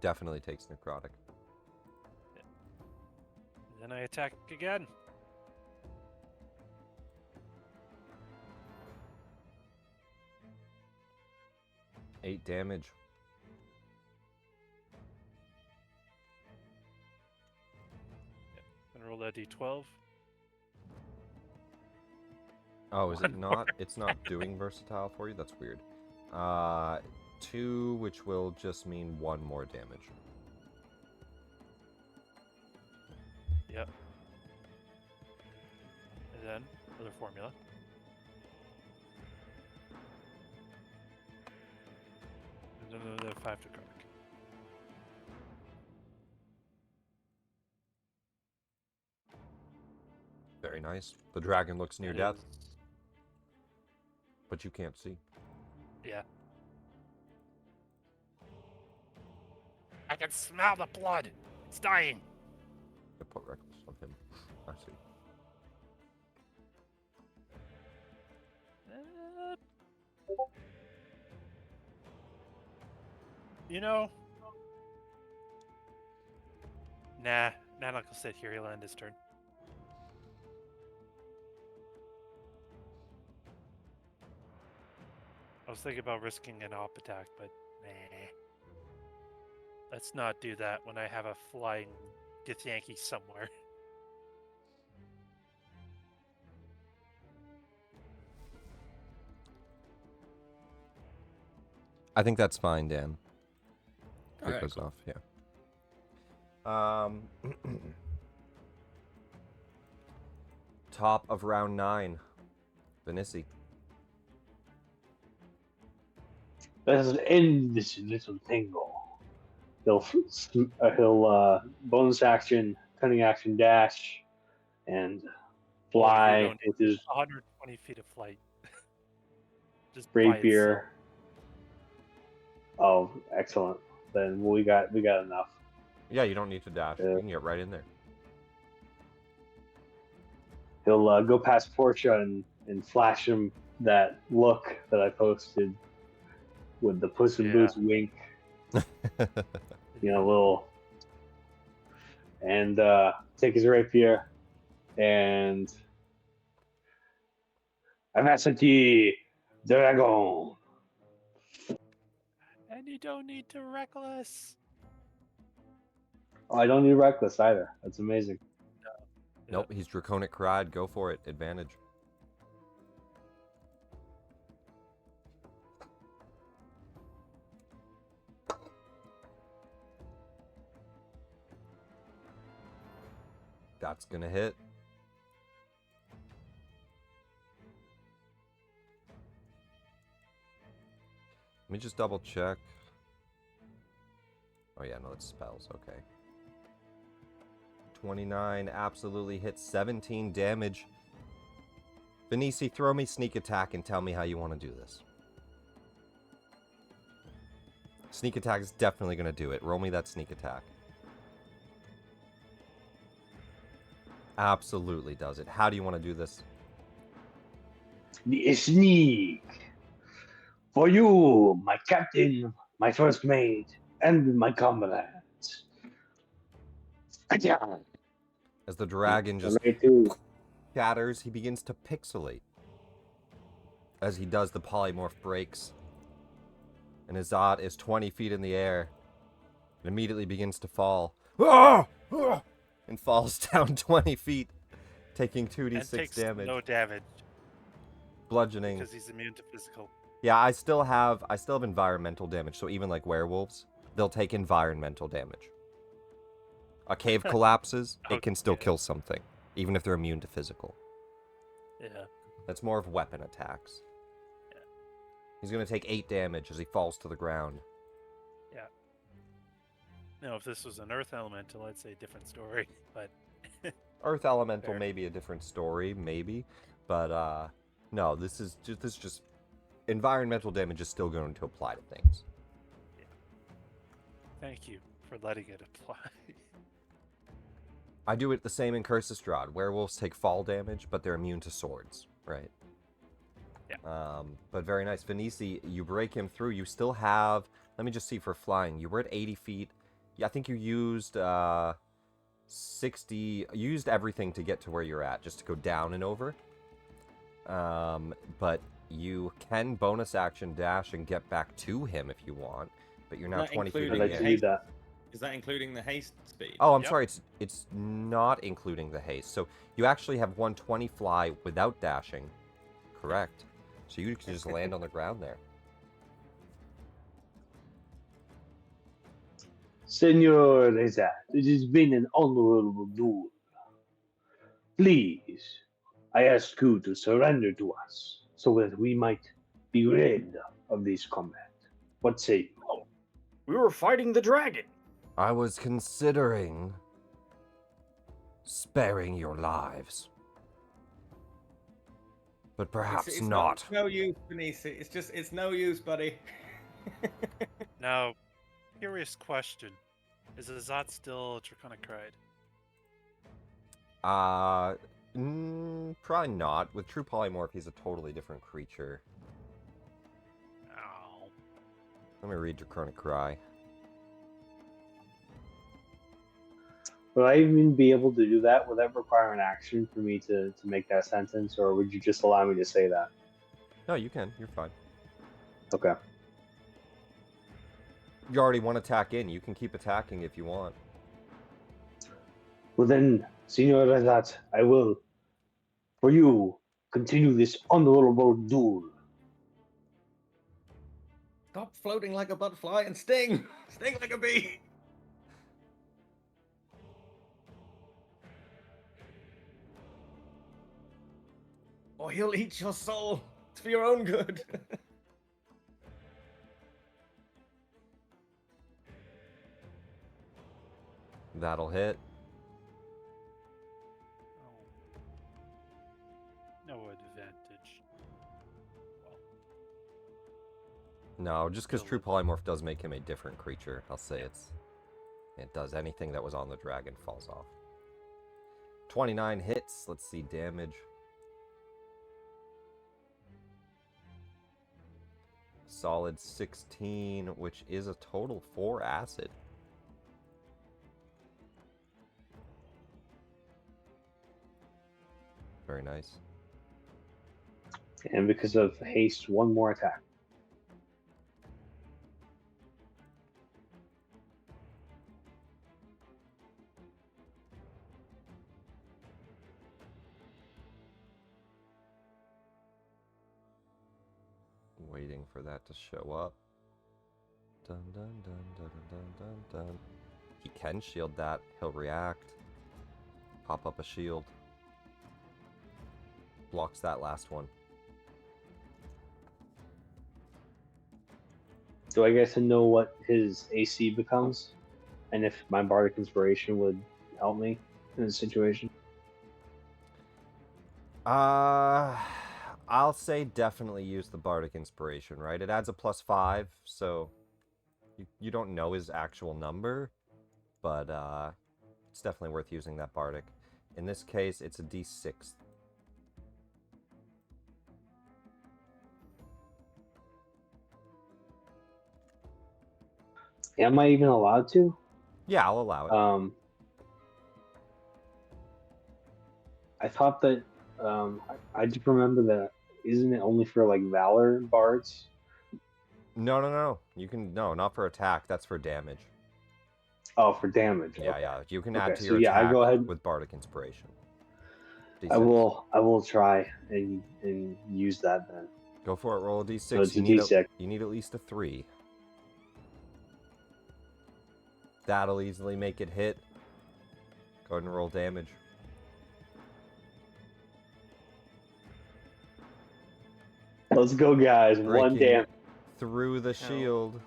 Definitely takes necrotic. Then I attack again. Eight damage. And roll that d12. Oh, is it One not? more. It's not doing versatile for you? That's weird. 2, which will just mean 1 more damage. Yep. And then other formula. And then another 5 necrotic. Very nice. The dragon looks near That death, is- but you can't see. Yeah. I can smell the blood. It's dying. I put reckless on him. I see. You know. Nah, Nanook will sit here. He'll end his turn. I was thinking about risking an op attack, but nah. Let's not do that when I have a flying Githyanki somewhere. I think that's fine, Dan. If it Okay, goes cool. off, yeah. Top of round 9. Benissi. Let's end this little tingle. He'll bonus action, cunning action, dash, and fly don't with his 120 feet of flight. Just by itself. rapier. Oh, excellent! Then we got enough. Yeah, you don't need to dash. Yeah. You can get right in there. He'll go past Portia and flash him that look that I posted with the Puss in Yeah. Boots wink. Little, and take his rapier and Avacity Dragon. And you don't need to reckless. Oh, I don't need reckless either. That's amazing. Nope, he's Draconic Cried. Go for it. Advantage. That's gonna hit. Let me just double check. Oh yeah, no, it's spells. Okay. 29 absolutely hits. 17 damage. Benissi, throw me sneak attack and tell me how you want to do this. Sneak attack is definitely going to do it. Roll me that sneak attack. Absolutely does it. How do you want to do this? The sneak for you, my captain, my first mate, and my comrades. As the dragon just Right too. shatters, he begins to pixelate. As he does, the polymorph breaks. And Ezzat is 20 feet in the air. And immediately begins to fall. Ah! Ah! And falls down 20 feet, taking 2d6 And takes damage. no damage Bludgeoning. because he's immune to physical. Yeah, I still have environmental damage, so even like werewolves, they'll take environmental damage. A cave collapses, it can still Okay. kill something, even if they're immune to physical. Yeah. That's more of weapon attacks. Yeah. He's going to take 8 damage as he falls to the ground. Now, if this was an earth elemental, I'd say different story. But Earth Elemental Fair. may be a different story, maybe. But, no, this is just... Environmental damage is still going to apply to things. thank you for letting it apply. I do it the same in Curse of Strahd. Werewolves take fall damage, but they're immune to swords, right? Yeah. But very nice. Venisi, you break him through. You still have... Let me just see for flying. You were at 80 feet. Yeah, I think you used 60... You used everything to get to where you're at, just to go down and over. But you can bonus action dash and get back to him if you want. But you're now Not 20 feet I'd including like in to the do air. that. Is that including the haste speed? Oh, I'm Yep. sorry. It's not including the haste. So you actually have 120 fly without dashing. Correct. So you can just land on the ground there. Senor Ezzat, it has been an honorable duel. Please, I ask you to surrender to us so that we might be rid of this combat. What say you? Oh, we were fighting the dragon. I was considering sparing your lives. But perhaps It's not. No use, Benisi. It's no use, buddy. Now, curious question: is Ezzat still Draconic Cried? Probably not. With True Polymorph, he's a totally different creature. Oh. Let me read Draconic Cry. Would I even be able to do that? Would that require an action for me to make that sentence, or would you just allow me to say that? No, you can. You're fine. Okay. You already one attack in. You can keep attacking if you want. Well then, Senor Ezzat, I will, for you, continue this honorable duel. Stop floating like a butterfly and sting! Sting like a bee! Or he'll eat your soul. It's for your own good. That'll hit. No advantage. Well, No, just because Still True Polymorph does make him a different creature. I'll say it does. Anything that was on the dragon falls off. 29 hits. Let's see damage. Solid 16, which is a total 4 acid. Very nice. And because of haste, one more attack. Waiting for that to show up. Dun dun dun dun dun dun dun. He can shield that. He'll react. Pop up a shield. Blocks that last one. Do I get to know what his AC becomes? And if my Bardic Inspiration would help me in this situation? I'll say definitely use the Bardic Inspiration, right? It adds a +5, so you don't know his actual number, but it's definitely worth using that Bardic. In this case, it's a D6. Am I even allowed to? Yeah, I'll allow it. I thought that I just remember that isn't it only for like Valor bards? No. You can not for attack. That's for damage. Oh, for damage. Yeah, okay. yeah. You can Okay, add to so your yeah, I attack go ahead. with Bardic Inspiration. I D6. will try and use that then. Go for it. Roll a D6. So it's a you need D6. you need at least a 3. That'll easily make it hit. Go ahead and roll damage. Let's go, guys. One Breaking damn. through the shield.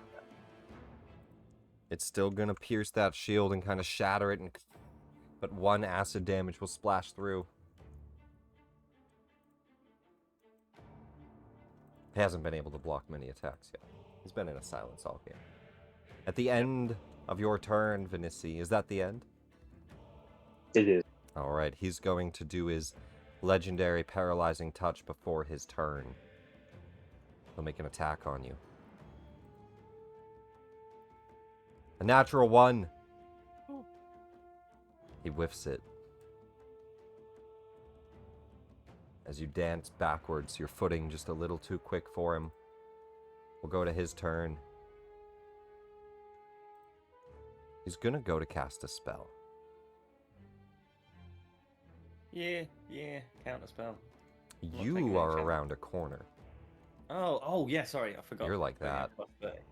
It's still gonna pierce that shield and kind of shatter it, but one acid damage will splash through. He hasn't been able to block many attacks yet. He's been in a silence all game. At the end of your turn, Vinici, is that the end? It is. Alright, he's going to do his legendary paralyzing touch before his turn. He'll make an attack on you. A natural 1. He whiffs it. As you dance backwards, your footing just a little too quick for him. We'll go to his turn. He's gonna go to cast a spell. Yeah, counter spell. taking You any are chance. around a corner. Oh, yeah, sorry, I forgot. You're like Yeah, that. but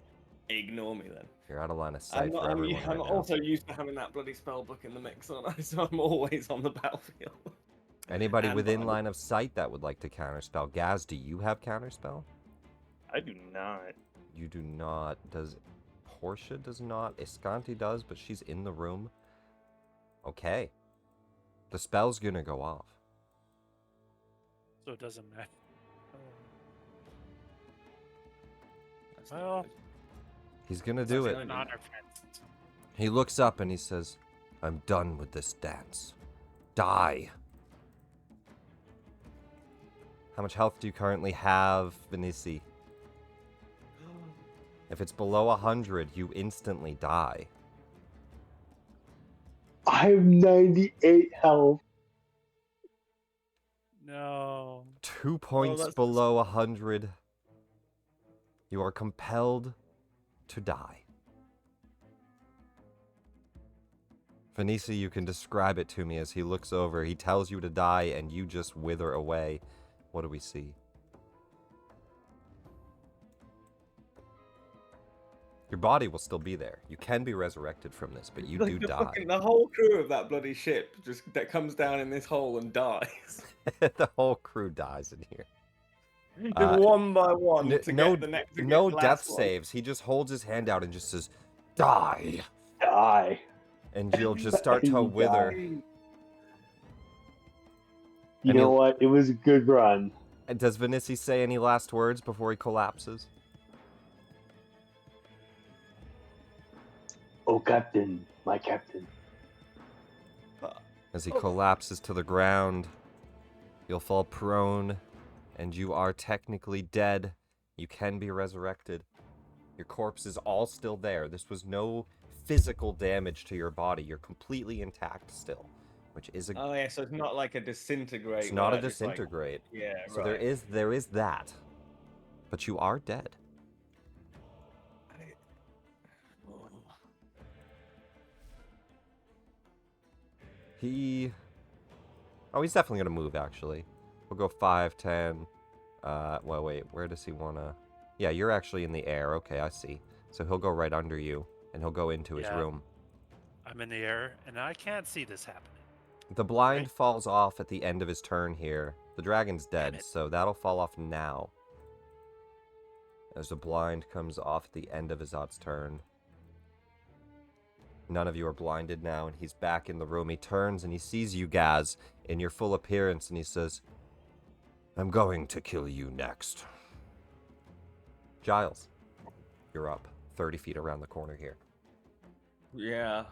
Ignore me then. You're out of line of sight I'm, for I'm, everyone I'm right now. also used to having that bloody spell book in the mix, aren't I? So I'm always on the battlefield. Anybody And within behind line of sight that would like to counterspell? Gaz, do you have counterspell? I do not. You do not. Does Portia does not? Escanti does, but she's in the room. Okay. The spell's gonna go off. So it doesn't matter. That's not Well, good. He's gonna It's do actually it. only- on our fence. He looks up and he says, I'm done with this dance. Die. How much health do you currently have, Vinici? If it's below 100, you instantly die. I have 98 health. No. 2 points that's- below 100. You are compelled to die. Vinici, you can describe it to me as he looks over. He tells you to die, and you just wither away. What do we see? Your body will still be there. You can be resurrected from this, but you Like do the die. fucking- the whole crew of that bloody ship just that comes down in this hole and dies. The whole crew dies in here. Just one by one to no get the next. to no get the death last one. saves. He just holds his hand out and just says, die. Die. And you'll just start to Die. wither. You And know he'll- what? It was a good run. And does Vinici say any last words before he collapses? Oh, Captain. My Captain. As he collapses to the ground, you'll fall prone, and you are technically dead. You can be resurrected. Your corpse is all still there. This was no physical damage to your body. You're completely intact still, which is a Oh yeah, so it's not like a disintegrate. it's not a where just, like- disintegrate. yeah, So right. there is that. But you are dead. Oh. He's definitely gonna move actually. We'll go 5, 10. Well, wait, where does he wanna? Yeah, you're actually in the air. Okay, I see. So he'll go right under you, and he'll go into his Yeah. room. I'm in the air, and I can't see this happening. The blind Right. falls off at the end of his turn here. The dragon's Damn dead, it. so that'll fall off now. As the blind comes off at the end of Ezzat's turn. None of you are blinded now, and he's back in the room. He turns and he sees you, Gaz, in your full appearance, and he says, I'm going to kill you next. Giles, you're up. 30 feet around the corner here. Yeah.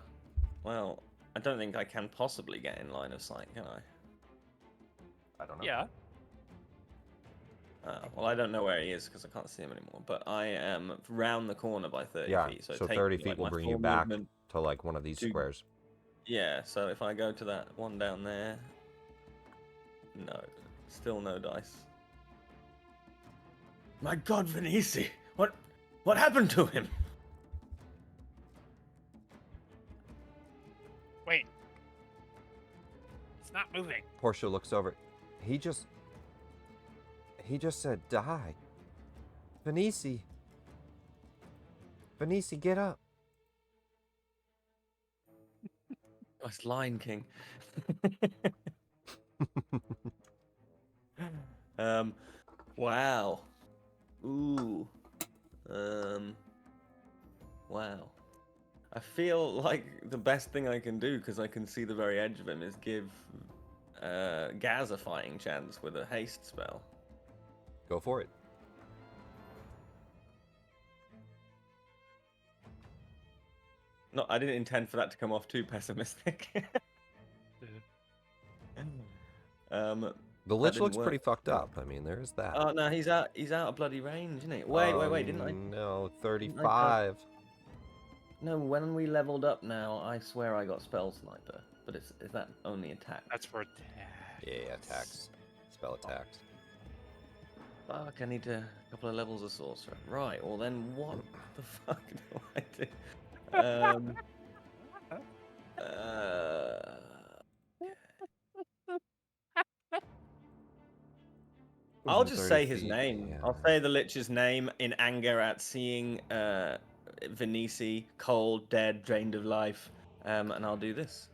Well, I don't think I can possibly get in line of sight, can I? I don't know. Yeah. Well, I don't know where he is because I can't see him anymore. But I am round the corner by 30 Yeah, feet. so it takes 30 me, feet like, will my bring you full back. movement- To like one of these Dude. squares. Yeah, so if I go to that one down there. No, still no dice. My God, Vinici, what happened to him? Wait. It's not moving. Portia looks over. He just said die. Vinici, get up. I it's Lion King. Wow. Ooh. Wow. I feel like the best thing I can do, because I can see the very edge of him, is give Gaz a fighting chance with a haste spell. Go for it. No, I didn't intend for that to come off too pessimistic. The That Lich didn't looks work. pretty fucked up. I mean, there is that. Oh no, he's out of bloody range, isn't he? Wait, didn't I? No, Didn't I 35. No, when we leveled up now, I swear I got Spell Sniper, but is that only attack? That's for attack. Yeah, attacks. Spell attacks. Fuck, I need a couple of levels of Sorcerer. Right, well then what the fuck do I do? I'll just 30 say his feet, name. yeah. I'll say the Lich's name in anger at seeing Venisi cold, dead, drained of life, and I'll do this,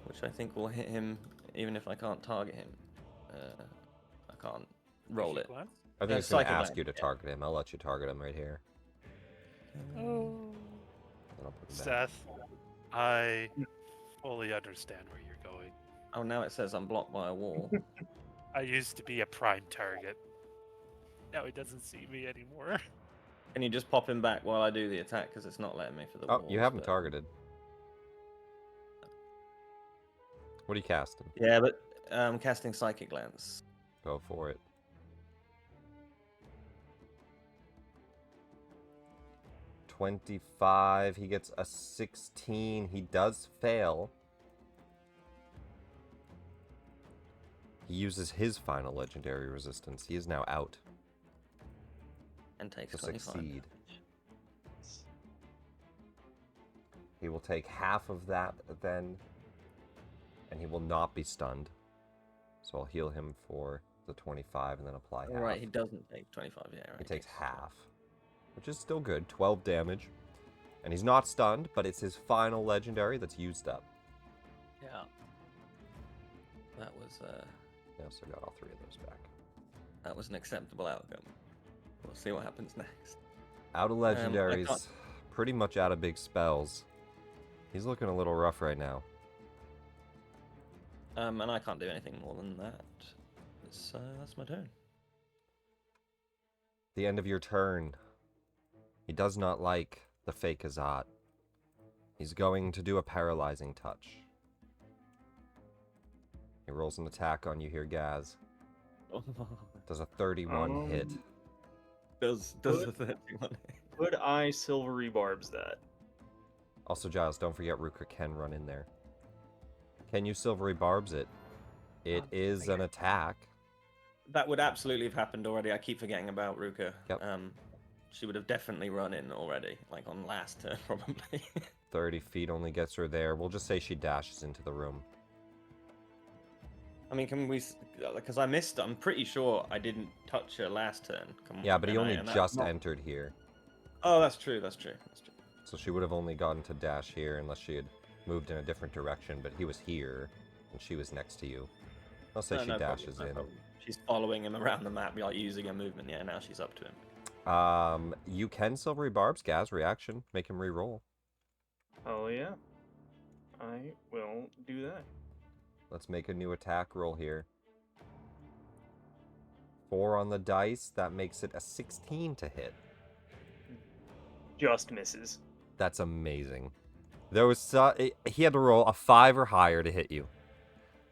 which I think will hit him even if I can't target him. I can't roll it. Glance? I think it's going to Psychic ask Lance, you to yeah. target him. I'll let you target him right here. Oh. Then I'll put him back. Seth, I fully understand where you're going. Oh, now it says I'm blocked by a wall. I used to be a prime target. Now he doesn't see me anymore. Can you just pop him back while I do the attack? Because it's not letting me for the Oh, walls, you haven't but- targeted. What are you casting? Yeah, but I'm casting Psychic Lance. Go for it. $25. He gets a 16. He does fail. He uses his final legendary resistance. He is now out And takes to 25. succeed. He will take half of that then, and he will not be stunned. So I'll heal him for the 25 and then apply half. Right, he doesn't take 25, yeah, right. He takes half, which is still good. 12 damage. And he's not stunned, but it's his final legendary that's used up. Yeah. That was Yes, I got all 3 of those back. that was an acceptable outcome. We'll see what happens next. Out of I legendaries, can't- pretty much out of big spells. He's looking a little rough right now. And I can't do anything more than that. That's my turn. The end of your turn. He does not like the fake Ezzat. He's going to do a paralyzing touch. He rolls an attack on you here, Gaz. Does a 31 hit. Does the 31 Could I silvery barbs that? Also, Giles, don't forget Ruka can run in there. Can you silvery barbs it? It is an attack. That would absolutely have happened already. I keep forgetting about Ruka. Yep. She would have definitely run in already, like on last turn, probably. 30 feet only gets her there. We'll just say she dashes into the room. I mean, can we? Because I missed. I'm pretty sure I didn't touch her last turn. Yeah, but he only and that- just entered here. Oh, that's true. That's true. That's true. So she would have only gotten to dash here unless she had moved in a different direction, but he was here, and she was next to you. I'll say No, she no problem, dashes no in. problem. She's following him around the map, like using her movement. Yeah, now she's up to him. You can silvery barbs, Gaz, reaction. Make him re-roll. Oh yeah. I will do that. Let's make a new attack roll here. 4 on the dice. That makes it a 16 to hit. Just misses. That's amazing. There was he had to roll a 5 or higher to hit you.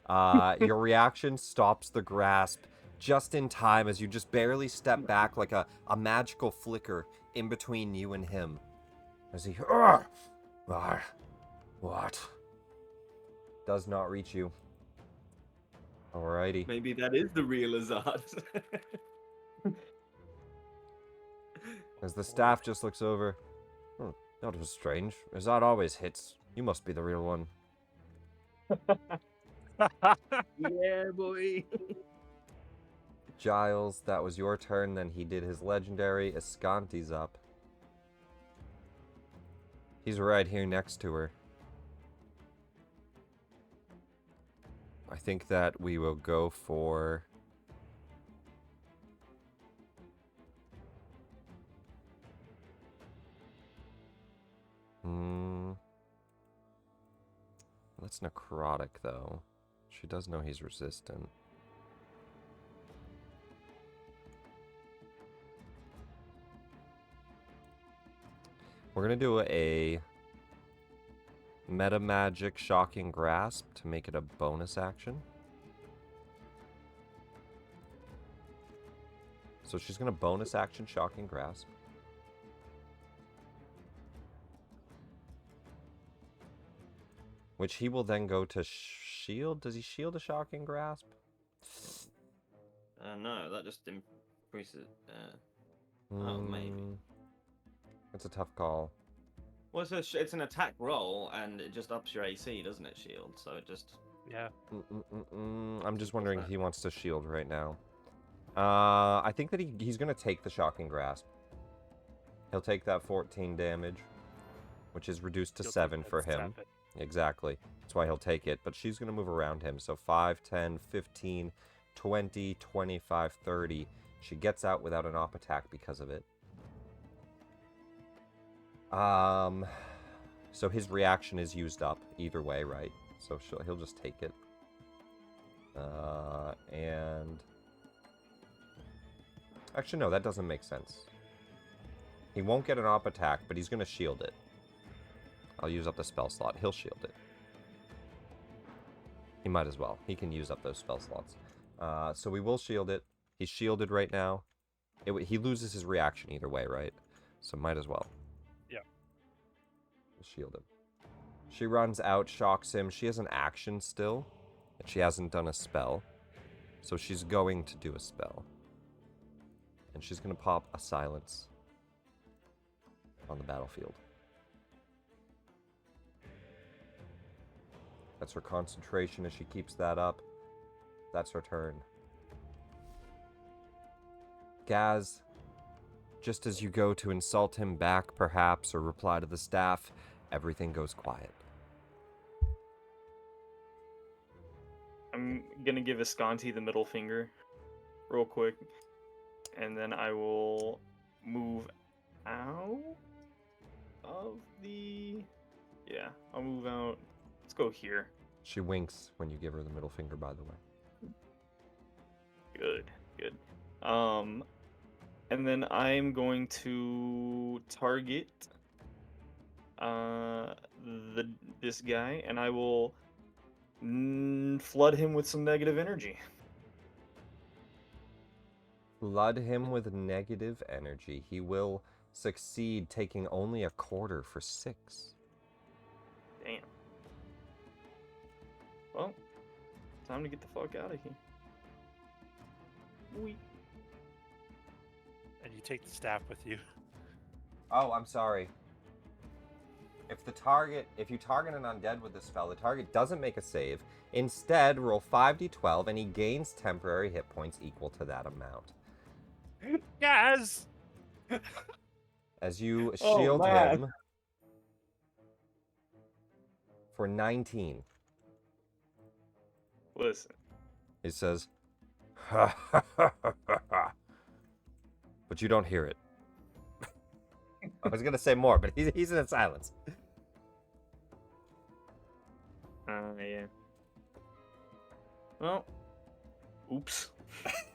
Your reaction stops the grasp just in time as you just barely step back like a magical flicker in between you and him. As he what? Does not reach you. Alrighty. Maybe that is the real Ezzat. As the staff just looks over. That was strange. Ezzat always hits. You must be the real one. Yeah, boy. Giles, that was your turn. Then he did his legendary. Escanti's up. He's right here next to her. I think that we will go for... That's necrotic, though. She does know he's resistant. We're gonna do a meta magic shocking grasp to make it a bonus action. So she's gonna bonus action shocking grasp. Which he will then go to shield. Does he shield a shocking grasp? No, that just increases. Oh, maybe. It's a tough call. Well, it's an attack roll, and it just ups your AC, doesn't it, shield? So it just... Yeah. I'm just wondering if he wants to shield right now. I think that he's going to take the shocking grasp. He'll take that 14 damage, which is reduced to 7 for him. Exactly. That's why he'll take it. But she's going to move around him. So 5, 10, 15, 20, 25, 30. She gets out without an op attack because of it. So his reaction is used up either way, right? So he'll just take it. And... Actually, no, that doesn't make sense. He won't get an op attack, but he's going to shield it. I'll use up the spell slot. He'll shield it. He might as well. He can use up those spell slots. So we will shield it. He's shielded right now. He loses his reaction either way, right? So might as well. Yeah. We'll shield him. She runs out, shocks him. She has an action still. And she hasn't done a spell. So she's going to do a spell. And she's going to pop a silence on the battlefield. That's her concentration as she keeps that up. That's her turn. Gaz, just as you go to insult him back, perhaps, or reply to the staff, everything goes quiet. I'm gonna give Escanti the middle finger real quick. And then I will move out of the... Yeah, I'll move out. Let's go here. She winks when you give her the middle finger, by the way. Good, good. And then I'm going to target this guy, and I will flood him with some negative energy. Flood him with negative energy. He will succeed, taking only a quarter for 6. Damn. Well, time to get the fuck out of here. Wee. And you take the staff with you. Oh, I'm sorry. If you target an undead with the spell, the target doesn't make a save. Instead, roll 5d12 and he gains temporary hit points equal to that amount. Yes! As you Oh, shield man. him for 19. Listen. He says, ha ha ha ha ha. But you don't hear it. I was gonna say more, but he's in silence. Yeah. Well, oops.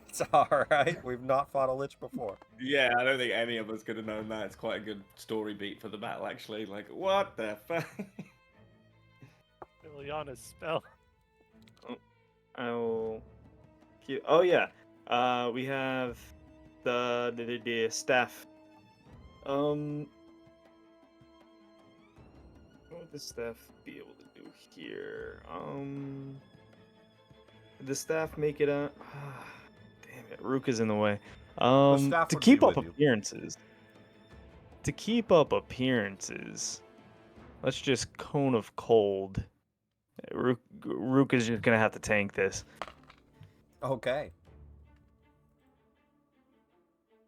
It's alright. We've not fought a lich before. Yeah, I don't think any of us could have known that. It's quite a good story beat for the battle, actually. Like, what the fuck? Liliana's spell. I'll keep... Oh yeah. We have the staff. What would the staff be able to do here? The staff make it a... Damn it, Rook is in the way. staff To would keep be up with you. appearances. To keep up appearances, let's just Cone of Cold. Rook is just gonna have to tank this. Okay.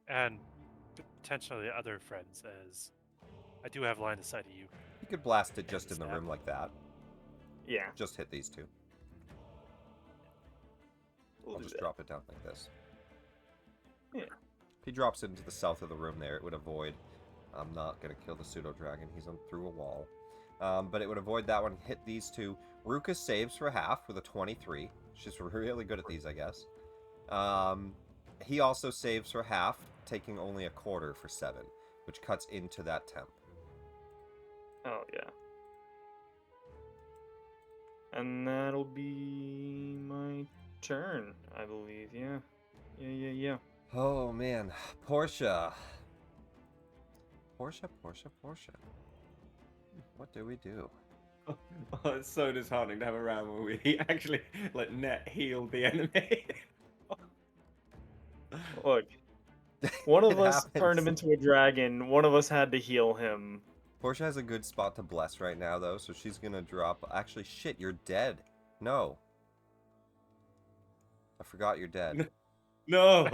And potentially other friends, as I do have line of sight of you. You could blast it just in the Snap. room like that. Yeah. Just hit these two. We'll I'll do just that. drop it down like this. Yeah. If he drops it into the south of the room there, it would avoid... I'm not going to kill the pseudo-dragon. He's on through a wall. But it would avoid that one, hit these two. Ruka saves for half with a 23. She's really good at these, I guess. He also saves for half, taking only a quarter for 7, which cuts into that temp. Oh, yeah. And that'll be my turn, I believe. Yeah. Yeah. Oh, man. Portia. Portia. What do we do? Oh, it's so disheartening to have a round where we actually net heal the enemy. Look, one of It us turned him happens. into a dragon. One of us had to heal him. Portia has a good spot to bless right now, though, so she's gonna drop... Actually, shit, you're dead. No. I forgot you're dead. No.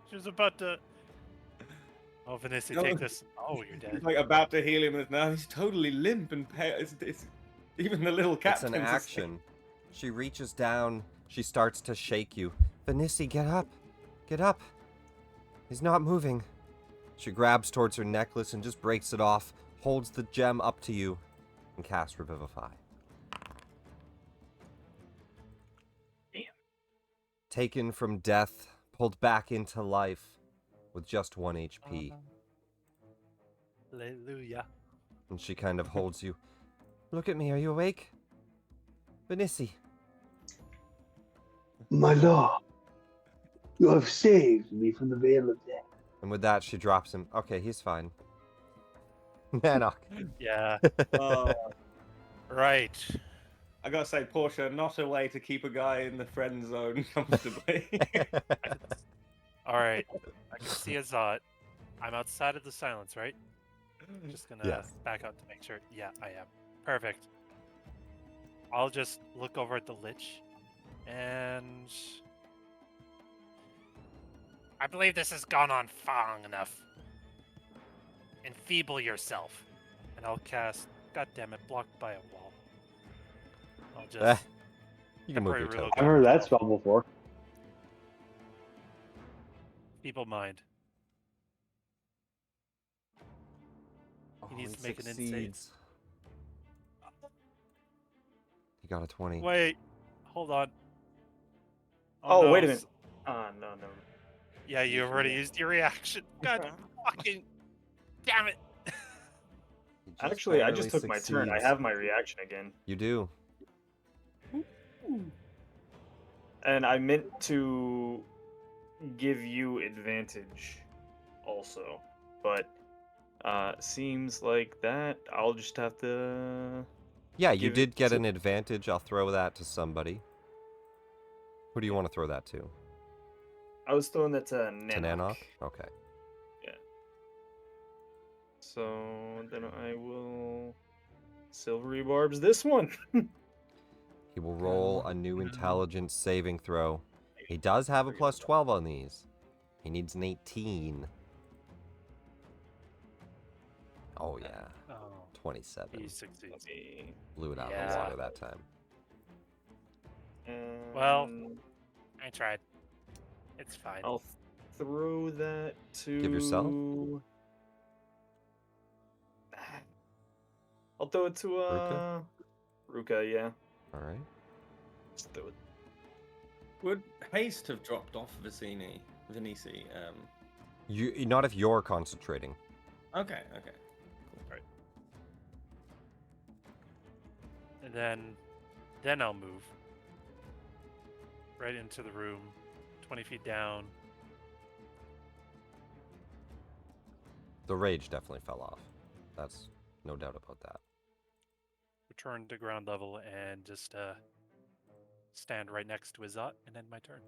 She was about to. Oh, Vanessa, No. take this. Oh, you're dead. He's like about to heal him, and now he's totally limp and pale. It's even the little It's captain. an action. She reaches down. She starts to shake you. Vanissi, get up. Get up. He's not moving. She grabs towards her necklace and just breaks it off, holds the gem up to you, and casts Revivify. Damn. Taken from death, pulled back into life with just 1 HP. Hallelujah. And she kind of holds you. Look at me, are you awake? Vanissi. My lord, you have saved me from the veil of death. And with that, she drops him. Okay, he's fine. Nanok. Yeah. Oh, Right. I gotta say, Portia, not a way to keep a guy in the friend zone comfortably. All right. I can see Ezzat. I'm outside of the silence, right? I'm just gonna Yes. back out to make sure. Yeah, I am. Perfect. I'll just look over at the lich, and I believe this has gone on long enough. Enfeeble yourself, and I'll cast. God damn it! Blocked by a wall. I'll just. You can move your temporary toe. reload I've heard that spell before. Feeble mind. He needs to make an insight. succeeds. He got a 20. Wait, hold on. Oh, no, wait a minute. No. Yeah, you already used your reaction. God fucking damn it. He just Actually, I barely just took my turn. I succeeds. have my reaction again. You do. And I meant to give you advantage also. But seems like that I'll just have to... Yeah, you Give it did get to- an advantage. I'll throw that to somebody. Who do you want to throw that to? I was throwing that to Nanok. To Nanok? Okay. So then I will silvery barbs this one. He will roll a new intelligence saving throw. He does have a plus 12 on these. He needs an 18. Oh, yeah. Oh, 27. he succeeds. Blew it out of the Yeah. water that time. Well, And I tried. It's fine. I'll throw that to... Give yourself? I'll throw it to, Ruka, yeah. Alright. Just throw it. Would haste have dropped off Vicini? You not if you're concentrating. Okay. And then I'll move right into the room, 20 feet down. The rage definitely fell off. That's no doubt about that. Return to ground level and just stand right next to Ezzat and end my turn.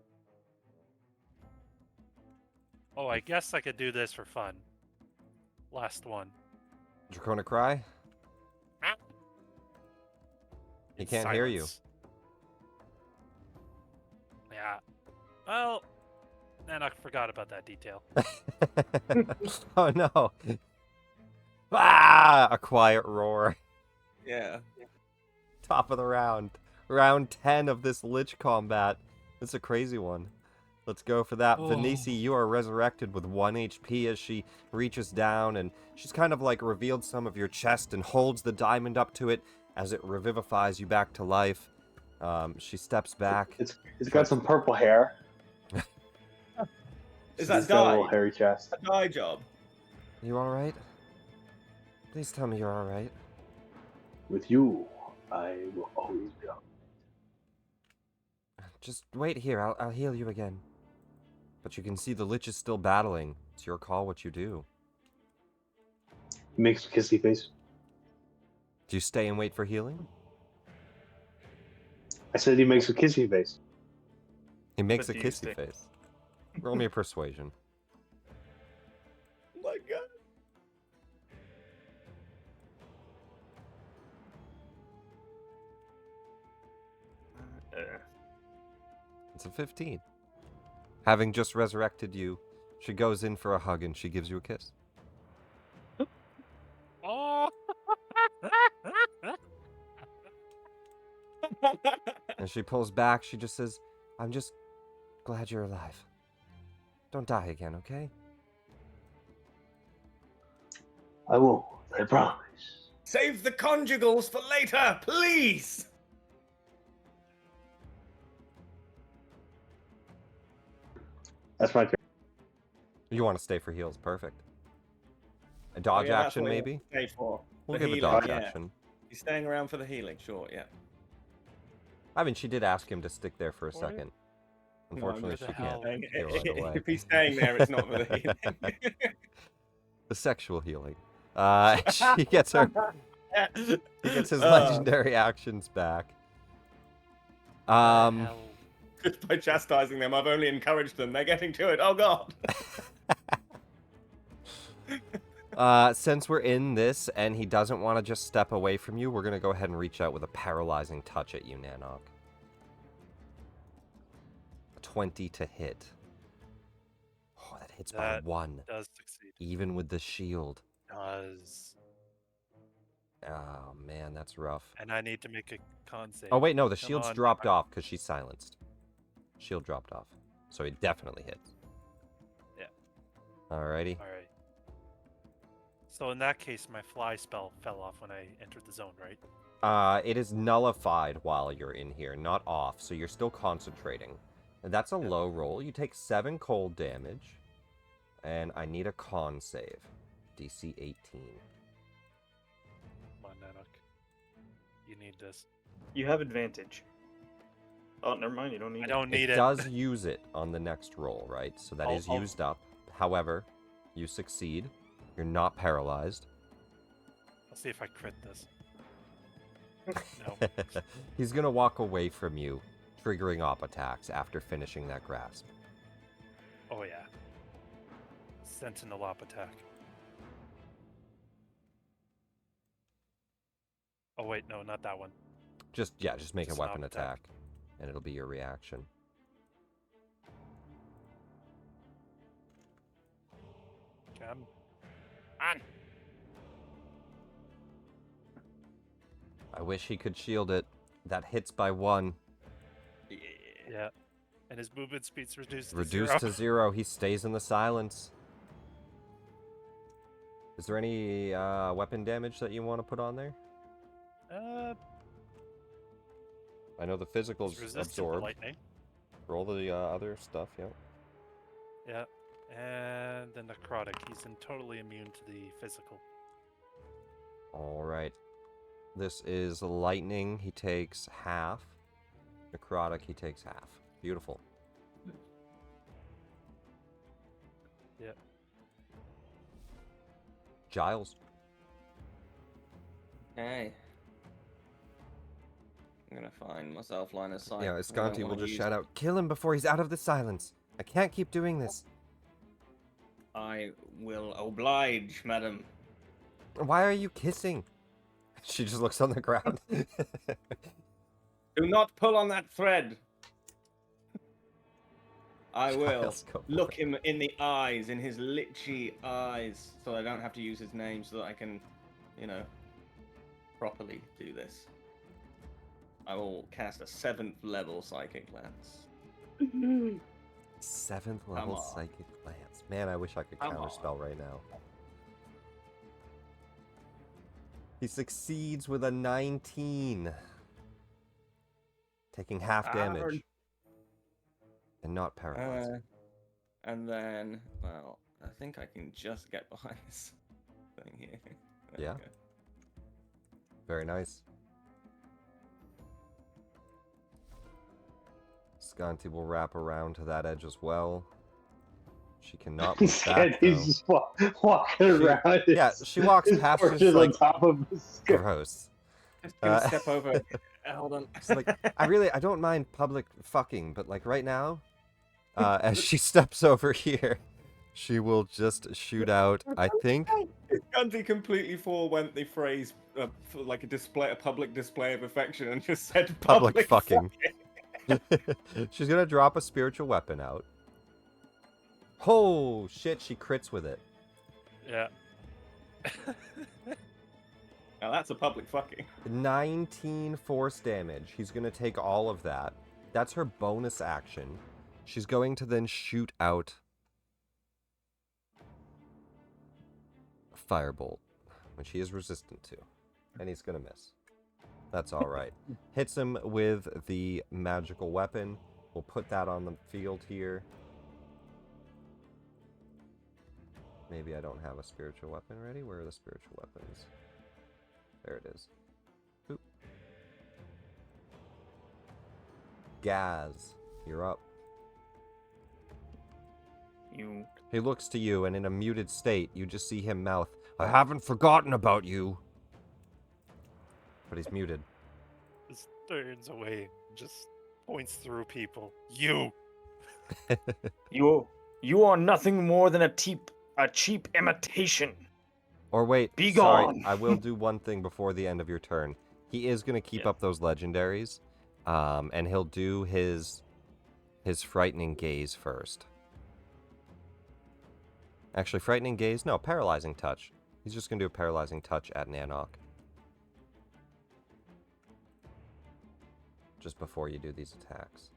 Oh, I guess I could do this for fun. Last one. Dracona Cry? He In can't hear you. silence. Yeah. Well, and I forgot about that detail. Oh no. Ah! A quiet roar. Yeah. Top of the round. round 10 of this lich combat. It's a crazy one. Let's go for that. Oh. Venisi, you are resurrected with 1 HP as she reaches down, and she's kind of like revealed some of your chest and holds the diamond up to it as it revivifies you back to life. She steps back. It's got some purple hair. Is that It's got a little dye? hairy chest. A dye job? You alright? Please tell me you're alright. With you, I will always be. Just wait here, I'll heal you again. But you can see the lich is still battling. It's your call what you do. He makes a kissy face. Do you stay and wait for healing? I said he makes a kissy face. He makes But a do you kissy stay? face. Roll me a persuasion. Oh my god. It's a 15. Having just resurrected you, she goes in for a hug and she gives you a kiss. Oh. And she pulls back, she just says, I'm just glad you're alive. Don't die again, okay? I won't. I promise. Save the conjugals for later, please! That's my turn. You want to stay for heals, perfect. A dodge Oh, yeah, that's action, what he maybe? Stay for. We'll The give a healing, dodge yeah. action. He's staying around for the healing, sure, yeah. I mean, she did ask him to stick there for a What? second. Unfortunately, what she the can't. hell? Throw it away. If he's staying there, it's not for the healing. The sexual healing. She gets her. He gets his Uh, legendary actions back. Hell. Just by chastising them, I've only encouraged them. They're getting to it. Oh god. Since we're in this and he doesn't want to just step away from you, we're gonna go ahead and reach out with a paralyzing touch at you, Nanok. 20 to hit. Oh, that hits That by 1, Does succeed. even with the shield. Does. Oh man, that's rough. And I need to make a con save. Oh wait, no, the Come shield's on, dropped Nanok. off because she's silenced. Shield dropped off, so it definitely hits. Yeah. Alrighty. All right. So in that case, my fly spell fell off when I entered the zone, right? It is nullified while you're in here, not off, so you're still concentrating. And that's a low roll. You take 7 cold damage, and I need a con save. DC 18. Come on, Nanok. You need this. You have advantage. Oh, never mind. You don't need I it. don't need It it. does use it on the next roll, right? So that is I'll- used up. However, you succeed. You're not paralyzed. Let's see if I crit this. No. He's gonna walk away from you, triggering op attacks after finishing that grasp. Oh yeah. Sentinel op attack. Oh wait, no, not that one. Just make Just a an weapon op attack. attack, and it'll be your reaction. Come on. I wish he could shield it. That hits by 1. Yeah. And his movement speed's reduced to Reduced 0. to 0. He stays in the silence. Is there any weapon damage that you want to put on there? I know the He's physical's resistant to absorbed. lightning. Roll the other stuff, yeah. Yeah. And the necrotic. He's totally immune to the physical. Alright. This is lightning. He takes half. Necrotic, he takes half. Beautiful. Yeah. Giles. Okay. I'm gonna find myself line of sight. Yeah, I don't Escanti will wanna just use- shout out, kill him before he's out of the silence. I can't keep doing this. I will oblige, madam. Why are you kissing? She just looks on the ground. Do not pull on that thread. I will Giles, go for look it. him in the eyes, in his litchy eyes, so I don't have to use his name, so that I can, properly do this. I will cast a 7th level Psychic Lance. 7th Come level on. Psychic Lance. Man, I wish I could Come counterspell right now. He succeeds with a 19. Taking half damage. And not paralyzed. And then, well, I think I can just get behind this thing here. There Yeah. we go. Very nice. Scanti will wrap around to that edge as well. She cannot move back, though. He's just walking around. Yeah, she walks his past, torch just is like, on top of his skirt. gross. Just gonna step over. Hold on. She's like, I don't mind public fucking, but like right now, as she steps over here, she will just shoot out, I think. Gunty completely forewent the phrase for like a public display of affection and just said Public fucking. She's gonna drop a spiritual weapon out. Oh shit, she crits with it. Yeah. Now that's a public fucking. 19 force damage. He's gonna take all of that. That's her bonus action. She's going to then shoot out a firebolt, which he is resistant to. And he's gonna miss. That's alright. Hits him with the magical weapon. We'll put that on the field here. Maybe I don't have a spiritual weapon ready. Where are the spiritual weapons? There it is. Oop. Gaz, you're up. He looks to you, and in a muted state, you just see him mouth, "I haven't forgotten about you." But he's muted. Just turns away, just points through people. You! You are nothing more than a cheap imitation. Or wait, Be sorry, gone. I will do one thing before the end of your turn. He is going to keep up those legendaries, and he'll do his frightening gaze first. Actually, frightening gaze? No, paralyzing touch. He's just going to do a paralyzing touch at Nanok. Just before you do these attacks.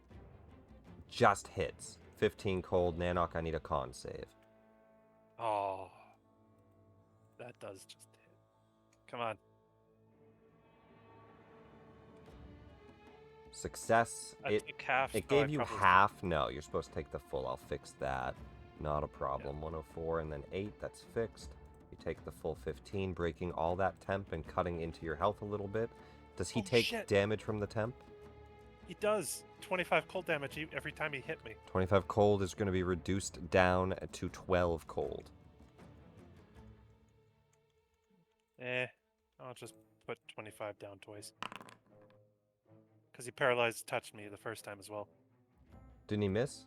Just hits. 15 cold. Nanok, I need a con save. Oh. That does just hit. Come on. Success. I took half. It Oh, I gave you probably- half. No, you're supposed to take the full. I'll fix that. Not a problem. 104 and then 8. That's fixed. You take the full 15, breaking all that temp and cutting into your health a little bit. Does he Oh, take shit. damage from the temp? He does. 25 cold damage every time he hit me. 25 cold is going to be reduced down to 12 cold. I'll just put 25 down twice. Because he paralyzed touched me the first time as well. Didn't he miss?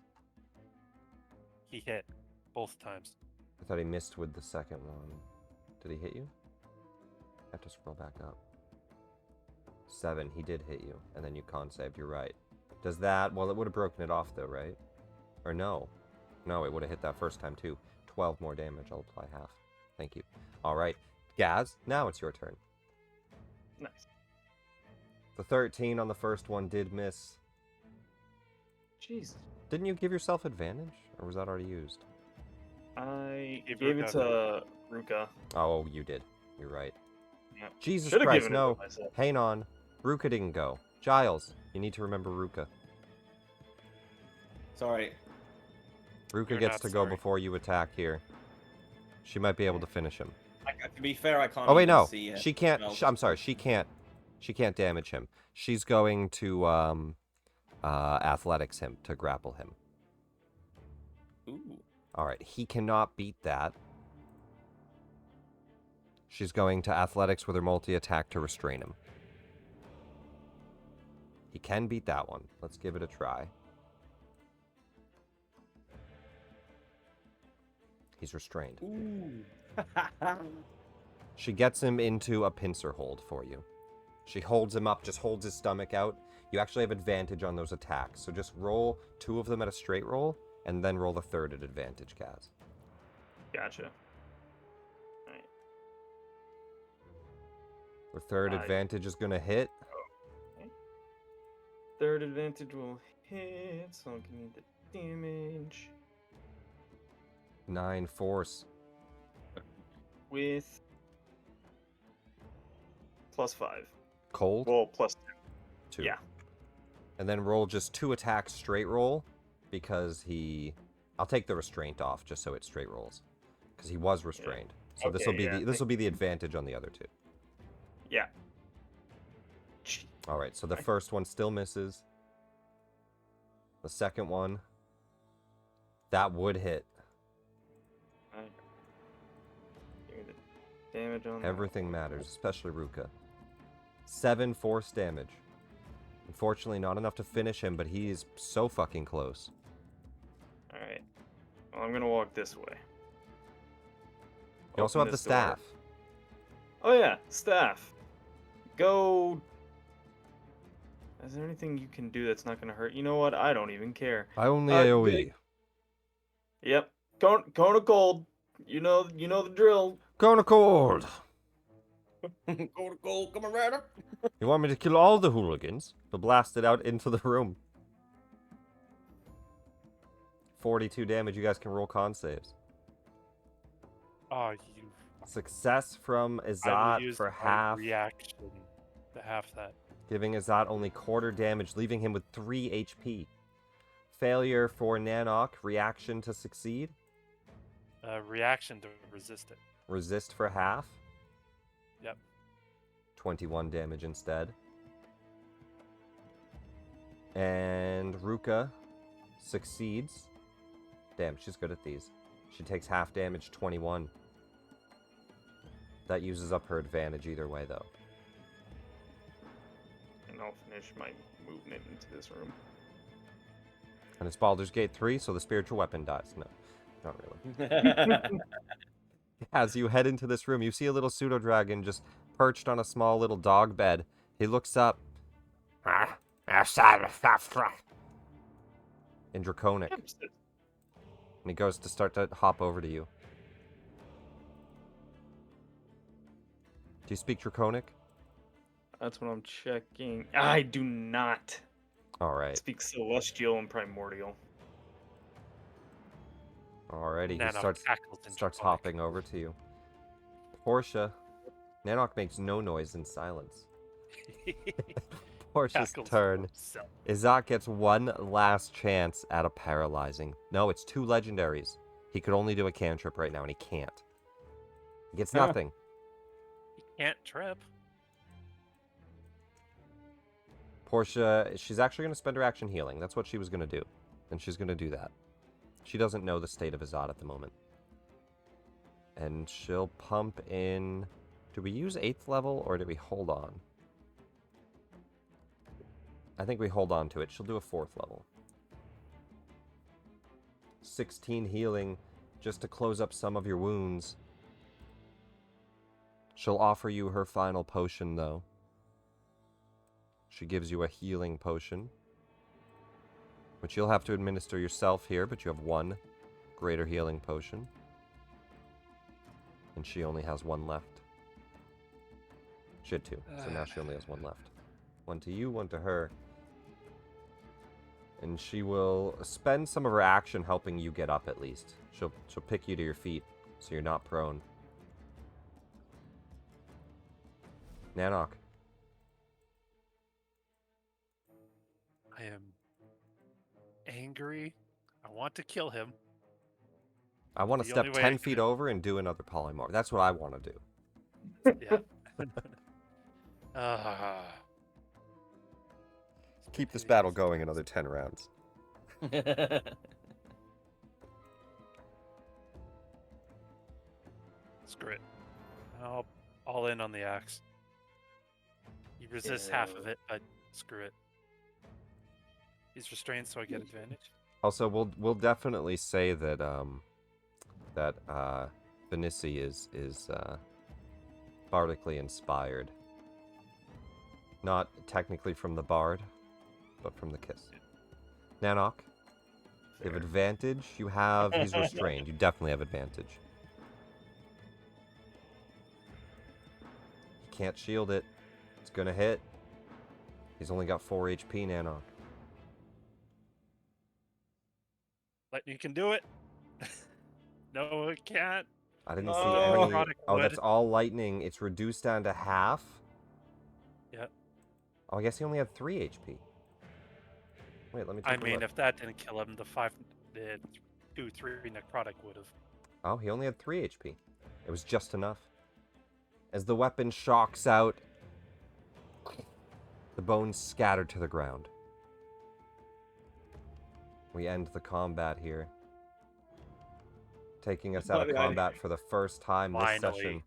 He hit both times. I thought he missed with the second one. Did he hit you? I have to scroll back up. 7, he did hit you, and then you con saved, you're right. Does that, well, it would have broken it off though, right? Or no? No, it would have hit that first time too. 12 more damage, I'll apply half. Thank you. Alright, Gaz, now it's your turn. Nice. The 13 on the first one did miss. Jeez. Didn't you give yourself advantage? Or was that already used? I Gave gave it Ruka to Ruka. Oh, you did. You're right. Yeah. Jesus Should've Christ, given it no. to myself. Hang on. Ruka didn't go. Giles, you need to remember Ruka. Sorry. Ruka You're gets not to go sorry. before you attack here. She might be able to finish him. To be fair, I can't. Oh wait, even no. see She can't. spells. I'm sorry. She can't damage him. She's going to athletics him to grapple him. Ooh. All right. He cannot beat that. She's going to athletics with her multi-attack to restrain him. He can beat that one. Let's give it a try. He's restrained. Ooh. She gets him into a pincer hold for you. She holds him up, just holds his stomach out. You actually have advantage on those attacks. So just roll 2 of them at a straight roll, and then roll the 3rd at advantage, Kaz. Gotcha. Alright. The 3rd advantage is going to hit. advantage will hit, so give me the damage. 9 force. With +5. Cold? Well, +2. 2. Yeah. And then roll just 2 attacks straight roll, because he... I'll take the restraint off, just so it straight rolls. Because he was restrained. So this will Okay, be yeah, this will be the advantage on the other 2. Yeah. Alright, so the first one still misses. The second one, that would hit. Alright. Give me the damage on that. Everything matters, especially Ruka. 7 force damage. Unfortunately, not enough to finish him, but he is so fucking close. Alright. Well, I'm gonna walk this way. You also Open have the this door. staff. Oh yeah, staff. Go. Is there anything you can do that's not gonna hurt? You know what? I don't even care. I only AoE. AoE. Yep. Cone of cold. You know the drill. Gonna cold. Go to goal, come around. You want me to kill all the hooligans? He'll blast it out into the room. 42 damage. You guys can roll con saves. Oh, you. Success from I will Ezzat use for my half, reaction to half that. giving Ezzat only quarter damage, leaving him with 3 HP. Failure for Nanok. Reaction to succeed. Reaction to resist it. Resist for half. Yep. 21 damage instead. And Ruka succeeds. Damn, she's good at these. She takes half damage, 21. That uses up her advantage either way, though. And I'll finish my movement into this room. And it's Baldur's Gate 3, so the spiritual weapon dies. No, not really. As you head into this room, you see a little pseudo-dragon just perched on a small little dog bed. He looks up. In Draconic. And he goes to start to hop over to you. Do you speak Draconic? That's what I'm checking. I do not Alright. speak Celestial and Primordial. Alrighty, he Nanok starts tackles in starts Draconic. hopping over to you. Portia. Nanok makes no noise in silence. Portia's Tackles turn. himself. Ezzat gets one last chance at a paralyzing. No, it's 2 legendaries. He could only do a cantrip right now, and he can't. He gets Huh. nothing. He can't trip. Portia, she's actually going to spend her action healing. That's what she was going to do. And she's going to do that. She doesn't know the state of Ezzat at the moment. And she'll pump in... Do we use 8th level, or do we hold on? I think we hold on to it. She'll do a 4th level. 16 healing, just to close up some of your wounds. She'll offer you her final potion, though. She gives you a healing potion, which you'll have to administer yourself here, but you have 1 greater healing potion. And she only has 1 left. She had 2, so now she only has 1 left. 1 to you, 1 to her. And she will spend some of her action helping you get up at least. She'll pick you to your feet, so you're not prone. Nanok. I am angry. I want to kill him. I want to The step only way 10 I feet can- over and do another polymorph. That's what I want to do. Yeah. Ah. Keep this battle going another 10 rounds. Screw it. I'll all in on the axe. He resists half of it, but screw it. He's restrained, so I get advantage. Also, we'll definitely say that Vinici is bardically inspired. Not technically from the bard, but from the kiss. Nanok, you have advantage. You have he's restrained. You definitely have advantage. He can't shield it. It's gonna hit. He's only got 4 HP, Nanok. Lightning can do it. No, it can't. I didn't No. see any. Necrotic Oh, would. that's all lightning. It's reduced down to half. Yep. Oh, I guess he only had 3 HP. Wait, let me take I a mean, look. if that didn't kill him, the 2, 3 necrotic would have. Oh, he only had 3 HP. It was just enough. As the weapon shocks out, the bones scatter to the ground. We end the combat here. Taking us out of Finally, combat for the first time this Finally. session.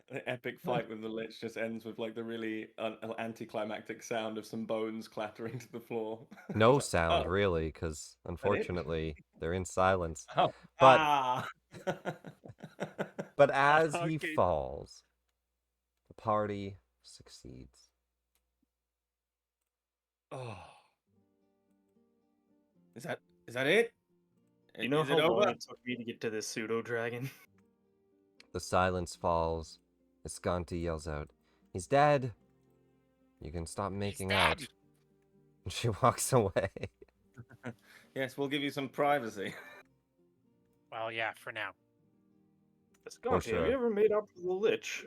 The epic fight with the lich just ends with like the really anticlimactic sound of some bones clattering to the floor. No It's like, sound, oh, really, because unfortunately, they're in silence. oh, But- ah. But as he Okay. falls, the party succeeds. Oh. Is that it? You know Is how it long over? it took me to get to this pseudo dragon? The silence falls. Escanti yells out, "He's dead! You can stop making out." dead. And she walks away. Yes, we'll give you some privacy. Well, yeah, for now. Escanti, have sure. you ever made up with a lich?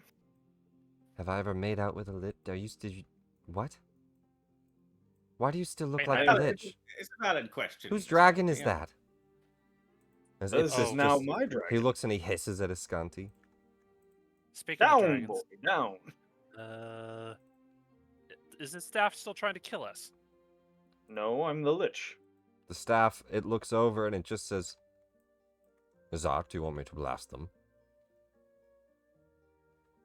Have I ever made out with a lich? Did you... What? Why do you still look Wait, like I- a lich? It's a valid question. Whose dragon is Yeah. that? As This Ipsis is now just- my He dragon. looks and he hisses at Escanti. Speaking of Down, dragons, boy, down. Is the staff still trying to kill us? No, I'm the lich. The staff, it looks over and it just says, "Ezzat, do you want me to blast them?"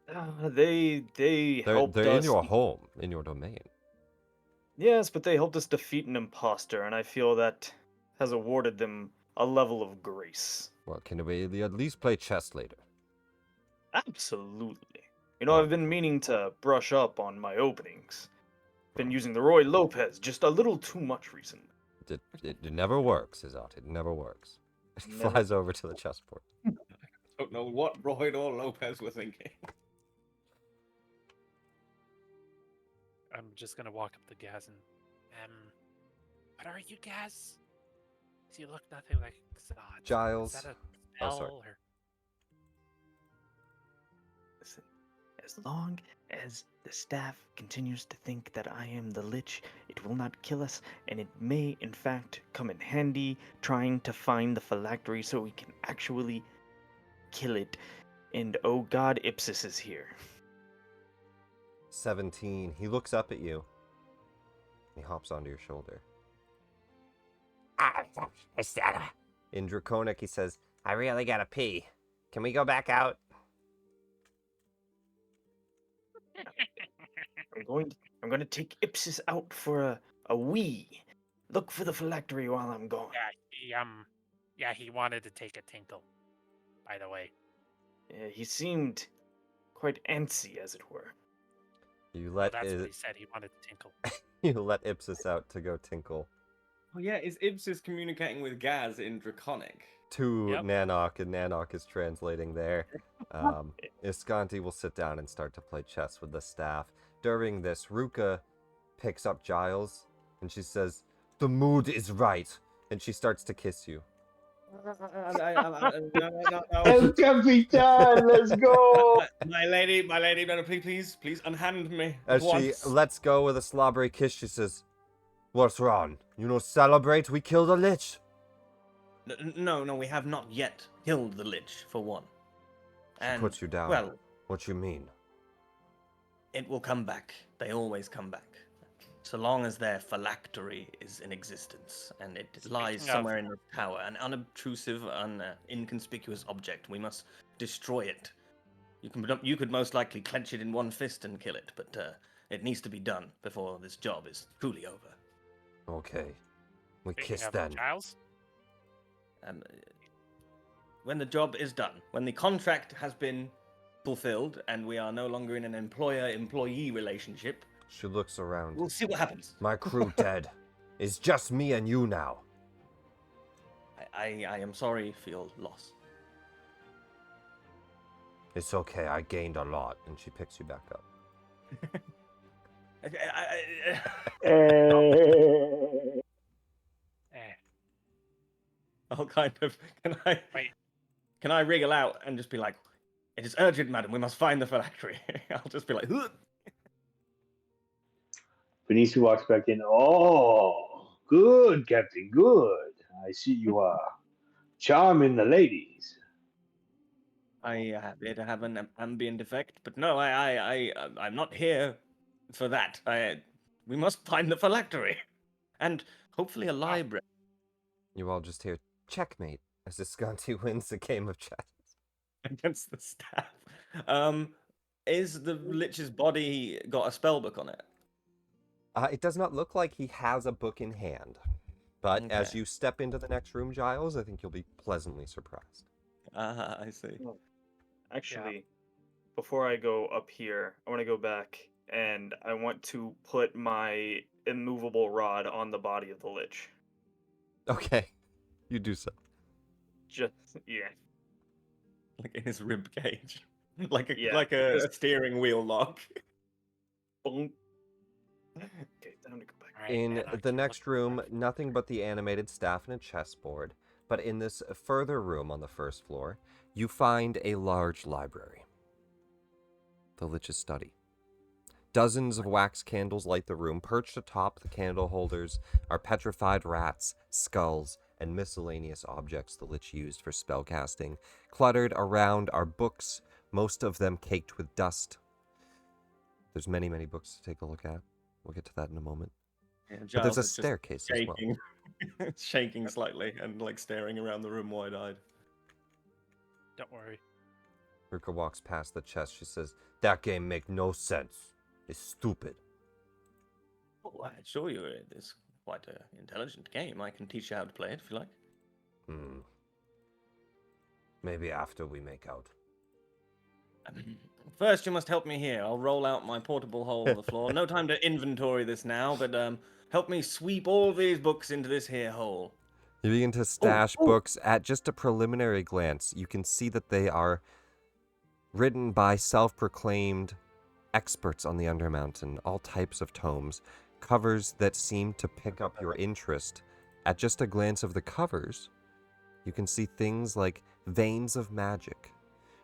They helped They're in us. your home, in your domain. Yes, but they helped us defeat an imposter, and I feel that has awarded them a level of grace. Well, can we at least play chess later? Absolutely. You know, I've been meaning to brush up on my openings. Been using the Roy Lopez just a little too much recently. It never works, Ezzat. It never works. He Never. flies over to the chessboard. Don't know what Royd or Lopez were thinking. I'm just gonna walk up to Gaz and, what are you, Gaz? You look nothing like Ezzat. Giles. Is that a Oh, spell sorry. or... Listen, as long as the staff continues to think that I am the lich, it will not kill us, and it may, in fact, come in handy trying to find the phylactery so we can actually kill it. And oh god, Ipsis is here. 17. He looks up at you. He hops onto your shoulder. In Draconic, he says, "I really gotta pee. Can we go back out?" I'm going to take Ipsis out for a wee. Look for the phylactery while I'm gone. Yeah, he wanted to take a tinkle, by the way. He seemed quite antsy, as it were. You Well, let that's what I- he said, he wanted to tinkle. you let Ipsis out to go tinkle Oh yeah, is Ibsis communicating with Gaz in Draconic? to Yep. Nanok, and Nanok is translating there. Escanti will sit down and start to play chess with the staff. During this, Ruka picks up Giles, and she says, "The mood is right," and she starts to kiss you. El Capitan, let's go! My lady, no, please unhand me. As at she once. lets go with a slobbery kiss, she says, "What's wrong? You no celebrate? We killed a lich." No, we have not yet killed the lich, for one. And, Puts you down. well, What you mean? it will come back. They always come back. So long as their phylactery is in existence, and it lies Speaking of- somewhere in the tower, an unobtrusive, inconspicuous object, we must destroy it. You could most likely clench it in one fist and kill it, but it needs to be done before this job is truly over. Okay. We Speaking kiss of then. Giles, When the job is done, when the contract has been fulfilled, and we are no longer in an employer-employee relationship, She looks around. we'll see what happens. My crew dead. It's just me and you now. I am sorry for your loss. It's okay, I gained a lot. And she picks you back up. Eh, eh. I'll kind of Wait. can I wriggle out and just be like, "It is urgent, madam. We must find the phylactery." I'll just be like, "Ugh." Benicio walks back in. Oh, good, Captain, good. I see you are charming the ladies. I appear to have an ambient effect, but no, I'm not here for that. We must find the phylactery, and hopefully a library. You all just hear checkmate as Visconti wins the game of chess. Against the staff. Is the lich's body got a spell book on it? It does not look like he has a book in hand, but as Okay. you step into the next room, Giles, I think you'll be pleasantly surprised. I see. Actually, before I go up here, I want to go back and I want to put my immovable rod on the body of the lich. Okay, you do so. Just yeah. Like in his rib cage, like a Yeah, a steering wheel lock. Boom. Okay, time to go back. Alright, In Anarch, the you next look room, rough. nothing but the animated staff and a chessboard. But in this further room on the first floor, you find a large library. The Lich's study. Dozens of wax candles light the room. Perched atop the candle holders are petrified rats, skulls, and miscellaneous objects the Lich used for spellcasting. Cluttered around are books, most of them caked with dust. There's many, many books to take a look at. We'll get to that in a moment. Yeah, But there's Giles a is just staircase as well. shaking, shaking slightly, and like staring around the room wide-eyed. Don't worry. Ruka walks past the chest. She says, "That game make no sense. It's stupid." Oh, I assure you, it is quite an intelligent game. I can teach you how to play it if you like. Maybe after we make out. First, you must help me here. I'll roll out my portable hole on the floor. No time to inventory this now, but help me sweep all these books into this here hole. You begin to stash books. At just a preliminary glance, you can see that they are written by self-proclaimed experts on the Undermountain, all types of tomes, covers that seem to pick up your interest. At just a glance of the covers, you can see things like Veins of Magic,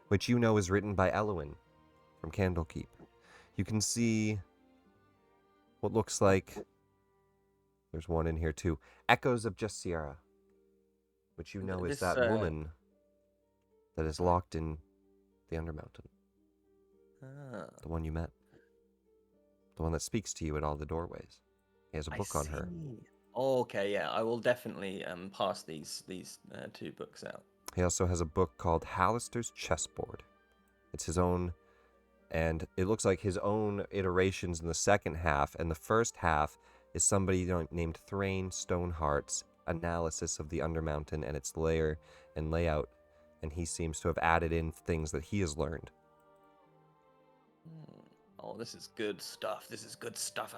which you know is written by Elwyn from Candlekeep. You can see what looks like, there's one in here too, Echoes of Jessiera, which you know is that woman that is locked in the Undermountain. The one you met. The one that speaks to you at all the doorways. He has a book on her. Okay, yeah, I will definitely pass these two books out. He also has a book called Hallister's Chessboard. It's his own, and it looks like his own iterations in the second half, and the first half is somebody named Thrain Stoneheart's analysis of the Undermountain and its layer and layout, and he seems to have added in things that he has learned. Oh, this is good stuff. This is good stuff.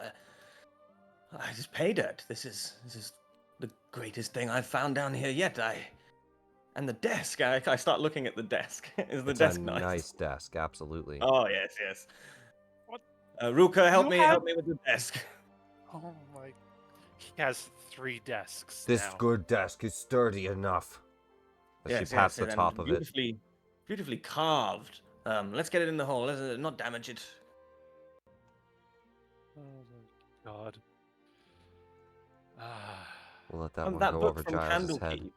I just paid it. This is the greatest thing I've found down here yet. And the desk. I start looking at the desk. Is the It's desk a nice? nice desk, absolutely. Oh yes, yes. What? Ruka, help You me had- with the desk. Oh my. He has 3 desks This now. good desk is sturdy enough. As she pats the and top of it. beautifully carved. Let's get it in the hole. Let's not damage it. Oh my god. Ah. We'll let that one That go book over from Giles' head. Candlekeep.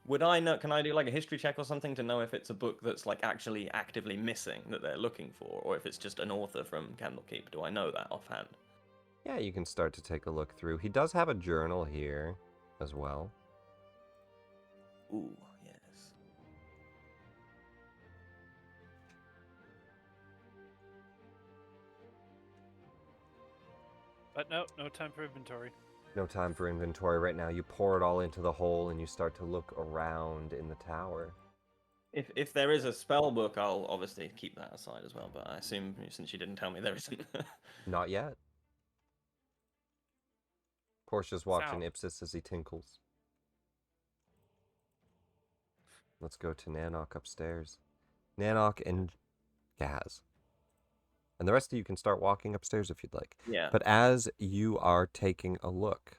Would I know? Can I do like a history check or something to know if it's a book that's like actually actively missing that they're looking for, or if it's just an author from Candlekeep? Do I know that offhand? Yeah, you can start to take a look through. He does have a journal here as well. Ooh, yes. But no time for inventory. No time for inventory right now. You pour it all into the hole and you start to look around in the tower. If there is a spell book, I'll obviously keep that aside as well. But I assume since you didn't tell me there isn't. Not yet. Portia's watching Sound. Ipsis as he tinkles. Let's go to Nanok upstairs. Nanok and Gaz. And the rest of you can start walking upstairs if you'd like. Yeah. But as you are taking a look,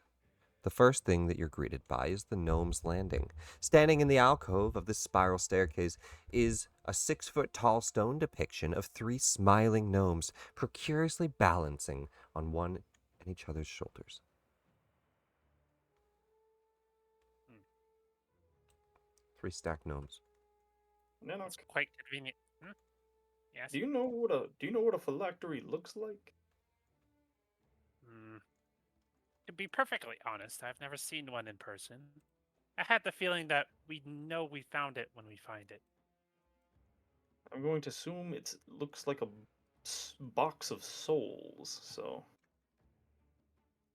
The first thing that you're greeted by is the gnome's landing. Standing in the alcove of this spiral staircase is a 6-foot-tall stone depiction of 3 smiling gnomes precariously balancing on one and each other's shoulders. Hmm. 3 stacked gnomes. Nanook, It's quite convenient. Hmm? Yes. do you know what a phylactery looks like? Hmm. To be perfectly honest, I've never seen one in person. I had the feeling that we know we found it when we find it. I'm going to assume it looks like a box of souls. So.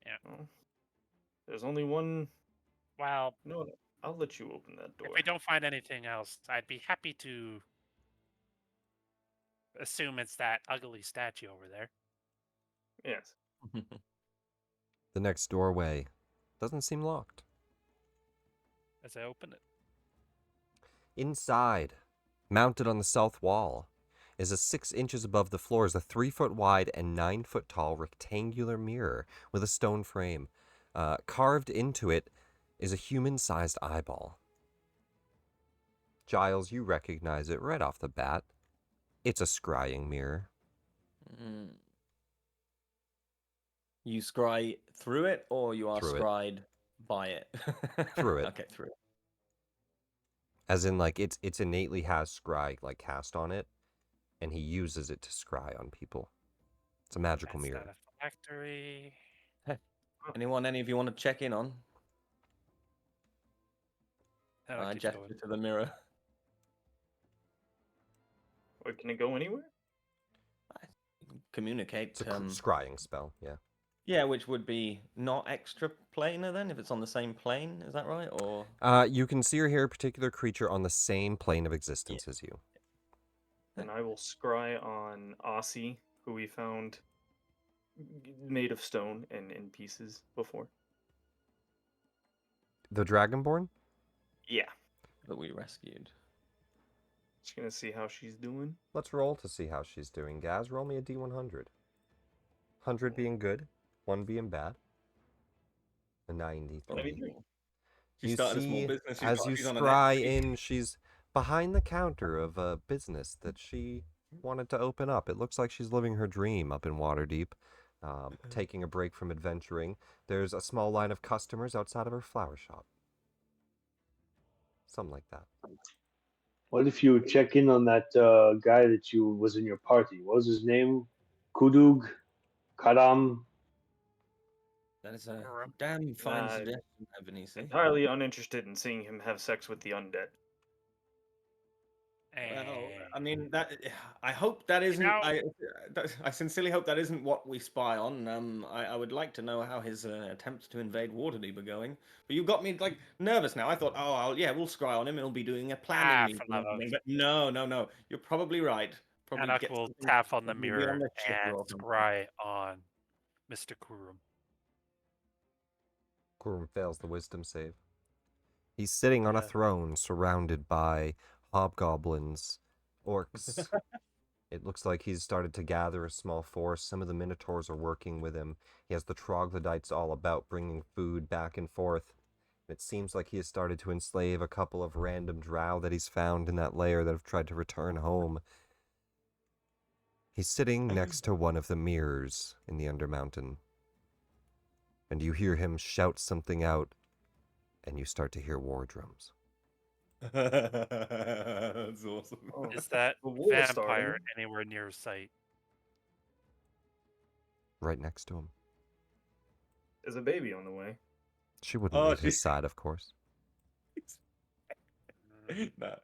Yeah. Well, there's only one. Well, No, I'll let you open that door. if we don't find anything else, I'd be happy to assume it's that ugly statue over there. Yes. The next doorway doesn't seem locked. As I open it. Inside, mounted on the south wall, is a 6 inches above the floor is a 3-foot wide and 9-foot tall rectangular mirror with a stone frame. Carved into it is a human-sized eyeball. Giles, you recognize it right off the bat. It's a scrying mirror. Mm. You scry through it, or you are Through it. scried by it? Through it. Okay, through it. As in, like, it's innately has scry, like, cast on it, and he uses it to scry on people. It's a magical That's mirror. not a factory. Any of you want to check in on? That'll I keep gesture going. to the mirror. Wait, can it go anywhere? Communicate. It's a scrying spell, yeah. Yeah, which would be not extra planar then, if it's on the same plane. Is that right? Or You can see or hear a particular creature on the same plane of existence as you. And I will scry on Aussie, who we found made of stone and in pieces before. The Dragonborn? Yeah. that we rescued. Just gonna see how she's doing. Let's roll to see how she's doing. Gaz, roll me a D100. 100 being good, 1 being bad. A 93. 93. She You started a see, small business. as you she's on an scry Etsy. in, she's behind the counter of a business that she wanted to open up. It looks like she's living her dream up in Waterdeep, taking a break from adventuring. There's a small line of customers outside of her flower shop. Something like that. What if you check in on that guy that was in your party? What was his name? Kudug? Karam? That is a Alright. damn fine Uh, suggestion, Ebenezer. Entirely uninterested in seeing him have sex with the undead. Well, I And mean that. I hope that isn't. know- I sincerely hope that isn't what we spy on. I would like to know how his attempts to invade Waterdeep are going. But you got me like nervous now. I thought, we'll scry on him and we'll be doing a planning meeting. for love or of- something. But no. You're probably right. Probably Anak get will something- tap on the probably be on mirror the ship and or something. scry on Mr. Kurum. Kurum fails the wisdom save. He's sitting on a Yeah. throne surrounded by hobgoblins, orcs. It looks like he's started to gather a small force. Some of the minotaurs are working with him. He has the troglodytes all about, bringing food back and forth. It seems like he has started to enslave a couple of random drow that he's found in that lair that have tried to return home. He's sitting next to one of the mirrors in the Undermountain. And you hear him shout something out, and you start to hear war drums. That's awesome. Oh, Is that the war vampire started. anywhere near sight? Right next to him. There's a baby on the way. She wouldn't Oh, leave his she- side, of course. No.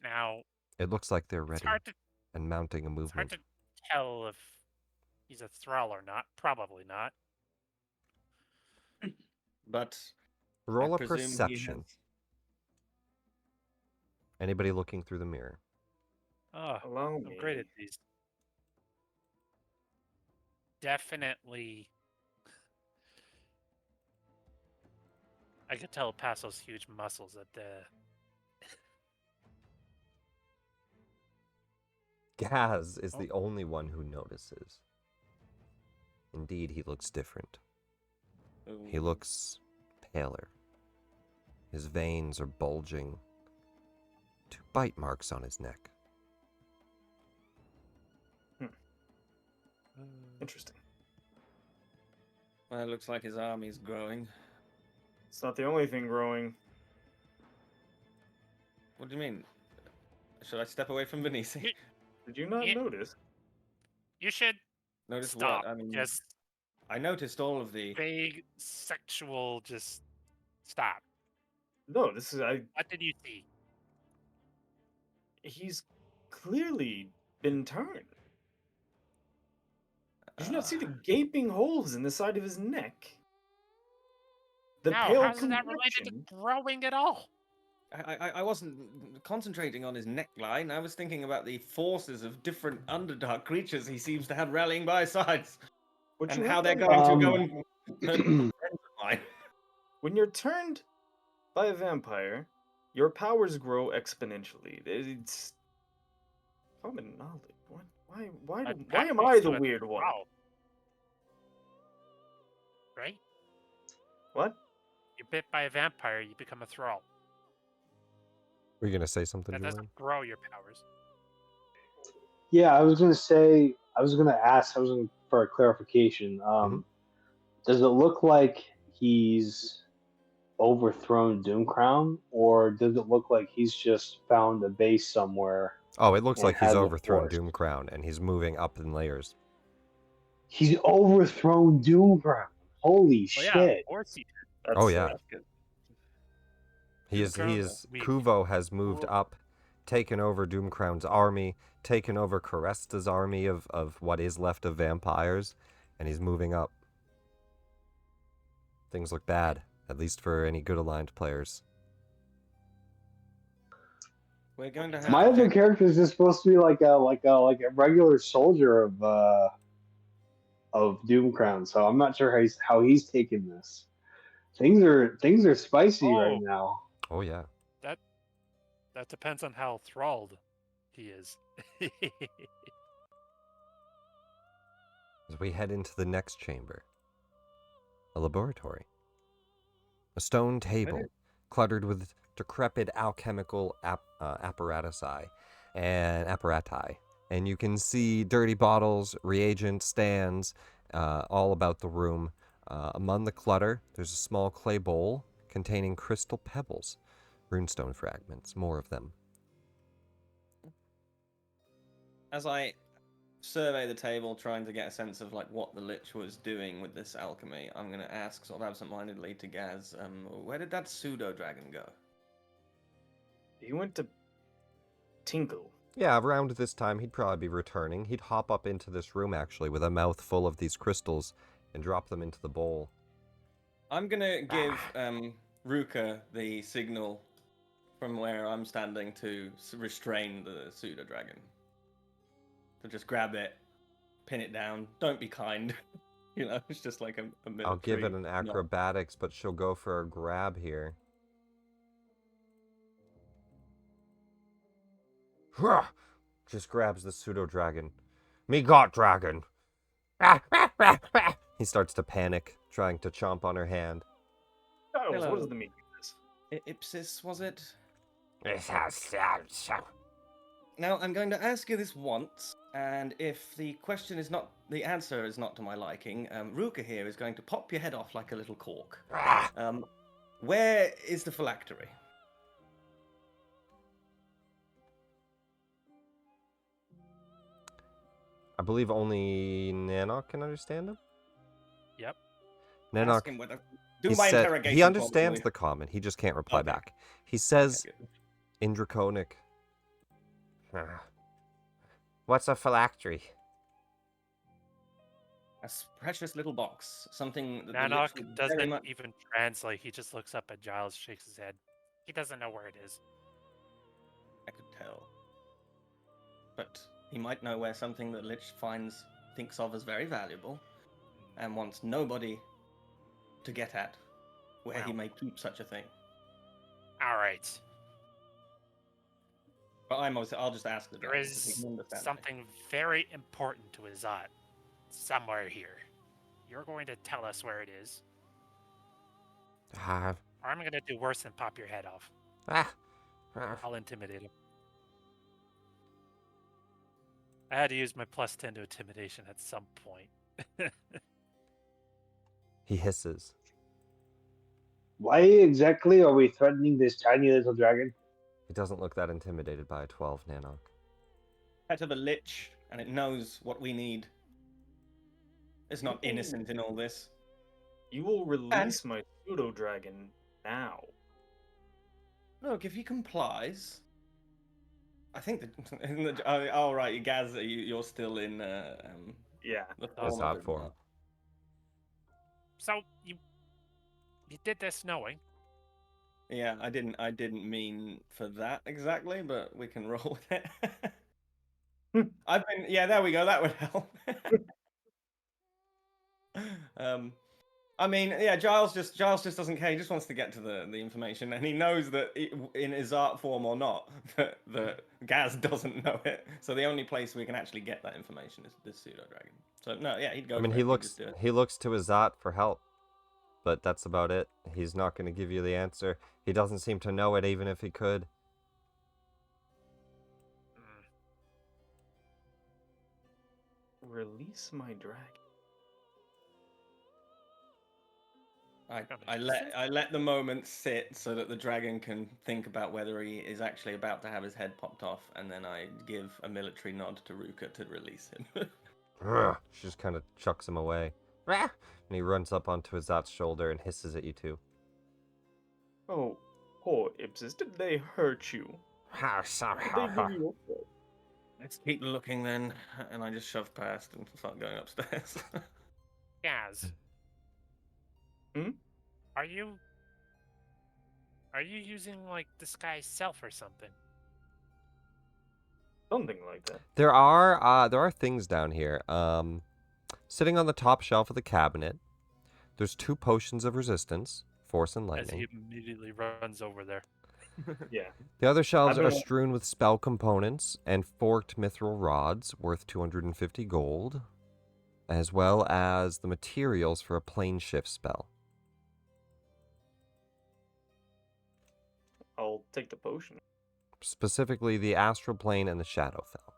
Now, It looks like they're it's ready hard to and mounting a it's hard movement. to tell if he's a thrall or not. Probably not. But Roll I a presume he perception. has- Anybody looking through the mirror? Oh, Allow I'm me. great at these. Definitely. I could tell past those huge muscles that Gaz is the only one who notices. Indeed, he looks different. He Ooh. looks paler. His veins are bulging. 2 bite marks on his neck. Interesting. Well, it looks like his army's growing. It's not the only thing growing. What do you mean? Should I step away from Venisi? Ye- Did you not Yeah. notice? You should Notice stop. what? I mean, Just I noticed all of the. vague sexual. Just stop. No, this is What did you see? he's clearly been turned. Did you not see the gaping holes in the side of his neck? The No, pale how's that related to complexion. growing at all? I wasn't concentrating on his neckline. I was thinking about the forces of different Underdark creatures he seems to have rallying by his sides. What And you how have they're to going to go understand, and turn friends of mine. when you're turned by a vampire, your powers grow exponentially. It's common knowledge. Why am I the weird one? Right? What? You're bit by a vampire, you become a thrall. Were you going to say something, That Julian? doesn't grow your powers. Yeah, I was gonna ask, for a clarification. Does it look like he's overthrown Doomcrown, or does it look like he's just found a base somewhere? Oh, it looks and like he's has a overthrown thrust? Doomcrown, and he's moving up in layers. He's overthrown Doomcrown. Holy Well, yeah, shit! of course he did. That's, Oh, yeah. that's good. He Doomcrown is weak. Kuvo has moved Oh. up, taken over Doomcrown's army, taken over Caresta's army of what is left of vampires, and he's moving up. Things look bad, at least for any good aligned players. We're going to have My to other check. character is just supposed to be like a regular soldier of Doomcrown, so I'm not sure how he's taking this. Things are spicy right Oh. now. Oh yeah. That depends on how thralled he is. As we head into the next chamber, a laboratory. A stone table cluttered with decrepit alchemical apparati, and you can see dirty bottles, reagent stands, all about the room. Among the clutter, there's a small clay bowl containing crystal pebbles, runestone fragments, more of them. As I survey the table, trying to get a sense of like what the Lich was doing with this alchemy, I'm going to ask sort of absentmindedly to Gaz, where did that pseudo dragon go? He went to Tinkle. Yeah, around this time he'd probably be returning. He'd hop up into this room actually with a mouth full of these crystals and drop them into the bowl. I'm going to give Ruka the signal from where I'm standing to restrain the pseudo dragon. So just grab it, pin it down. Don't be kind. You know, it's just like a military. I'll give it an acrobatics, but she'll go for a grab here. Just grabs the pseudo dragon. Me got dragon. He starts to panic, trying to chomp on her hand. Giles, Hello. what is the meaning of this? Ipsis, was it? Now, I'm going to ask you this once, and if the answer is not to my liking, Ruka here is going to pop your head off like a little cork. Where is the phylactery? I believe only Nanok can understand him. Yep. Nanok, Ask him whether. Do my interrogation. he understands properly. the common. He just can't reply Okay. back. He says Okay, good. in Draconic, "What's a phylactery?" A precious little box, something that the Lich Nanok would very doesn't much. even translate. He just looks up at Giles, shakes his head. He doesn't know where it is. I could tell. But he might know where something that Lich thinks of as very valuable, and wants nobody to get at where he Wow. may keep such a thing. All right. But I'll just ask the There dragon, 'cause he is can understand me. something very important to Ezzat somewhere here. You're going to tell us where it is. Ah, Or I'm gonna do worse than pop your head off. ah, ah. I'll intimidate him. I had to use my +10 to intimidation at some point. He hisses. Why exactly are we threatening this tiny little dragon? He doesn't look that intimidated by a 12, Nanok. Pet of a lich, and it knows what we need. It's not innocent in all this. You will release my pseudo dragon now. Look, if he complies, I think that. Oh, right, you Gaz, you're still in. Yeah. The That's form not of form. So you did this knowing. Yeah, I didn't mean for that exactly, but we can roll with it. Yeah, there we go. That would help. I mean, yeah, Giles just doesn't care. He just wants to get to the information, and he knows that in his art form or not, that Gaz doesn't know it. So the only place we can actually get that information is this pseudo dragon. So no, yeah, he'd go. I mean, for he it. He'd looks just do it. he looks to Ezzat for help, but that's about it. He's not going to give you the answer. He doesn't seem to know it, even if he could. Release my dragon. I let the moment sit so that the dragon can think about whether he is actually about to have his head popped off, and then I give a military nod to Ruka to release him. She just kind of chucks him away. And he runs up onto Ezzat's shoulder and hisses at you two. Oh, poor Ipsis, did they hurt you? Did they give you a fall? Let's keep looking then, and I just shove past and start going upstairs. Gaz. Hmm? Are you using like disguise self or something? Something like that. There are things down here. Sitting on the top shelf of the cabinet, there's 2 potions of resistance, force and As he lightning. immediately runs over there. Yeah. The other shelves I've are been- strewn with spell components and forked mithril rods worth 250 gold, as well as the materials for a plane shift spell. I'll take the potion. Specifically the astral plane and the Shadowfell.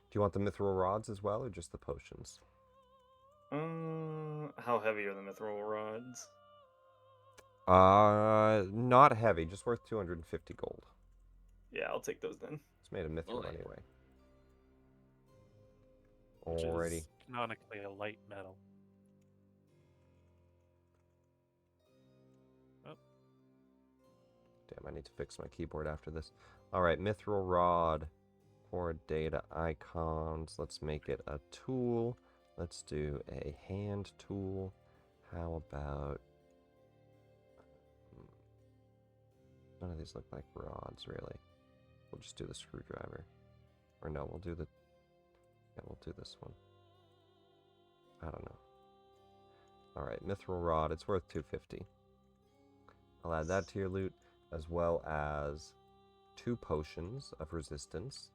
Do you want the mithril rods as well, or just the potions? How heavy are the mithril rods? Not heavy, just worth 250 gold. Yeah, I'll take those then. It's made of mithril Alright. anyway. Which Alrighty. is canonically a light metal. Damn, I need to fix my keyboard after this. Alright, mithril rod. For data icons. Let's make it a tool. Let's do a hand tool. How about... None of these look like rods, really. We'll just do the screwdriver. Or no, we'll do the... Yeah, we'll do this one. I don't know. Alright, mithril rod. It's worth 250. I'll add that to your loot, as well as 2 potions of resistance.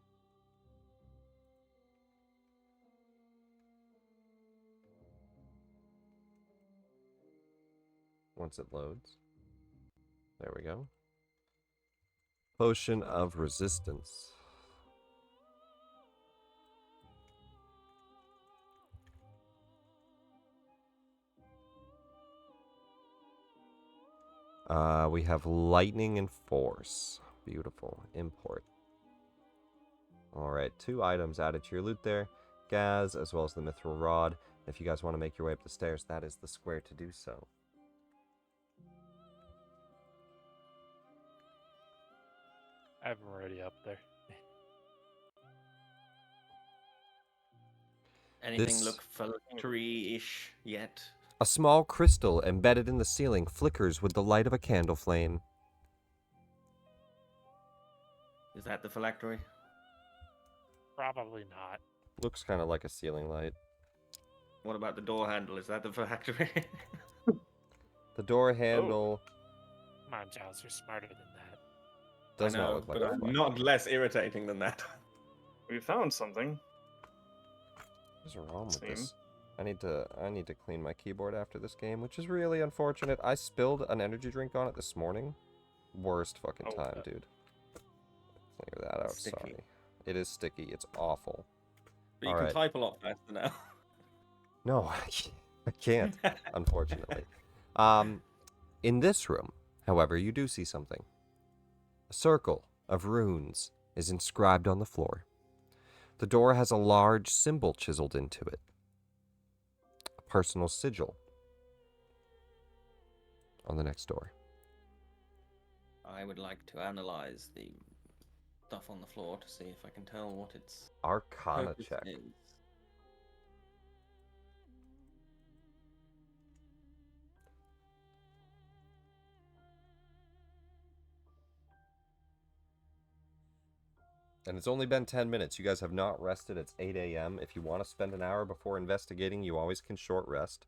Once it loads. There we go. Potion of resistance. We have lightning and force. Beautiful. Import. Alright, 2 items added to your loot there. Gaz, as well as the mithril rod. If you guys want to make your way up the stairs, that is the square to do so. I'm already up there. Anything This- look phylactery-ish yet? A small crystal embedded in the ceiling flickers with the light of a candle flame. Is that the phylactery? Probably not. Looks kind of like a ceiling light. What about the door handle? Is that the phylactery? The door handle Come on, Giles, you're smarter than that. does I know, not look like but a I'm phylactery. not less irritating than that. We found something. What is wrong with Same. this? I need to clean my keyboard after this game, which is really unfortunate. I spilled an energy drink on it this morning. Worst fucking Oh, time, dude. Clear that out. Sticky. Sorry. It is sticky. It's awful. But you can Alright. type a lot faster now. No, I can't, unfortunately. In this room, however, you do see something. A circle of runes is inscribed on the floor. The door has a large symbol chiseled into it. A personal sigil on the next door. I would like to analyze the stuff on the floor to see if I can tell what its Arcana purpose check. is. And it's only been 10 minutes. You guys have not rested. It's 8 a.m. If you want to spend an hour before investigating, you always can short rest.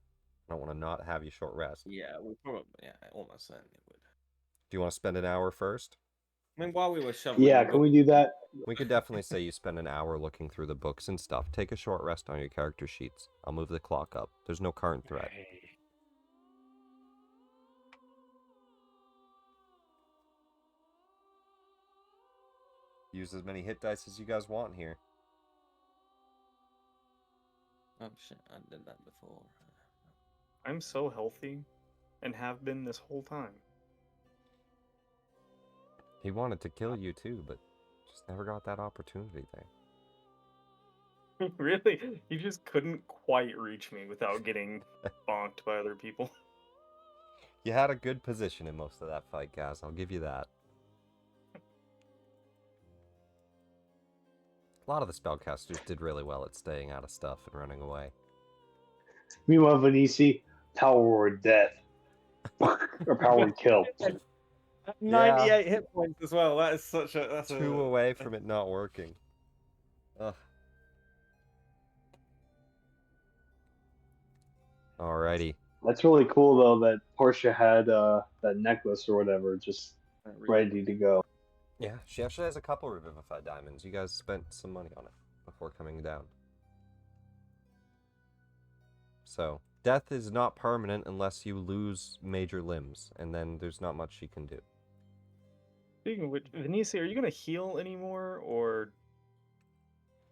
I don't want to not have you short rest. Yeah, we probably, yeah, almost certainly would. Do you want to spend an hour first? I mean, while we were shoveling, Yeah, can we do that? We could definitely say you spend an hour looking through the books and stuff. Take a short rest on your character sheets. I'll move the clock up. There's no current threat. Hey. Use as many hit dice as you guys want here. Oh shit, I did that before. I'm so healthy, and have been this whole time. He wanted to kill you too, but just never got that opportunity there. Really? You just couldn't quite reach me without getting bonked by other people. You had a good position in most of that fight, Gaz. I'll give you that. A lot of the spellcasters did really well at staying out of stuff and running away. Meanwhile, Venisi, power word death. Or power word kill. 98 hit points as well. That is such a. That's Two away from it not working. Ugh. Alrighty. That's really cool, though, that Portia had that necklace or whatever just ready to go. Yeah, she actually has a couple Revivified Diamonds. You guys spent some money on it before coming down. So, death is not permanent unless you lose major limbs, and then there's not much she can do. Speaking of which, Venisi, are you gonna heal anymore, or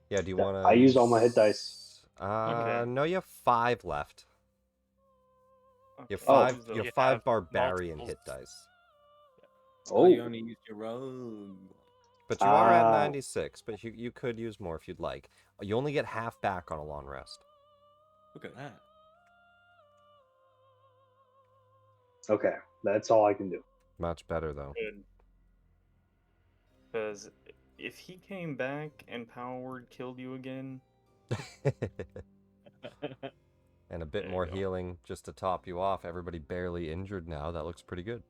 Yeah, do you want to... I used all my hit dice. Okay. No, you have 5 left. You have Okay, I'll 5, use you those. have 5 have barbarian multiples. hit dice. Oh, you only used your rogue. But you are at Ah. 96, but you could use more if you'd like. You only get half back on a long rest. Look at that. Okay, that's all I can do. Much better, though. Good. Because if he came back and power word killed you again, And a bit There you more go. healing just to top you off. Everybody barely injured now. That looks pretty good.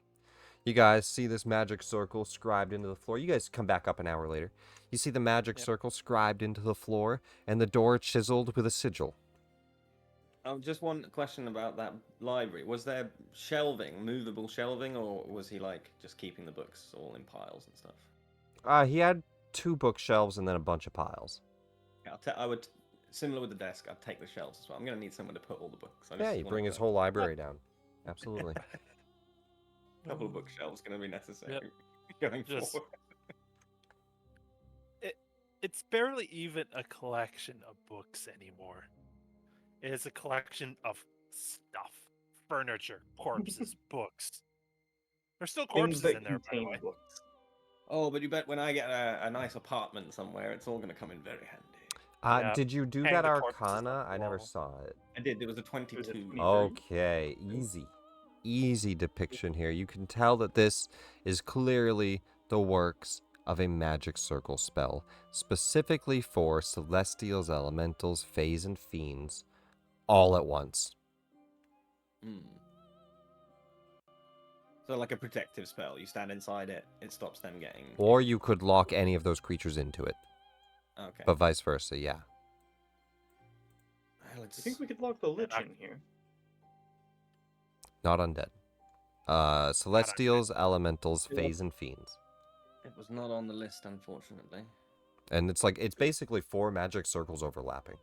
You guys see this magic circle scribed into the floor. You guys come back up an hour later. You see the magic Yep. circle scribed into the floor and the door chiseled with a sigil. Just one question about that library. Was there shelving, movable shelving, or was he like just keeping the books all in piles and stuff? He had 2 bookshelves and then a bunch of piles. Yeah, I would, similar with the desk, I'd take the shelves as well. I'm gonna need somewhere to put all the books. I Yeah, just you wanna bring his go. whole library down. Absolutely. A couple of bookshelves gonna be necessary Yep. going Just- forward. It's barely even a collection of books anymore. It is a collection of stuff. Furniture, corpses, books. There's still things corpses that in there, by the contain way. books. Oh, but you bet when I get a nice apartment somewhere, it's all gonna come in very handy. Yeah, Did you do hang that the corpses on Arcana? the I never wall. saw it. I did. There was a It was a 22. 20. Okay, easy. Easy depiction here. You can tell that this is clearly the works of a magic circle spell, specifically for celestials, elementals, fays, and fiends, all at once. Hmm. So like a protective spell. You stand inside it, it stops them getting. Or you could lock any of those creatures into it, Okay. but vice versa, yeah. Let's... I think we could lock the lich in here. Not undead. Celestials, elementals, fays, and fiends. It was not on the list, unfortunately. And it's basically 4 magic circles overlapping.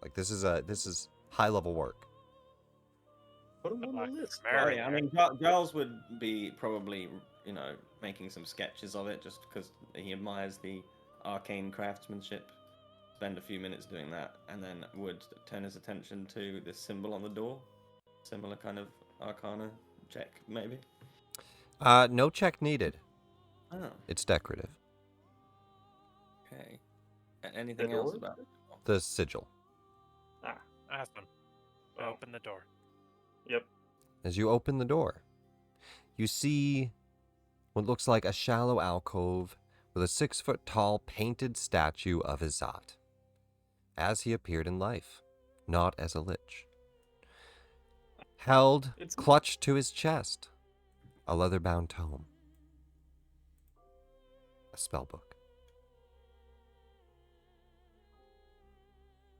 Like this is high level work. Put him Good on luck the list. Well, yeah, I mean, Giles would be probably, making some sketches of it just because he admires the arcane craftsmanship. Spend a few minutes doing that, and then would turn his attention to this symbol on the door. Similar kind of arcana check, maybe. No check needed. Oh, It's decorative. okay. Anything The else door? about it? The sigil. Awesome. Oh. Open the door. Yep. As you open the door, you see what looks like a shallow alcove with a 6-foot-tall painted statue of Ezzat, as he appeared in life, not as a lich. Held, It's- clutched to his chest, a leather-bound tome, a spellbook.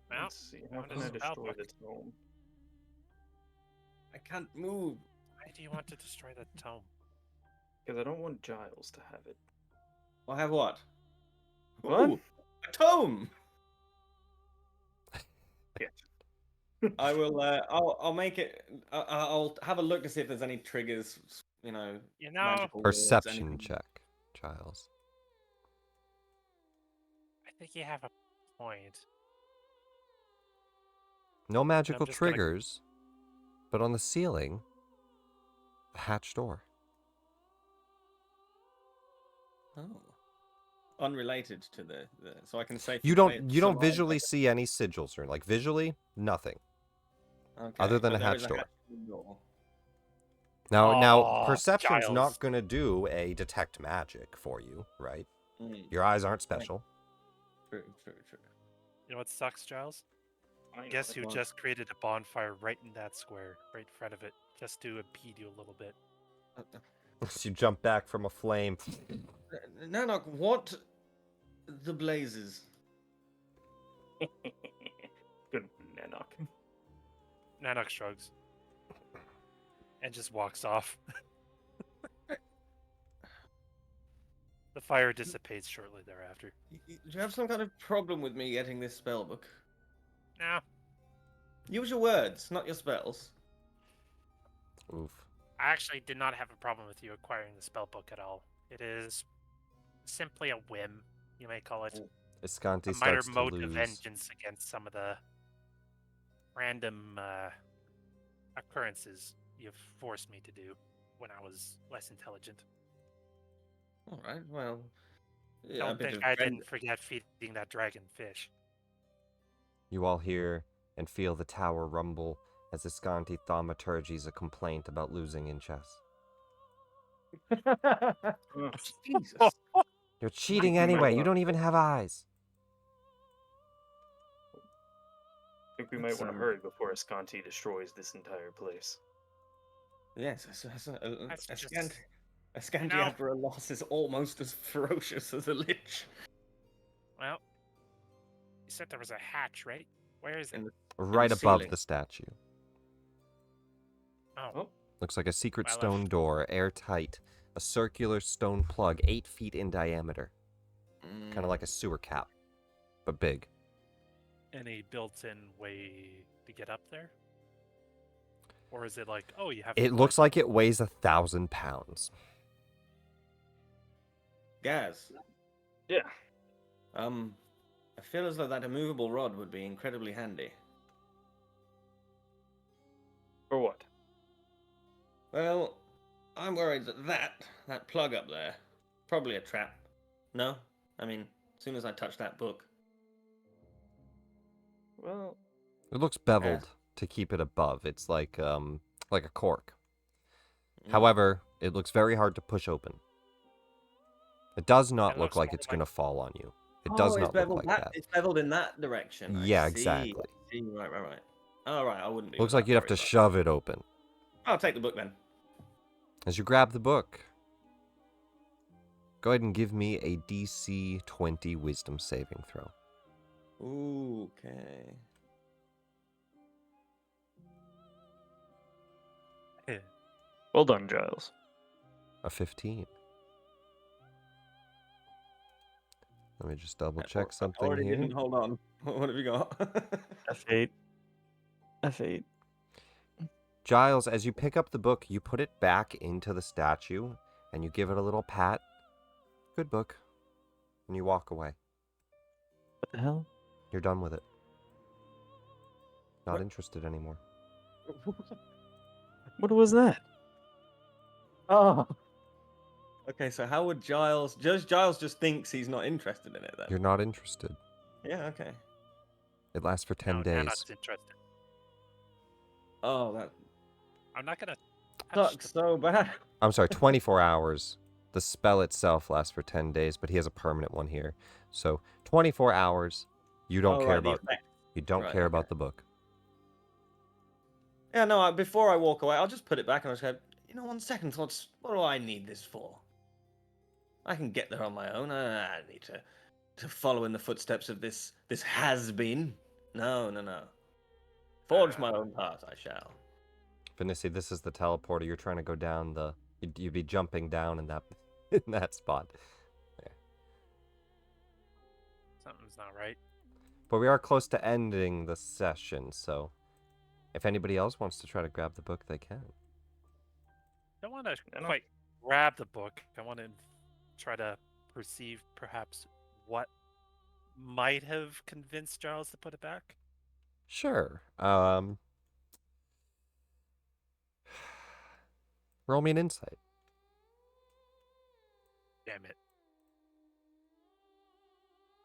Well, Let's see. How found can I his destroy spellbook. the tome? I can't move. Why do you want to destroy the tome? Because I don't want Giles to have it. Well, have what? What? Ooh, a tome. Yeah. I will. I'll make it. I'll have a look to see if there's any triggers. You know, Magical Perception words, anything. check, Giles. I think you have a point. No magical just gonna- triggers, but on the ceiling, a hatch door. Oh. Unrelated to the so I can safely. You play don't it you don't survive, visually like- see any sigils or like visually nothing. Okay, other than but a there is hatch door. door. Now Aw, perception's Giles. not gonna do a detect magic for you, right? Mm, Your eyes aren't special. true. You know what sucks, Giles? I know Guess it. who just created a bonfire right in that square, right in front of it, just to impede you a little bit. You jump back from a flame. Nanok, what the blazes? Good Nanok. Nanook shrugs. And just walks off. The fire dissipates shortly thereafter. Do you have some kind of problem with me getting this spell book? No, Use your words, not your spells. Oof. I actually did not have a problem with you acquiring the spellbook at all. It is simply a whim, you may call it. Escanti A minor starts to mote of lose. vengeance against some of the random occurrences you've forced me to do when I was less intelligent. All right, well. Yeah, a Don't bit think of I ven- didn't forget feeding that dragon fish. You all hear and feel the tower rumble as Escanti thaumaturgies a complaint about losing in chess. Jesus. You're cheating Might be anyway. You more. don't even have eyes. I think we might That's, want to hurry before Escanti destroys this entire place. Yes, That's a just- Scanty know- after a loss is almost as ferocious as a lich. Well, you said there was a hatch, right? Where is it? In the- Right the above ceiling. the statue. Oh, Looks like a secret Well, if- stone door, airtight. A circular stone plug, 8 feet in diameter. Kind of like a sewer cap, but big. any built-in way to get up there? Or is it like, oh, you have It to looks climb like it weighs 1,000 pounds. Gaz. Yeah. I feel as though that immovable rod would be incredibly handy. For what? Well, I'm worried that plug up there, probably a trap. No? I mean, as soon as I touch that book. Well, It looks beveled to keep it above. It's like a cork. Mm. However, it looks very hard to push open. It does not It look looks like more it's like- going to fall on you. It Oh, does it's not look beveled like that. It's beveled in that direction. I Yeah, see, exactly. I see. Right. All right, I wouldn't be. Looks like you'd have to shove it open. I'll take the book then. As you grab the book, go ahead and give me a DC 20 wisdom saving throw. Okay. well done, Giles. A 15. Let me just double check something Already here. didn't. Hold on. What have you got? F8. F8. Giles, as you pick up the book, you put it back into the statue, and you give it a little pat. Good book. And you walk away. What the hell? You're done with it. Not What? interested anymore. What was that? Oh. Okay, so how would Giles... Giles just thinks he's not interested in it then? You're not interested. Yeah, okay. It lasts for 10 No, days. Nanok's interested. Oh, that I'm not gonna touch sucks so bad. I'm sorry, 24 hours. The spell itself lasts for 10 days, but he has a permanent one here. So 24 hours. You don't Oh, care right, the about. effect. You don't Right, care okay. about the book. Yeah, no, before I walk away, I'll just put it back and I'll just go, you know, on second thoughts, what do I need this for? I can get there on my own. I don't need to follow in the footsteps of this has-been. No. Forge my own path, I shall. Finissi, this is the teleporter. You're trying to go down the. You'd be jumping down in that in that spot. There. Something's not right. But we are close to ending the session, so if anybody else wants to try to grab the book, they can. Don't want to I know. quite grab the book. I want to try to perceive perhaps what might have convinced Giles to put it back. Sure. Roll me an insight. Damn it.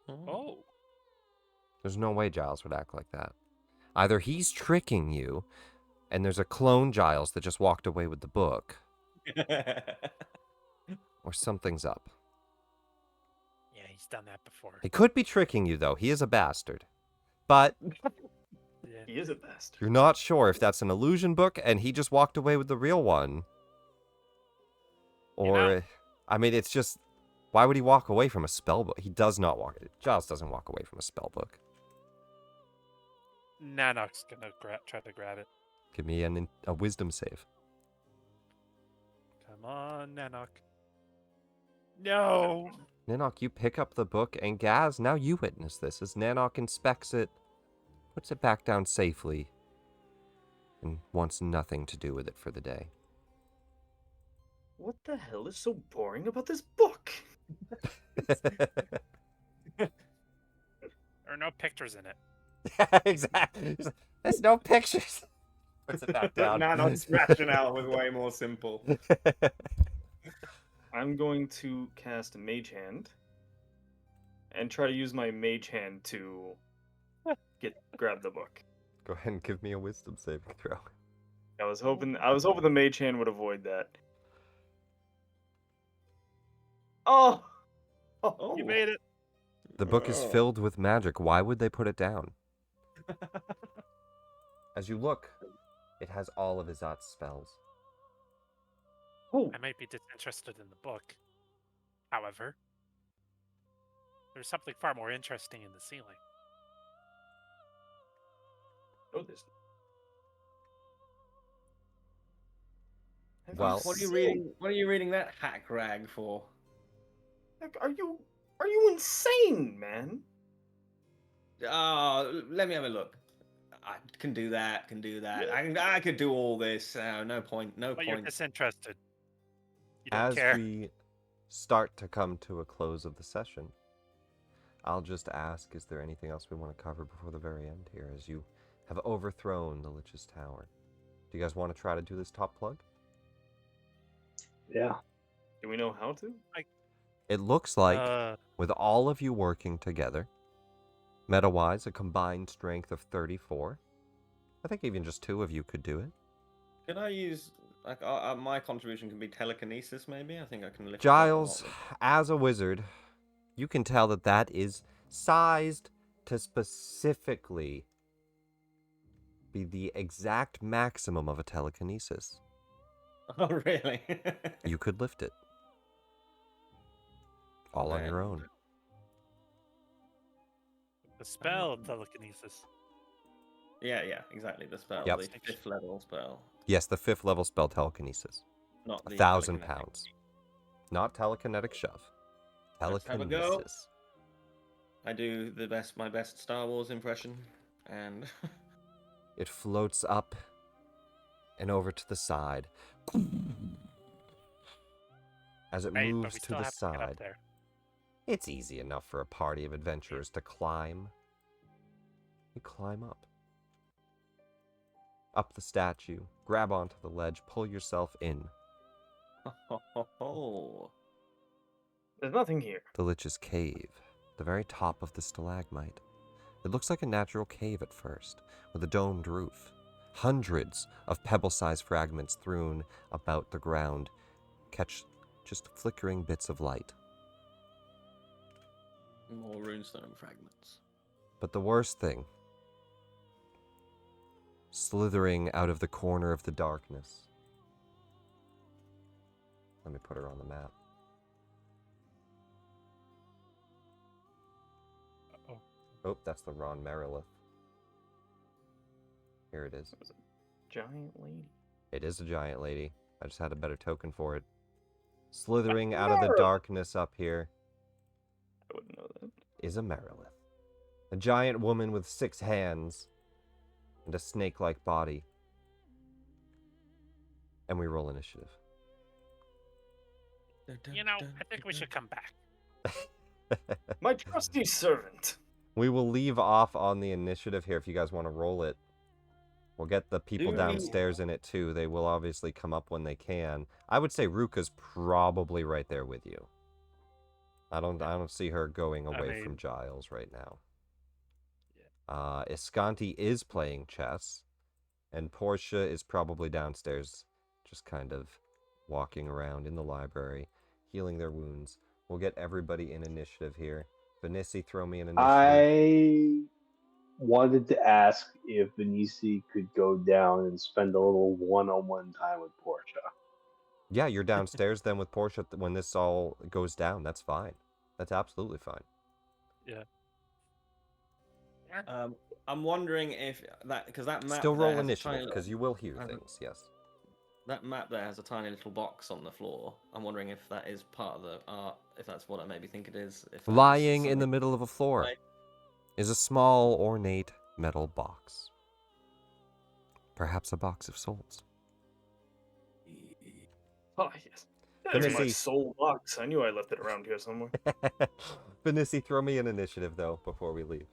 Oh. There's no way Giles would act like that. Either he's tricking you, and there's a clone Giles that just walked away with the book, or something's up. Yeah, he's done that before. He could be tricking you, though. He is a bastard. But Yeah. He is a bastard. you're not sure if that's an illusion book and he just walked away with the real one. You Or, know- I mean, it's just, why would he walk away from a spell book? He does not walk, Giles doesn't walk away from a spell book. Nanok's gonna try to grab it. Give me a wisdom save. Come on, Nanok. No. Nanok, you pick up the book, and Gaz, now you witness this as Nanok inspects it, puts it back down safely, and wants nothing to do with it for the day. What the hell is so boring about this book? There are no pictures in it. Yeah, exactly. There's no pictures. Puts it back down. Nanok's rationale was way more simple. I'm going to cast Mage Hand and try to use my Mage Hand to grab the book. Go ahead and give me a wisdom saving throw. I was hoping the Mage Hand would avoid that. Oh! Oh! You made it. The book is Oh. filled with magic. Why would they put it down? As you look, it has all of Ezzat's spells. Oh! I might be disinterested in the book. However, there's something far more interesting in the ceiling. Oh, this. Well- What are you reading that hack rag for? Like, are you insane, man? Let me have a look. I can do that. I could do all this. No point. But you're disinterested. You don't As care. we start to come to a close of the session, I'll just ask, is there anything else we want to cover before the very end here, as you have overthrown the Lich's Tower? Do you guys want to try to do this top plug? Yeah. Do we know how to? It looks like, with all of you working together, meta-wise, a combined strength of 34. I think even just two of you could do it. Can I use my contribution can be telekinesis? Maybe I think I can lift. Giles, as a wizard, you can tell that that is sized to specifically be the exact maximum of a telekinesis. Oh really? You could lift it. All on your own. The spell telekinesis. Yeah, exactly. The spell, Yep. the 5th level spell, Yes, the 5th level spell telekinesis. not the 1,000 telekinetic. pounds. Not telekinetic shove. Let's have a go. Telekinesis. I do my best Star Wars impression, and It floats up and over to the side. As it Right, but moves we to still the have to get up side. there. It's easy enough for a party of adventurers to climb. You climb up. Up the statue, grab onto the ledge, pull yourself in. oh, There's nothing here. The Lich's Cave, the very top of the stalagmite. It looks like a natural cave at first, with a domed roof. Hundreds of pebble-sized fragments strewn about the ground catch just flickering bits of light. more runestone fragments. But the worst thing, slithering out of the corner of the darkness. Let me put her on the map. Oh. Oh, that's the Ron Merilith. Here it is. Giant lady. It is a giant lady. I just had a better token for it. Slithering out of the darkness up here I wouldn't know that. is a Merilith. A giant woman with 6 hands and a snake-like body. And we roll initiative. You know, I think we should come back. My trusty servant. We will leave off on the initiative here if you guys want to roll it. We'll get the people Do- downstairs in it too. They will obviously come up when they can. I would say Ruka's probably right there with you. I don't see her going away from Giles right now. Escanti is playing chess, and Portia is probably downstairs, just kind of walking around in the library, healing their wounds. We'll get everybody in initiative here. Vinici, throw me an initiative. I wanted to ask if Benici could go down and spend a little one-on-one time with Portia. Yeah, you're downstairs then with Portia when this all goes down. That's fine. That's absolutely fine. Yeah. I'm wondering if that because that map Still there roll has a initiative tiny- because you will hear I- things. Yes. That map there has a tiny little box on the floor. I'm wondering if that is part of the art, if that's what I maybe think it is. If that is Lying in the something- middle of a floor Right. is a small, ornate metal box. Perhaps a box of souls. Oh, yes. There's my Benici. soul box. I knew I left it around here somewhere. Vinici, throw me an initiative though before we leave.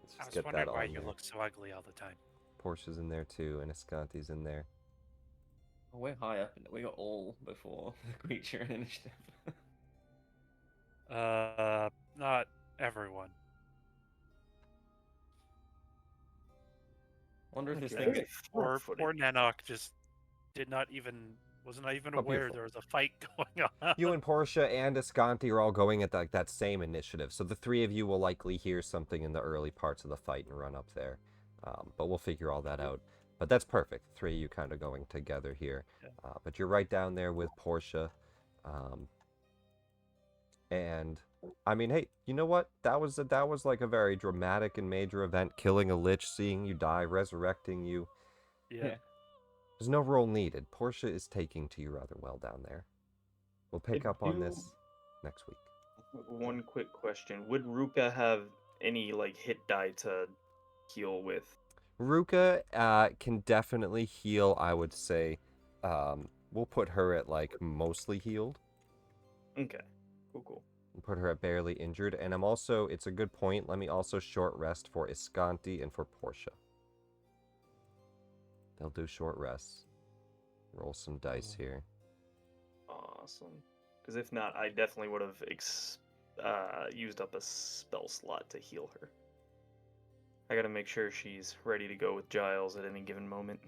Let's I just was get wondering that why on you there. look so ugly all the time. Portia's in there too, and Escanti's in there. Oh, we're high up. We got all before the creature and initiative. Not everyone. Wonder if this Okay. thing. Very Or flat-footed. poor Nanok just was not even Oh, aware beautiful. there was a fight going on. You and Portia and Escanti are all going at that same initiative, so the three of you will likely hear something in the early parts of the fight and run up there. But we'll figure all that out. But that's perfect. The three of you kind of going together here. Yeah. But you're right down there with Portia. And I mean, hey, you know what? That was like a very dramatic and major event. Killing a lich, seeing you die, resurrecting you. Yeah. There's no role needed. Portia is taking to you rather well down there. We'll pick I up on do- this next week. One quick question: would Ruka have any hit die to heal with? Ruka can definitely heal, I would say. We'll put her at mostly healed. Okay, cool. We'll put her at barely injured. And it's a good point. Let me also short rest for Escanti and for Portia. They'll do short rests. Roll some dice here. Awesome. Because if not, I definitely would have used up a spell slot to heal her. I gotta make sure she's ready to go with Giles at any given moment.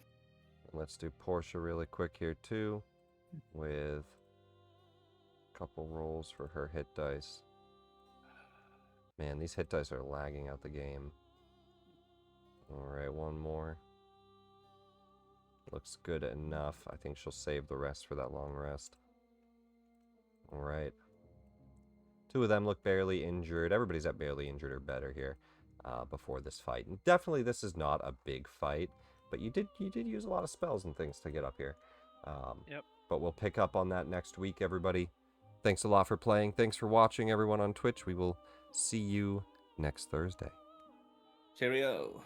Let's do Portia really quick here too, with a couple rolls for her hit dice. Man, these hit dice are lagging out the game. Alright, one more. Looks good enough. I think she'll save the rest for that long rest. Alright. Two of them look barely injured. Everybody's at barely injured or better here before this fight. And definitely this is not a big fight, but you did use a lot of spells and things to get up here. Yep. But we'll pick up on that next week, everybody. Thanks a lot for playing. Thanks for watching, everyone on Twitch. We will see you next Thursday. Cheerio.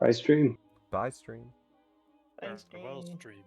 Bye, stream. Bye, stream. Thanks, Farewell, game. stream.